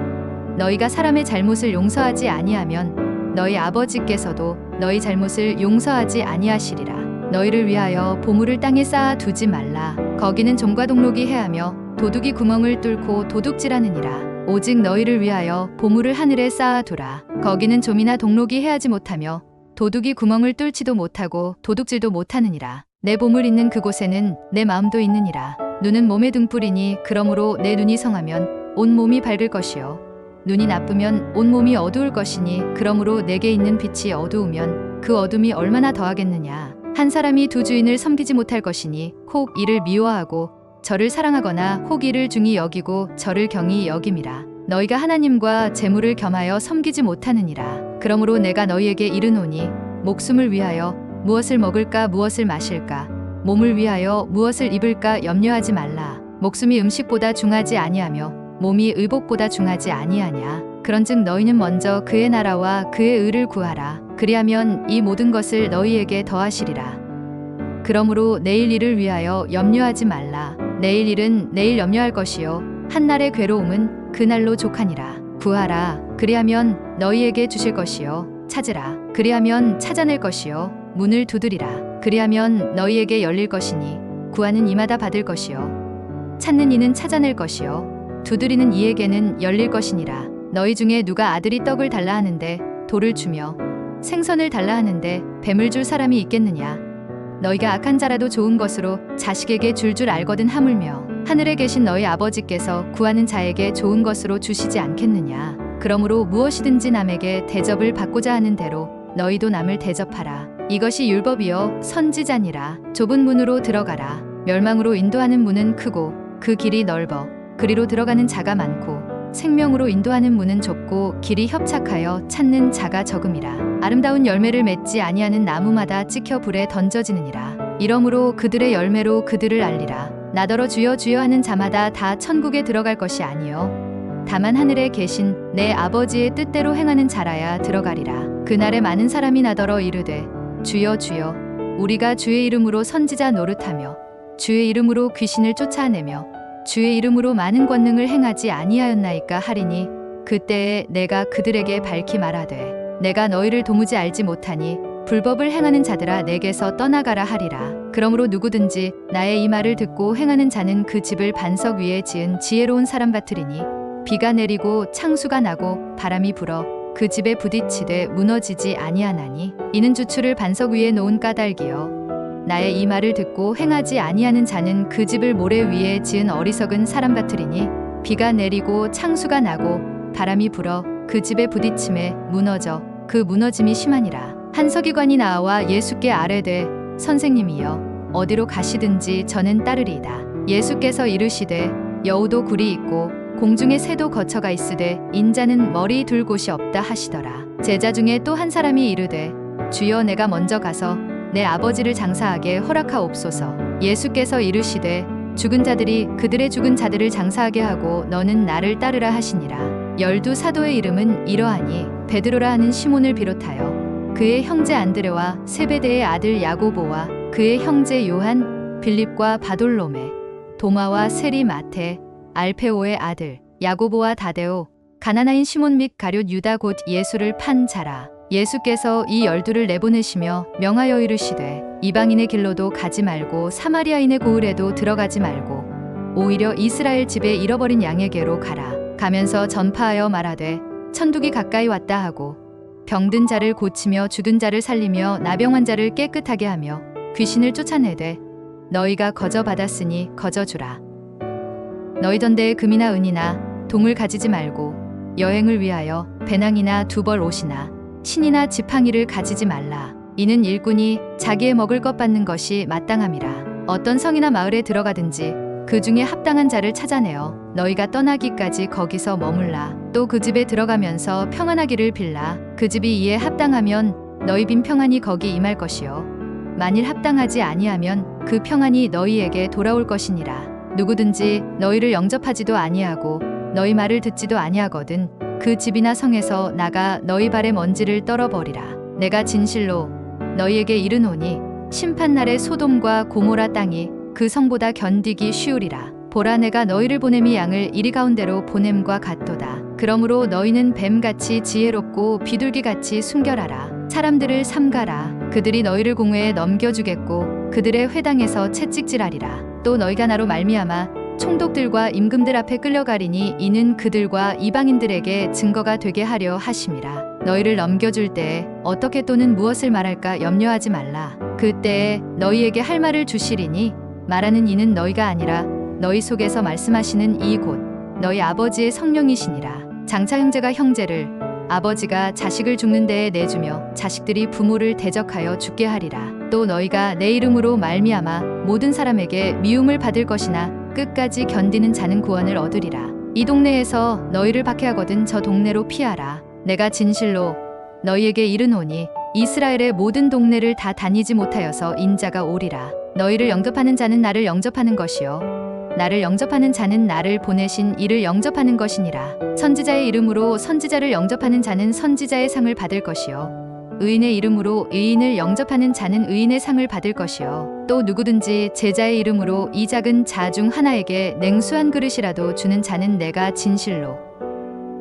너희가 사람의 잘못을 용서하지 아니하면 너희 아버지께서도 너희 잘못을 용서하지 아니하시리라. 너희를 위하여 보물을 땅에 쌓아 두지 말라. 거기는 좀과 동록이 해하며 도둑이 구멍을 뚫고 도둑질하느니라. 오직 너희를 위하여 보물을 하늘에 쌓아 두라. 거기는 좀이나 동록이 해하지 못하며 도둑이 구멍을 뚫지도 못하고 도둑질도 못하느니라. 내 보물 있는 그곳에는 내 마음도 있느니라. 눈은 몸의 등불이니 그러므로 내 눈이 성하면 온 몸이 밝을 것이요 눈이 나쁘면 온 몸이 어두울 것이니 그러므로 내게 있는 빛이 어두우면 그 어둠이 얼마나 더하겠느냐. 한 사람이 두 주인을 섬기지 못할 것이니 혹 이를 미워하고 저를 사랑하거나 혹 이를 중히 여기고 저를 경히 여김이라. 너희가 하나님과 재물을 겸하여 섬기지 못하느니라. 그러므로 내가 너희에게 이르노니 목숨을 위하여 무엇을 먹을까 무엇을 마실까 몸을 위하여 무엇을 입을까 염려하지 말라. 목숨이 음식보다 중하지 아니하며 몸이 의복보다 중하지 아니하냐. 그런즉 너희는 먼저 그의 나라와 그의 의를 구하라. 그리하면 이 모든 것을 너희에게 더하시리라. 그러므로 내일 일을 위하여 염려하지 말라. 내일 일은 내일 염려할 것이요 한 날의 괴로움은 그날로 족하니라. 구하라. 그리하면 너희에게 주실 것이요 찾으라. 그리하면 찾아낼 것이요 문을 두드리라. 그리하면 너희에게 열릴 것이니 구하는 이마다 받을 것이요 찾는 이는 찾아낼 것이요 두드리는 이에게는 열릴 것이니라. 너희 중에 누가 아들이 떡을 달라 하는데 돌을 주며 생선을 달라 하는데 뱀을 줄 사람이 있겠느냐. 너희가 악한 자라도 좋은 것으로 자식에게 줄 알거든 하물며 하늘에 계신 너희 아버지께서 구하는 자에게 좋은 것으로 주시지 않겠느냐. 그러므로 무엇이든지 남에게 대접을 받고자 하는 대로 너희도 남을 대접하라. 이것이 율법이요 선지자니라. 좁은 문으로 들어가라. 멸망으로 인도하는 문은 크고 그 길이 넓어 그리로 들어가는 자가 많고 생명으로 인도하는 문은 좁고 길이 협착하여 찾는 자가 적음이라. 아름다운 열매를 맺지 아니하는 나무마다 찍혀 불에 던져지느니라. 이러므로 그들의 열매로 그들을 알리라. 나더러 주여 주여 하는 자마다 다 천국에 들어갈 것이 아니요 다만 하늘에 계신 내 아버지의 뜻대로 행하는 자라야 들어가리라. 그날에 많은 사람이 나더러 이르되 주여 주여 우리가 주의 이름으로 선지자 노릇하며 주의 이름으로 귀신을 쫓아내며 주의 이름으로 많은 권능을 행하지 아니하였나이까 하리니 그때에 내가 그들에게 밝히 말하되 내가 너희를 도무지 알지 못하니 불법을 행하는 자들아 내게서 떠나가라 하리라. 그러므로 누구든지 나의 이 말을 듣고 행하는 자는 그 집을 반석 위에 지은 지혜로운 사람 같으리니 비가 내리고 창수가 나고 바람이 불어 그 집에 부딪히되 무너지지 아니하나니 이는 주추를 반석 위에 놓은 까닭이요 나의 이 말을 듣고 행하지 아니하는 자는 그 집을 모래 위에 지은 어리석은 사람 같으리니 비가 내리고 창수가 나고 바람이 불어 그 집에 부딪힘에 무너져 그 무너짐이 심하니라. 한 서기관이 나와 예수께 아뢰되 선생님이여 어디로 가시든지 저는 따르리이다. 예수께서 이르시되 여우도 굴이 있고 공중에 새도 거처가 있으되 인자는 머리 둘 곳이 없다 하시더라. 제자 중에 또 한 사람이 이르되 주여 내가 먼저 가서 내 아버지를 장사하게 허락하옵소서. 예수께서 이르시되 죽은 자들이 그들의 죽은 자들을 장사하게 하고 너는 나를 따르라 하시니라. 12 사도의 이름은 이러하니 베드로라 하는 시몬을 비롯하여 그의 형제 안드레와 세베대의 아들 야고보와 그의 형제 요한, 빌립과 바돌로메, 도마와 세리 마테, 알페오의 아들 야고보와 다데오, 가나나인 시몬 및 가룟 유다 곧 예수를 판 자라. 예수께서 이 12를 내보내시며 명하여 이르시되 이방인의 길로도 가지 말고 사마리아인의 고을에도 들어가지 말고 오히려 이스라엘 집에 잃어버린 양에게로 가라. 가면서 전파하여 말하되 천국이 가까이 왔다 하고 병든 자를 고치며 죽은 자를 살리며 나병 환자를 깨끗하게 하며 귀신을 쫓아내되 너희가 거저 받았으니 거저 주라. 너희 전대에 금이나 은이나 동을 가지지 말고 여행을 위하여 배낭이나 두벌 옷이나 신이나 지팡이를 가지지 말라. 이는 일꾼이 자기의 먹을 것 받는 것이 마땅함이라. 어떤 성이나 마을에 들어가든지 그 중에 합당한 자를 찾아내어 너희가 떠나기까지 거기서 머물라. 또 그 집에 들어가면서 평안하기를 빌라. 그 집이 이에 합당하면 너희 빈 평안이 거기 임할 것이요 만일 합당하지 아니하면 그 평안이 너희에게 돌아올 것이니라. 누구든지 너희를 영접하지도 아니하고 너희 말을 듣지도 아니하거든 그 집이나 성에서 나가 너희 발의 먼지를 떨어버리라. 내가 진실로 너희에게 이르노니 심판날에 소돔과 고모라 땅이 그 성보다 견디기 쉬우리라. 보라 내가 너희를 보냄이 양을 이리 가운데로 보냄과 같도다. 그러므로 너희는 뱀같이 지혜롭고 비둘기같이 순결하라. 사람들을 삼가라. 그들이 너희를 공회에 넘겨주겠고 그들의 회당에서 채찍질하리라. 또 너희가 나로 말미암아 총독들과 임금들 앞에 끌려가리니 이는 그들과 이방인들에게 증거가 되게 하려 하심이라. 너희를 넘겨줄 때에 어떻게 또는 무엇을 말할까 염려하지 말라. 그때에 너희에게 할 말을 주시리니 말하는 이는 너희가 아니라 너희 속에서 말씀하시는 이 곧 너희 아버지의 성령이시니라. 장차 형제가 형제를 아버지가 자식을 죽는 데에 내주며 자식들이 부모를 대적하여 죽게 하리라. 또 너희가 내 이름으로 말미암아 모든 사람에게 미움을 받을 것이나 끝까지 견디는 자는 구원을 얻으리라. 이 동네에서 너희를 박해하거든 저 동네로 피하라. 내가 진실로 너희에게 이르노니 이스라엘의 모든 동네를 다 다니지 못하여서 인자가 오리라. 너희를 영접하는 자는 나를 영접하는 것이요 나를 영접하는 자는 나를 보내신 이를 영접하는 것이니라. 선지자의 이름으로 선지자를 영접하는 자는 선지자의 상을 받을 것이요 의인의 이름으로 의인을 영접하는 자는 의인의 상을 받을 것이요 또 누구든지 제자의 이름으로 이 작은 자 중 하나에게 냉수 한 그릇이라도 주는 자는 내가 진실로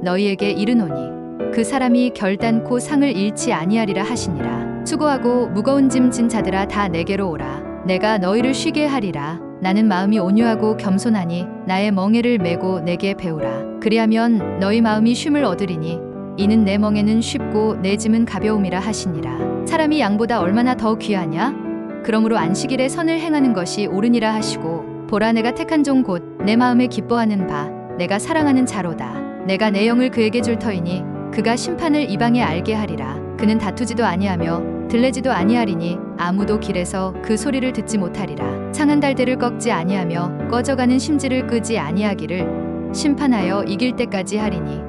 너희에게 이르노니 그 사람이 결단코 상을 잃지 아니하리라 하시니라. 수고하고 무거운 짐 진 자들아 다 내게로 오라. 내가 너희를 쉬게 하리라. 나는 마음이 온유하고 겸손하니 나의 멍에를 메고 내게 배우라. 그리하면 너희 마음이 쉼을 얻으리니 이는 내 멍에는 쉽고 내 짐은 가벼움이라 하시니라. 사람이 양보다 얼마나 더 귀하냐? 그러므로 안식일에 선을 행하는 것이 옳으니라 하시고 보라 내가 택한 종 곧 내 마음에 기뻐하는 바 내가 사랑하는 자로다. 내가 내 영을 그에게 줄 터이니 그가 심판을 이방에 알게 하리라. 그는 다투지도 아니하며 들레지도 아니하리니 아무도 길에서 그 소리를 듣지 못하리라. 상한 달대를 꺾지 아니하며 꺼져가는 심지를 끄지 아니하기를 심판하여 이길 때까지 하리니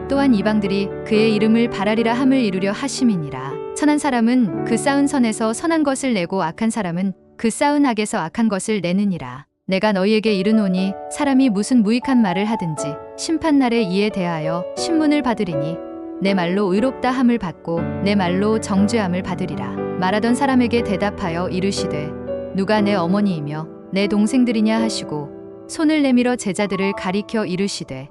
또한 이방들이 그의 이름을 바라리라 함을 이루려 하심이니라. 선한 사람은 그 쌓은 선에서 선한 것을 내고 악한 사람은 그 쌓은 악에서 악한 것을 내느니라. 내가 너희에게 이르노니 사람이 무슨 무익한 말을 하든지 심판날에 이에 대하여 신문을 받으리니 내 말로 의롭다 함을 받고 내 말로 정죄함을 받으리라. 말하던 사람에게 대답하여 이르시되 누가 내 어머니이며 내 동생들이냐 하시고 손을 내밀어 제자들을 가리켜 이르시되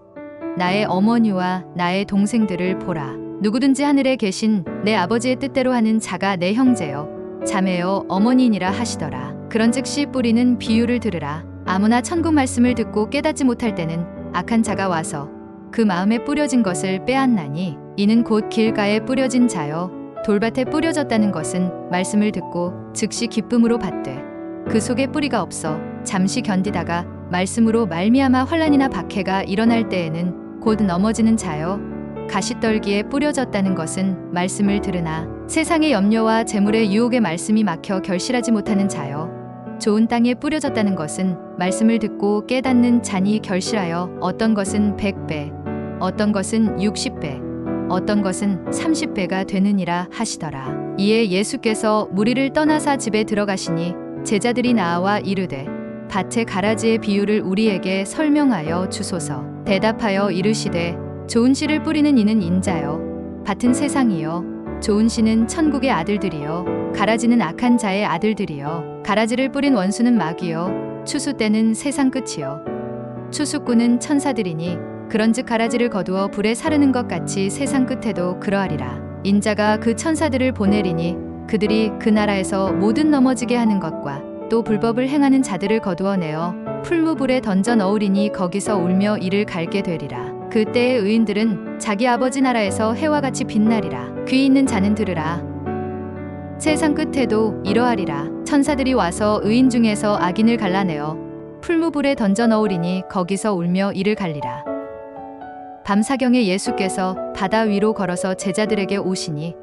나의 어머니와 나의 동생들을 보라. 누구든지 하늘에 계신 내 아버지의 뜻대로 하는 자가 내 형제여 자매여 어머니니라 하시더라. 그런즉 씨 뿌리는 비유를 들으라. 아무나 천국 말씀을 듣고 깨닫지 못할 때는 악한 자가 와서 그 마음에 뿌려진 것을 빼앗나니 이는 곧 길가에 뿌려진 자여 돌밭에 뿌려졌다는 것은 말씀을 듣고 즉시 기쁨으로 받되 그 속에 뿌리가 없어 잠시 견디다가 말씀으로 말미암아 환난이나 박해가 일어날 때에는 곧 넘어지는 자여 가시떨기에 뿌려졌다는 것은 말씀을 들으나 세상의 염려와 재물의 유혹의 말씀이 막혀 결실하지 못하는 자여 좋은 땅에 뿌려졌다는 것은 말씀을 듣고 깨닫는 자니 결실하여 어떤 것은 100배 어떤 것은 60배 어떤 것은 30배가 되느니라 하시더라. 이에 예수께서 무리를 떠나사 집에 들어가시니 제자들이 나와 이르되 밭의 가라지의 비유를 우리에게 설명하여 주소서. 대답하여 이르시되 좋은 씨를 뿌리는 이는 인자요 밭은 세상이요 좋은 씨는 천국의 아들들이요 가라지는 악한 자의 아들들이요 가라지를 뿌린 원수는 마귀요 추수 때는 세상 끝이요 추수꾼은 천사들이니 그런즉 가라지를 거두어 불에 사르는 것 같이 세상 끝에도 그러하리라. 인자가 그 천사들을 보내리니 그들이 그 나라에서 모든 넘어지게 하는 것과 또 불법을 행하는 자들을 거두어내어 풀무불에 던져 넣으리니 거기서 울며 이를 갈게 되리라. 그때의 의인들은 자기 아버지 나라에서 해와 같이 빛나리라. 귀 있는 자는 들으라. 세상 끝에도 이러하리라. 천사들이 와서 의인 중에서 악인을 갈라내어 풀무불에 던져 넣으리니 거기서 울며 이를 갈리라. 밤사경에 예수께서 바다 위로 걸어서 제자들에게 오시니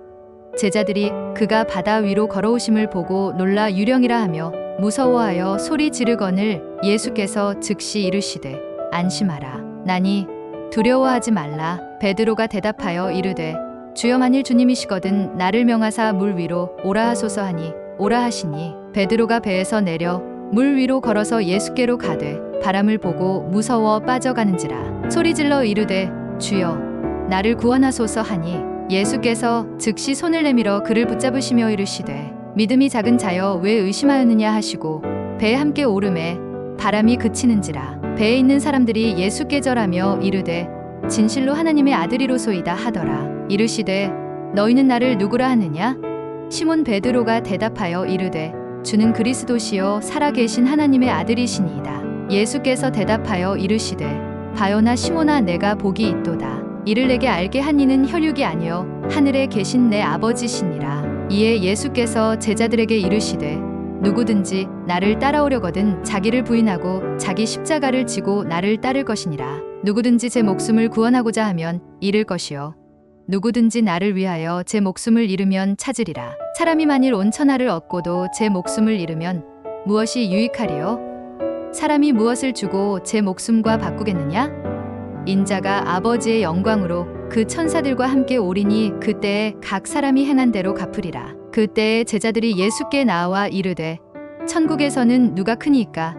제자들이 그가 바다 위로 걸어오심을 보고 놀라 유령이라 하며 무서워하여 소리 지르거늘 예수께서 즉시 이르시되 안심하라. 나니 두려워하지 말라. 베드로가 대답하여 이르되 주여 만일 주님이시거든 나를 명하사 물 위로 오라 하소서 하니 오라 하시니 베드로가 배에서 내려 물 위로 걸어서 예수께로 가되 바람을 보고 무서워 빠져가는지라. 소리질러 이르되 주여 나를 구원하소서 하니 예수께서 즉시 손을 내밀어 그를 붙잡으시며 이르시되 믿음이 작은 자여 왜 의심하였느냐 하시고 배에 함께 오르매 바람이 그치는지라. 배에 있는 사람들이 예수께 절하며 이르되 진실로 하나님의 아들이로소이다 하더라. 이르시되 너희는 나를 누구라 하느냐? 시몬 베드로가 대답하여 이르되 주는 그리스도시요 살아계신 하나님의 아들이시니이다. 예수께서 대답하여 이르시되 바요나 시몬아 내가 복이 있도다. 이를 내게 알게 한 이는 혈육이 아니요 하늘에 계신 내 아버지시니라. 이에 예수께서 제자들에게 이르시되 누구든지 나를 따라오려거든 자기를 부인하고 자기 십자가를 지고 나를 따를 것이니라. 누구든지 제 목숨을 구원하고자 하면 잃을 것이요 누구든지 나를 위하여 제 목숨을 잃으면 찾으리라. 사람이 만일 온 천하를 얻고도 제 목숨을 잃으면 무엇이 유익하리요? 사람이 무엇을 주고 제 목숨과 바꾸겠느냐? 인자가 아버지의 영광으로 그 천사들과 함께 오리니 그때에 각 사람이 행한 대로 갚으리라. 그때에 제자들이 예수께 나와 이르되 천국에서는 누가 크니이까?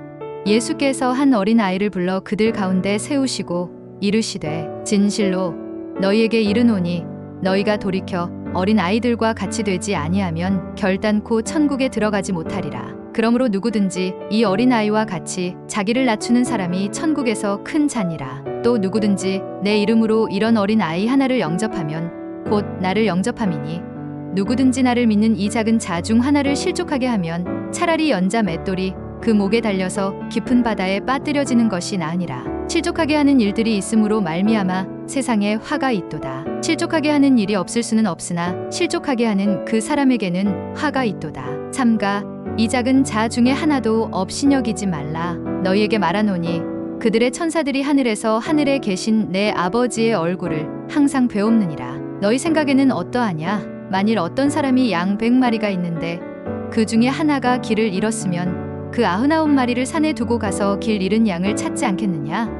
예수께서 한 어린 아이를 불러 그들 가운데 세우시고 이르시되 진실로 너희에게 이르노니 너희가 돌이켜 어린 아이들과 같이 되지 아니하면 결단코 천국에 들어가지 못하리라. 그러므로 누구든지 이 어린 아이와 같이 자기를 낮추는 사람이 천국에서 큰 자니라. 또 누구든지 내 이름으로 이런 어린 아이 하나를 영접하면 곧 나를 영접함이니 누구든지 나를 믿는 이 작은 자 중 하나를 실족하게 하면 차라리 연자 맷돌이 그 목에 달려서 깊은 바다에 빠뜨려지는 것이 나으니라. 실족하게 하는 일들이 있으므로 말미암아 세상에 화가 있도다. 실족하게 하는 일이 없을 수는 없으나 실족하게 하는 그 사람에게는 화가 있도다. 삼가 이 작은 자 중에 하나도 없이 여기지 말라. 너희에게 말하노니 그들의 천사들이 하늘에서 하늘에 계신 내 아버지의 얼굴을 항상 배옵느니라. 너희 생각에는 어떠하냐? 만일 어떤 사람이 양 100마리가 있는데 그 중에 하나가 길을 잃었으면 그 99마리를 산에 두고 가서 길 잃은 양을 찾지 않겠느냐?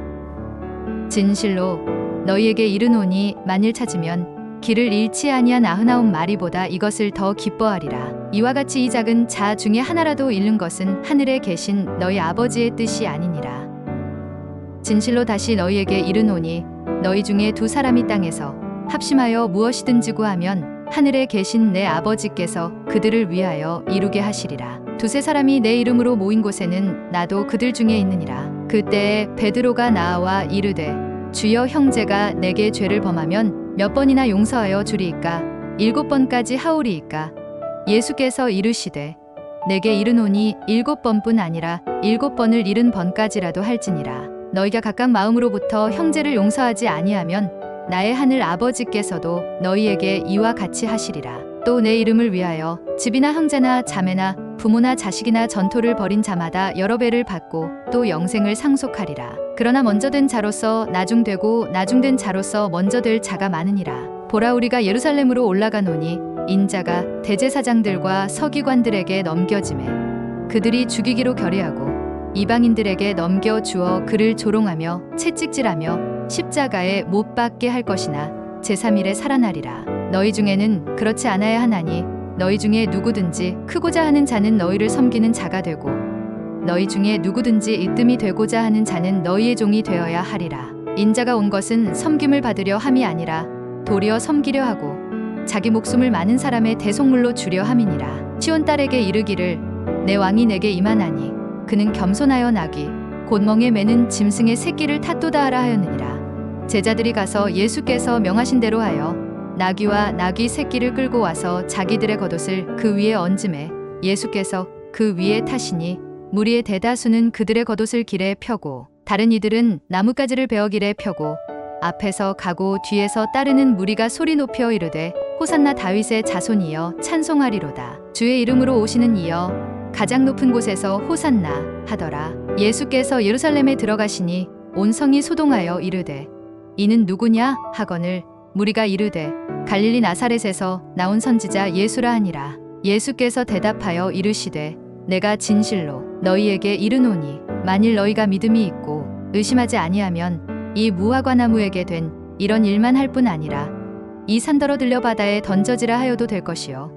진실로 너희에게 이르노니 만일 찾으면 길을 잃지 아니한 99마리보다 이것을 더 기뻐하리라. 이와 같이 이 작은 자 중에 하나라도 잃는 것은 하늘에 계신 너희 아버지의 뜻이 아니니라. 진실로 다시 너희에게 이르노니 너희 중에 두 사람이 땅에서 합심하여 무엇이든지 구하면 하늘에 계신 내 아버지께서 그들을 위하여 이루게 하시리라. 두세 사람이 내 이름으로 모인 곳에는 나도 그들 중에 있느니라. 그때에 베드로가 나와 이르되 주여 형제가 내게 죄를 범하면 몇 번이나 용서하여 주리이까? 7번까지 하오리이까? 예수께서 이르시되 내게 이르노니 7번뿐 아니라 7번을 70번까지라도 할지니라. 너희가 각각 마음으로부터 형제를 용서하지 아니하면 나의 하늘 아버지께서도 너희에게 이와 같이 하시리라. 또 내 이름을 위하여 집이나 형제나 자매나 부모나 자식이나 전토를 벌인 자마다 여러 배를 받고 또 영생을 상속하리라. 그러나 먼저 된 자로서 나중되고 나중된 자로서 먼저 될 자가 많으니라. 보라 우리가 예루살렘으로 올라가노니 인자가 대제사장들과 서기관들에게 넘겨지매 그들이 죽이기로 결의하고 이방인들에게 넘겨주어 그를 조롱하며 채찍질하며 십자가에 못 박게 할 것이나 제3일에 살아나리라. 너희 중에는 그렇지 않아야 하나니 너희 중에 누구든지 크고자 하는 자는 너희를 섬기는 자가 되고 너희 중에 누구든지 이뜸이 되고자 하는 자는 너희의 종이 되어야 하리라. 인자가 온 것은 섬김을 받으려 함이 아니라 도리어 섬기려 하고 자기 목숨을 많은 사람의 대속물로 주려 함이니라. 시온 딸에게 이르기를 내 왕이 내게 임하나니 그는 겸손하여 나귀 곧 멍에 매는 짐승의 새끼를 탓도다 하라 하였느니라. 제자들이 가서 예수께서 명하신 대로 하여 나귀와 나귀 새끼를 끌고 와서 자기들의 겉옷을 그 위에 얹음에 예수께서 그 위에 타시니 무리의 대다수는 그들의 겉옷을 길에 펴고 다른 이들은 나뭇가지를 베어 길에 펴고 앞에서 가고 뒤에서 따르는 무리가 소리 높여 이르되 호산나 다윗의 자손이여 찬송하리로다. 주의 이름으로 오시는 이여 가장 높은 곳에서 호산나 하더라. 예수께서 예루살렘에 들어가시니 온 성이 소동하여 이르되 이는 누구냐 하거늘 무리가 이르되 갈릴리 나사렛에서 나온 선지자 예수라 하니라. 예수께서 대답하여 이르시되 내가 진실로 너희에게 이르노니 만일 너희가 믿음이 있고 의심하지 아니하면 이 무화과 나무에게 된 이런 일만 할 뿐 아니라 이 산더러 들려 바다에 던져지라 하여도 될 것이요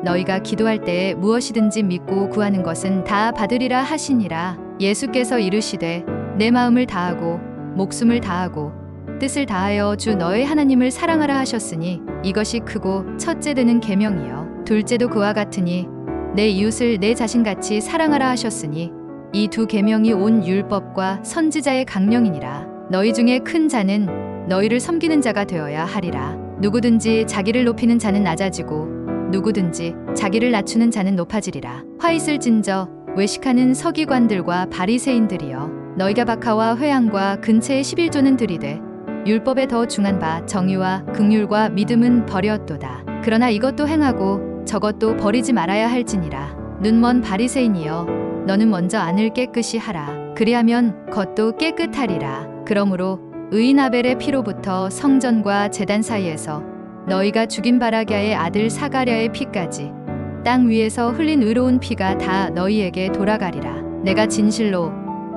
너희가 기도할 때에 무엇이든지 믿고 구하는 것은 다 받으리라 하시니라. 예수께서 이르시되 내 마음을 다하고 목숨을 다하고 뜻을 다하여 주 너의 하나님을 사랑하라 하셨으니 이것이 크고 첫째 되는 계명이요 둘째도 그와 같으니 내 이웃을 내 자신같이 사랑하라 하셨으니 이 두 계명이 온 율법과 선지자의 강령이니라. 너희 중에 큰 자는 너희를 섬기는 자가 되어야 하리라. 누구든지 자기를 높이는 자는 낮아지고 누구든지 자기를 낮추는 자는 높아지리라. 화 있을진저 외식하는 서기관들과 바리새인들이여, 너희가 박하와 회향과 근체의 11조는 들이되 율법에 더 중한 바 정의와 긍휼과 믿음은 버렸도다. 그러나 이것도 행하고 저것도 버리지 말아야 할지니라. 눈먼 바리새인이여, 너는 먼저 안을 깨끗이 하라. 그리하면 겉도 깨끗하리라. 그러므로 의인 아벨의 피로부터 성전과 제단 사이에서 너희가 죽인 바라기아의 아들 사가랴의 피까지 땅 위에서 흘린 의로운 피가 다 너희에게 돌아가리라. 내가 진실로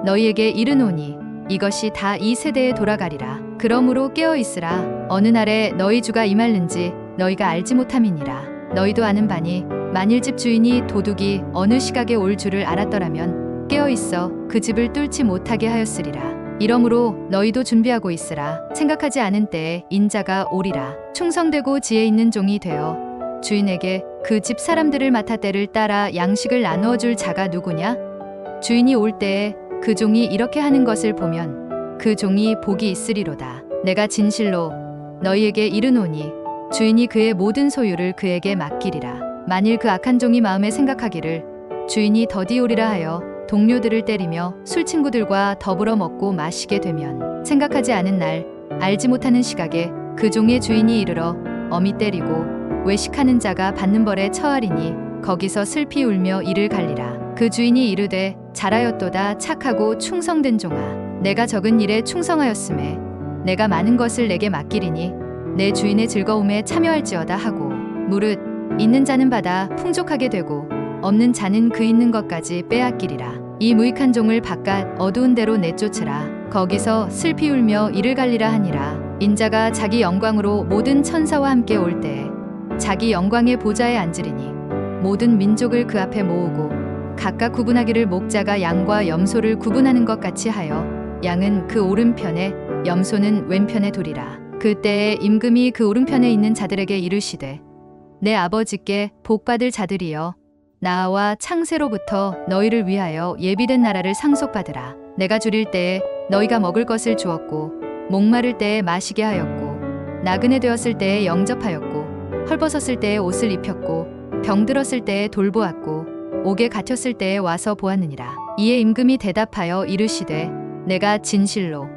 너희에게 이르노니 이것이 다 이 세대에 돌아가리라. 그러므로 깨어 있으라. 어느 날에 너희 주가 임할는지 너희가 알지 못함이니라. 너희도 아는 바니 만일 집 주인이 도둑이 어느 시각에 올 줄을 알았더라면 깨어 있어 그 집을 뚫지 못하게 하였으리라. 이러므로 너희도 준비하고 있으라. 생각하지 않은 때에 인자가 오리라. 충성되고 지혜 있는 종이 되어 주인에게 그 집 사람들을 맡아 때를 따라 양식을 나누어 줄 자가 누구냐? 주인이 올 때에 그 종이 이렇게 하는 것을 보면 그 종이 복이 있으리로다. 내가 진실로 너희에게 이르노니 주인이 그의 모든 소유를 그에게 맡기리라. 만일 그 악한 종이 마음에 생각하기를 주인이 더디 오리라 하여 동료들을 때리며 술 친구들과 더불어 먹고 마시게 되면, 생각하지 않은 날 알지 못하는 시각에 그 종의 주인이 이르러 엄히 때리고 외식하는 자가 받는 벌에 처하리니 거기서 슬피 울며 이를 갈리라. 그 주인이 이르되 잘하였도다 착하고 충성된 종아, 내가 적은 일에 충성하였음에 내가 많은 것을 내게 맡기리니 내 주인의 즐거움에 참여할지어다 하고, 무릇 있는 자는 받아 풍족하게 되고 없는 자는 그 있는 것까지 빼앗기리라. 이 무익한 종을 바깥 어두운 데로 내쫓으라. 거기서 슬피 울며 이를 갈리라 하니라. 인자가 자기 영광으로 모든 천사와 함께 올 때에 자기 영광의 보좌에 앉으리니 모든 민족을 그 앞에 모으고 각각 구분하기를 목자가 양과 염소를 구분하는 것 같이 하여 양은 그 오른편에 염소는 왼편에 두리라. 그때에 임금이 그 오른편에 있는 자들에게 이르시되 내 아버지께 복받을 자들이여, 나와 창세로부터 너희를 위하여 예비된 나라를 상속받으라. 내가 줄일 때에 너희가 먹을 것을 주었고 목마를 때에 마시게 하였고 나그네 되었을 때에 영접하였고 헐벗었을 때에 옷을 입혔고 병들었을 때에 돌보았고 옥에 갇혔을 때에 와서 보았느니라. 이에 임금이 대답하여 이르시되 내가 진실로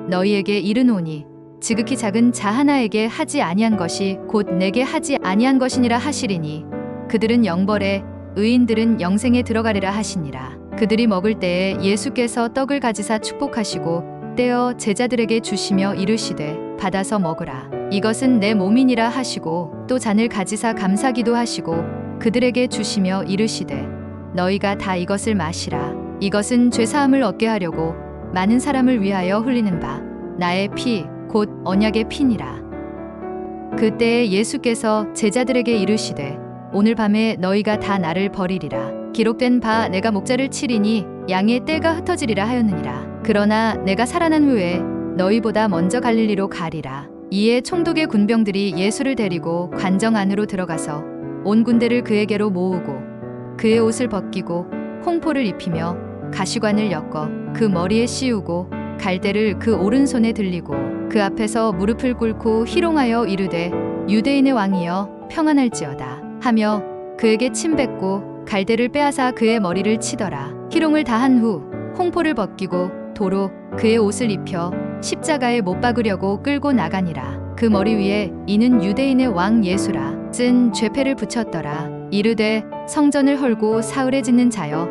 너희에게 이르노니 지극히 작은 자 하나에게 하지 아니한 것이 곧 내게 하지 아니한 것이니라 하시리니 그들은 영벌에 의인들은 영생에 들어가리라 하시니라. 그들이 먹을 때에 예수께서 떡을 가지사 축복하시고 떼어 제자들에게 주시며 이르시되 받아서 먹으라. 이것은 내 몸이니라 하시고 또 잔을 가지사 감사기도 하시고 그들에게 주시며 이르시되 너희가 다 이것을 마시라. 이것은 죄사함을 얻게 하려고 많은 사람을 위하여 흘리는 바 나의 피 곧 언약의 피니라. 그때에 예수께서 제자들에게 이르시되 오늘 밤에 너희가 다 나를 버리리라. 기록된 바 내가 목자를 치리니 양의 떼가 흩어지리라 하였느니라. 그러나 내가 살아난 후에 너희보다 먼저 갈릴리로 가리라. 이에 총독의 군병들이 예수를 데리고 관정 안으로 들어가서 온 군대를 그에게로 모으고 그의 옷을 벗기고 홍포를 입히며 가시관을 엮어 그 머리에 씌우고 갈대를 그 오른손에 들리고 그 앞에서 무릎을 꿇고 희롱하여 이르되 유대인의 왕이여 평안할지어다 하며 그에게 침 뱉고 갈대를 빼앗아 그의 머리를 치더라. 희롱을 다한 후 홍포를 벗기고 도로 그의 옷을 입혀 십자가에 못 박으려고 끌고 나가니라. 그 머리 위에 이는 유대인의 왕 예수라 쓴 죄패를 붙였더라. 이르되 성전을 헐고 사흘에 짓는 자여,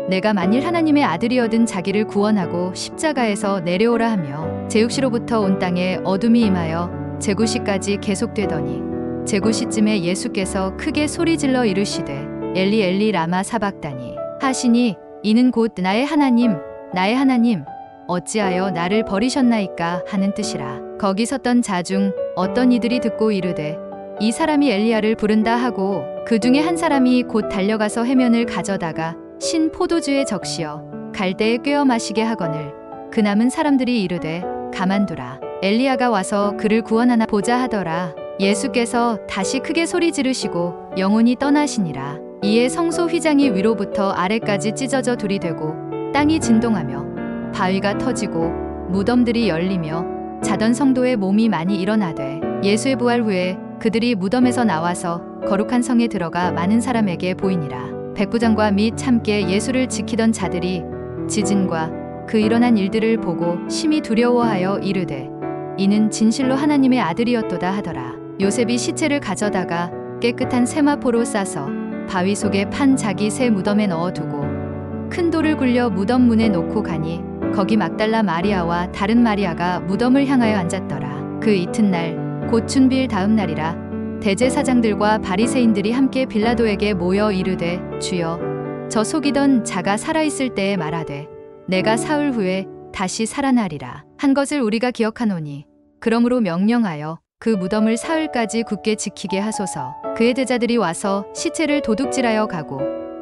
내가 만일 하나님의 아들이어든 자기를 구원하고 십자가에서 내려오라 하며 제육시로부터 온 땅에 어둠이 임하여 제구시까지 계속되더니 제구시쯤에 예수께서 크게 소리질러 이르시되 엘리 엘리 라마 사박다니 하시니 이는 곧 나의 하나님 나의 하나님 어찌하여 나를 버리셨나이까 하는 뜻이라. 거기 섰던 자 중 어떤 이들이 듣고 이르되 이 사람이 엘리야를 부른다 하고 그 중에 한 사람이 곧 달려가서 해면을 가져다가 신 포도주에 적시어 갈대에 꿰어 마시게 하거늘 그 남은 사람들이 이르되 가만두라. 엘리야가 와서 그를 구원하나 보자 하더라. 예수께서 다시 크게 소리 지르시고 영혼이 떠나시니라. 이에 성소 휘장이 위로부터 아래까지 찢어져 둘이 되고 땅이 진동하며 바위가 터지고 무덤들이 열리며 자던 성도의 몸이 많이 일어나되 예수의 부활 후에 그들이 무덤에서 나와서 거룩한 성에 들어가 많은 사람에게 보이니라. 백부장과 및 함께 예수를 지키던 자들이 지진과 그 일어난 일들을 보고 심히 두려워하여 이르되 이는 진실로 하나님의 아들이었도다 하더라. 요셉이 시체를 가져다가 깨끗한 세마포로 싸서 바위 속에 판 자기 새 무덤에 넣어두고 큰 돌을 굴려 무덤 문에 놓고 가니 거기 막달라 마리아와 다른 마리아가 무덤을 향하여 앉았더라. 그 이튿날 곧 춘비일 다음 날이라 대제사장들과 바리새인들이 함께 빌라도에게 모여 이르되 주여 저 속이던 자가 살아있을 때에 말하되 내가 사흘 후에 다시 살아나리라 한 것을 우리가 기억하노니 그러므로 명령하여 그 무덤을 사흘까지 굳게 지키게 하소서. 그의 제자들이 와서 시체를 도둑질하여 가고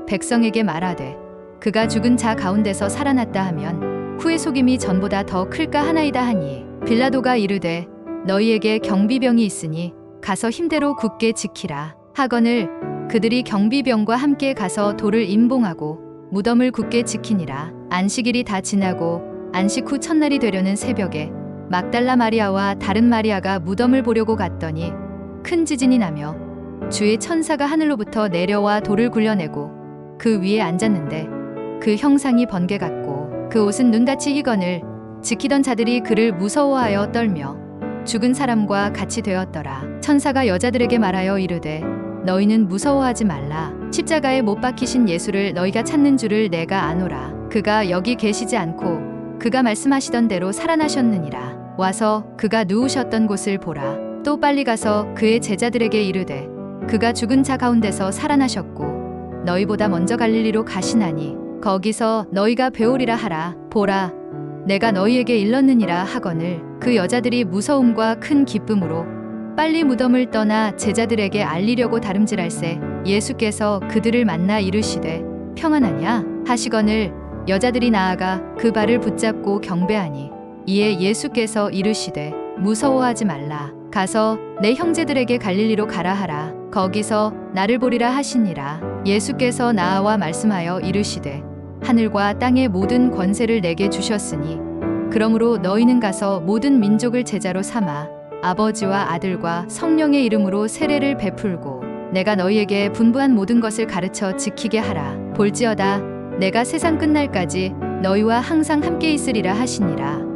백성에게 말하되 그가 죽은 자 가운데서 살아났다 하면 후의 속임이 전보다 더 클까 하나이다 하니 빌라도가 이르되 너희에게 경비병이 있으니 가서 힘대로 굳게 지키라 하거늘 그들이 경비병과 함께 가서 돌을 임봉하고 무덤을 굳게 지키니라. 안식일이 다 지나고 안식 후 첫날이 되려는 새벽에 막달라 마리아와 다른 마리아가 무덤을 보려고 갔더니 큰 지진이 나며 주의 천사가 하늘로부터 내려와 돌을 굴려내고 그 위에 앉았는데 그 형상이 번개 같고 그 옷은 눈같이 희건을 지키던 자들이 그를 무서워하여 떨며 죽은 사람과 같이 되었더라. 천사가 여자들에게 말하여 이르되 너희는 무서워하지 말라. 십자가에 못 박히신 예수를 너희가 찾는 줄을 내가 아노라. 그가 여기 계시지 않고 그가 말씀하시던 대로 살아나셨느니라. 와서 그가 누우셨던 곳을 보라. 또 빨리 가서 그의 제자들에게 이르되 그가 죽은 자 가운데서 살아나셨고 너희보다 먼저 갈릴리로 가시나니 거기서 너희가 배우리라 하라. 보라 내가 너희에게 일렀느니라 하거늘 그 여자들이 무서움과 큰 기쁨으로 빨리 무덤을 떠나 제자들에게 알리려고 다름질할새 예수께서 그들을 만나 이르시되 평안하냐 하시거늘 여자들이 나아가 그 발을 붙잡고 경배하니 이에 예수께서 이르시되 무서워하지 말라. 가서 내 형제들에게 갈릴리로 가라 하라. 거기서 나를 보리라 하시니라. 예수께서 나와 말씀하여 이르시되 하늘과 땅의 모든 권세를 내게 주셨으니 그러므로 너희는 가서 모든 민족을 제자로 삼아 아버지와 아들과 성령의 이름으로 세례를 베풀고 내가 너희에게 분부한 모든 것을 가르쳐 지키게 하라. 볼지어다 내가 세상 끝날까지 너희와 항상 함께 있으리라 하시니라.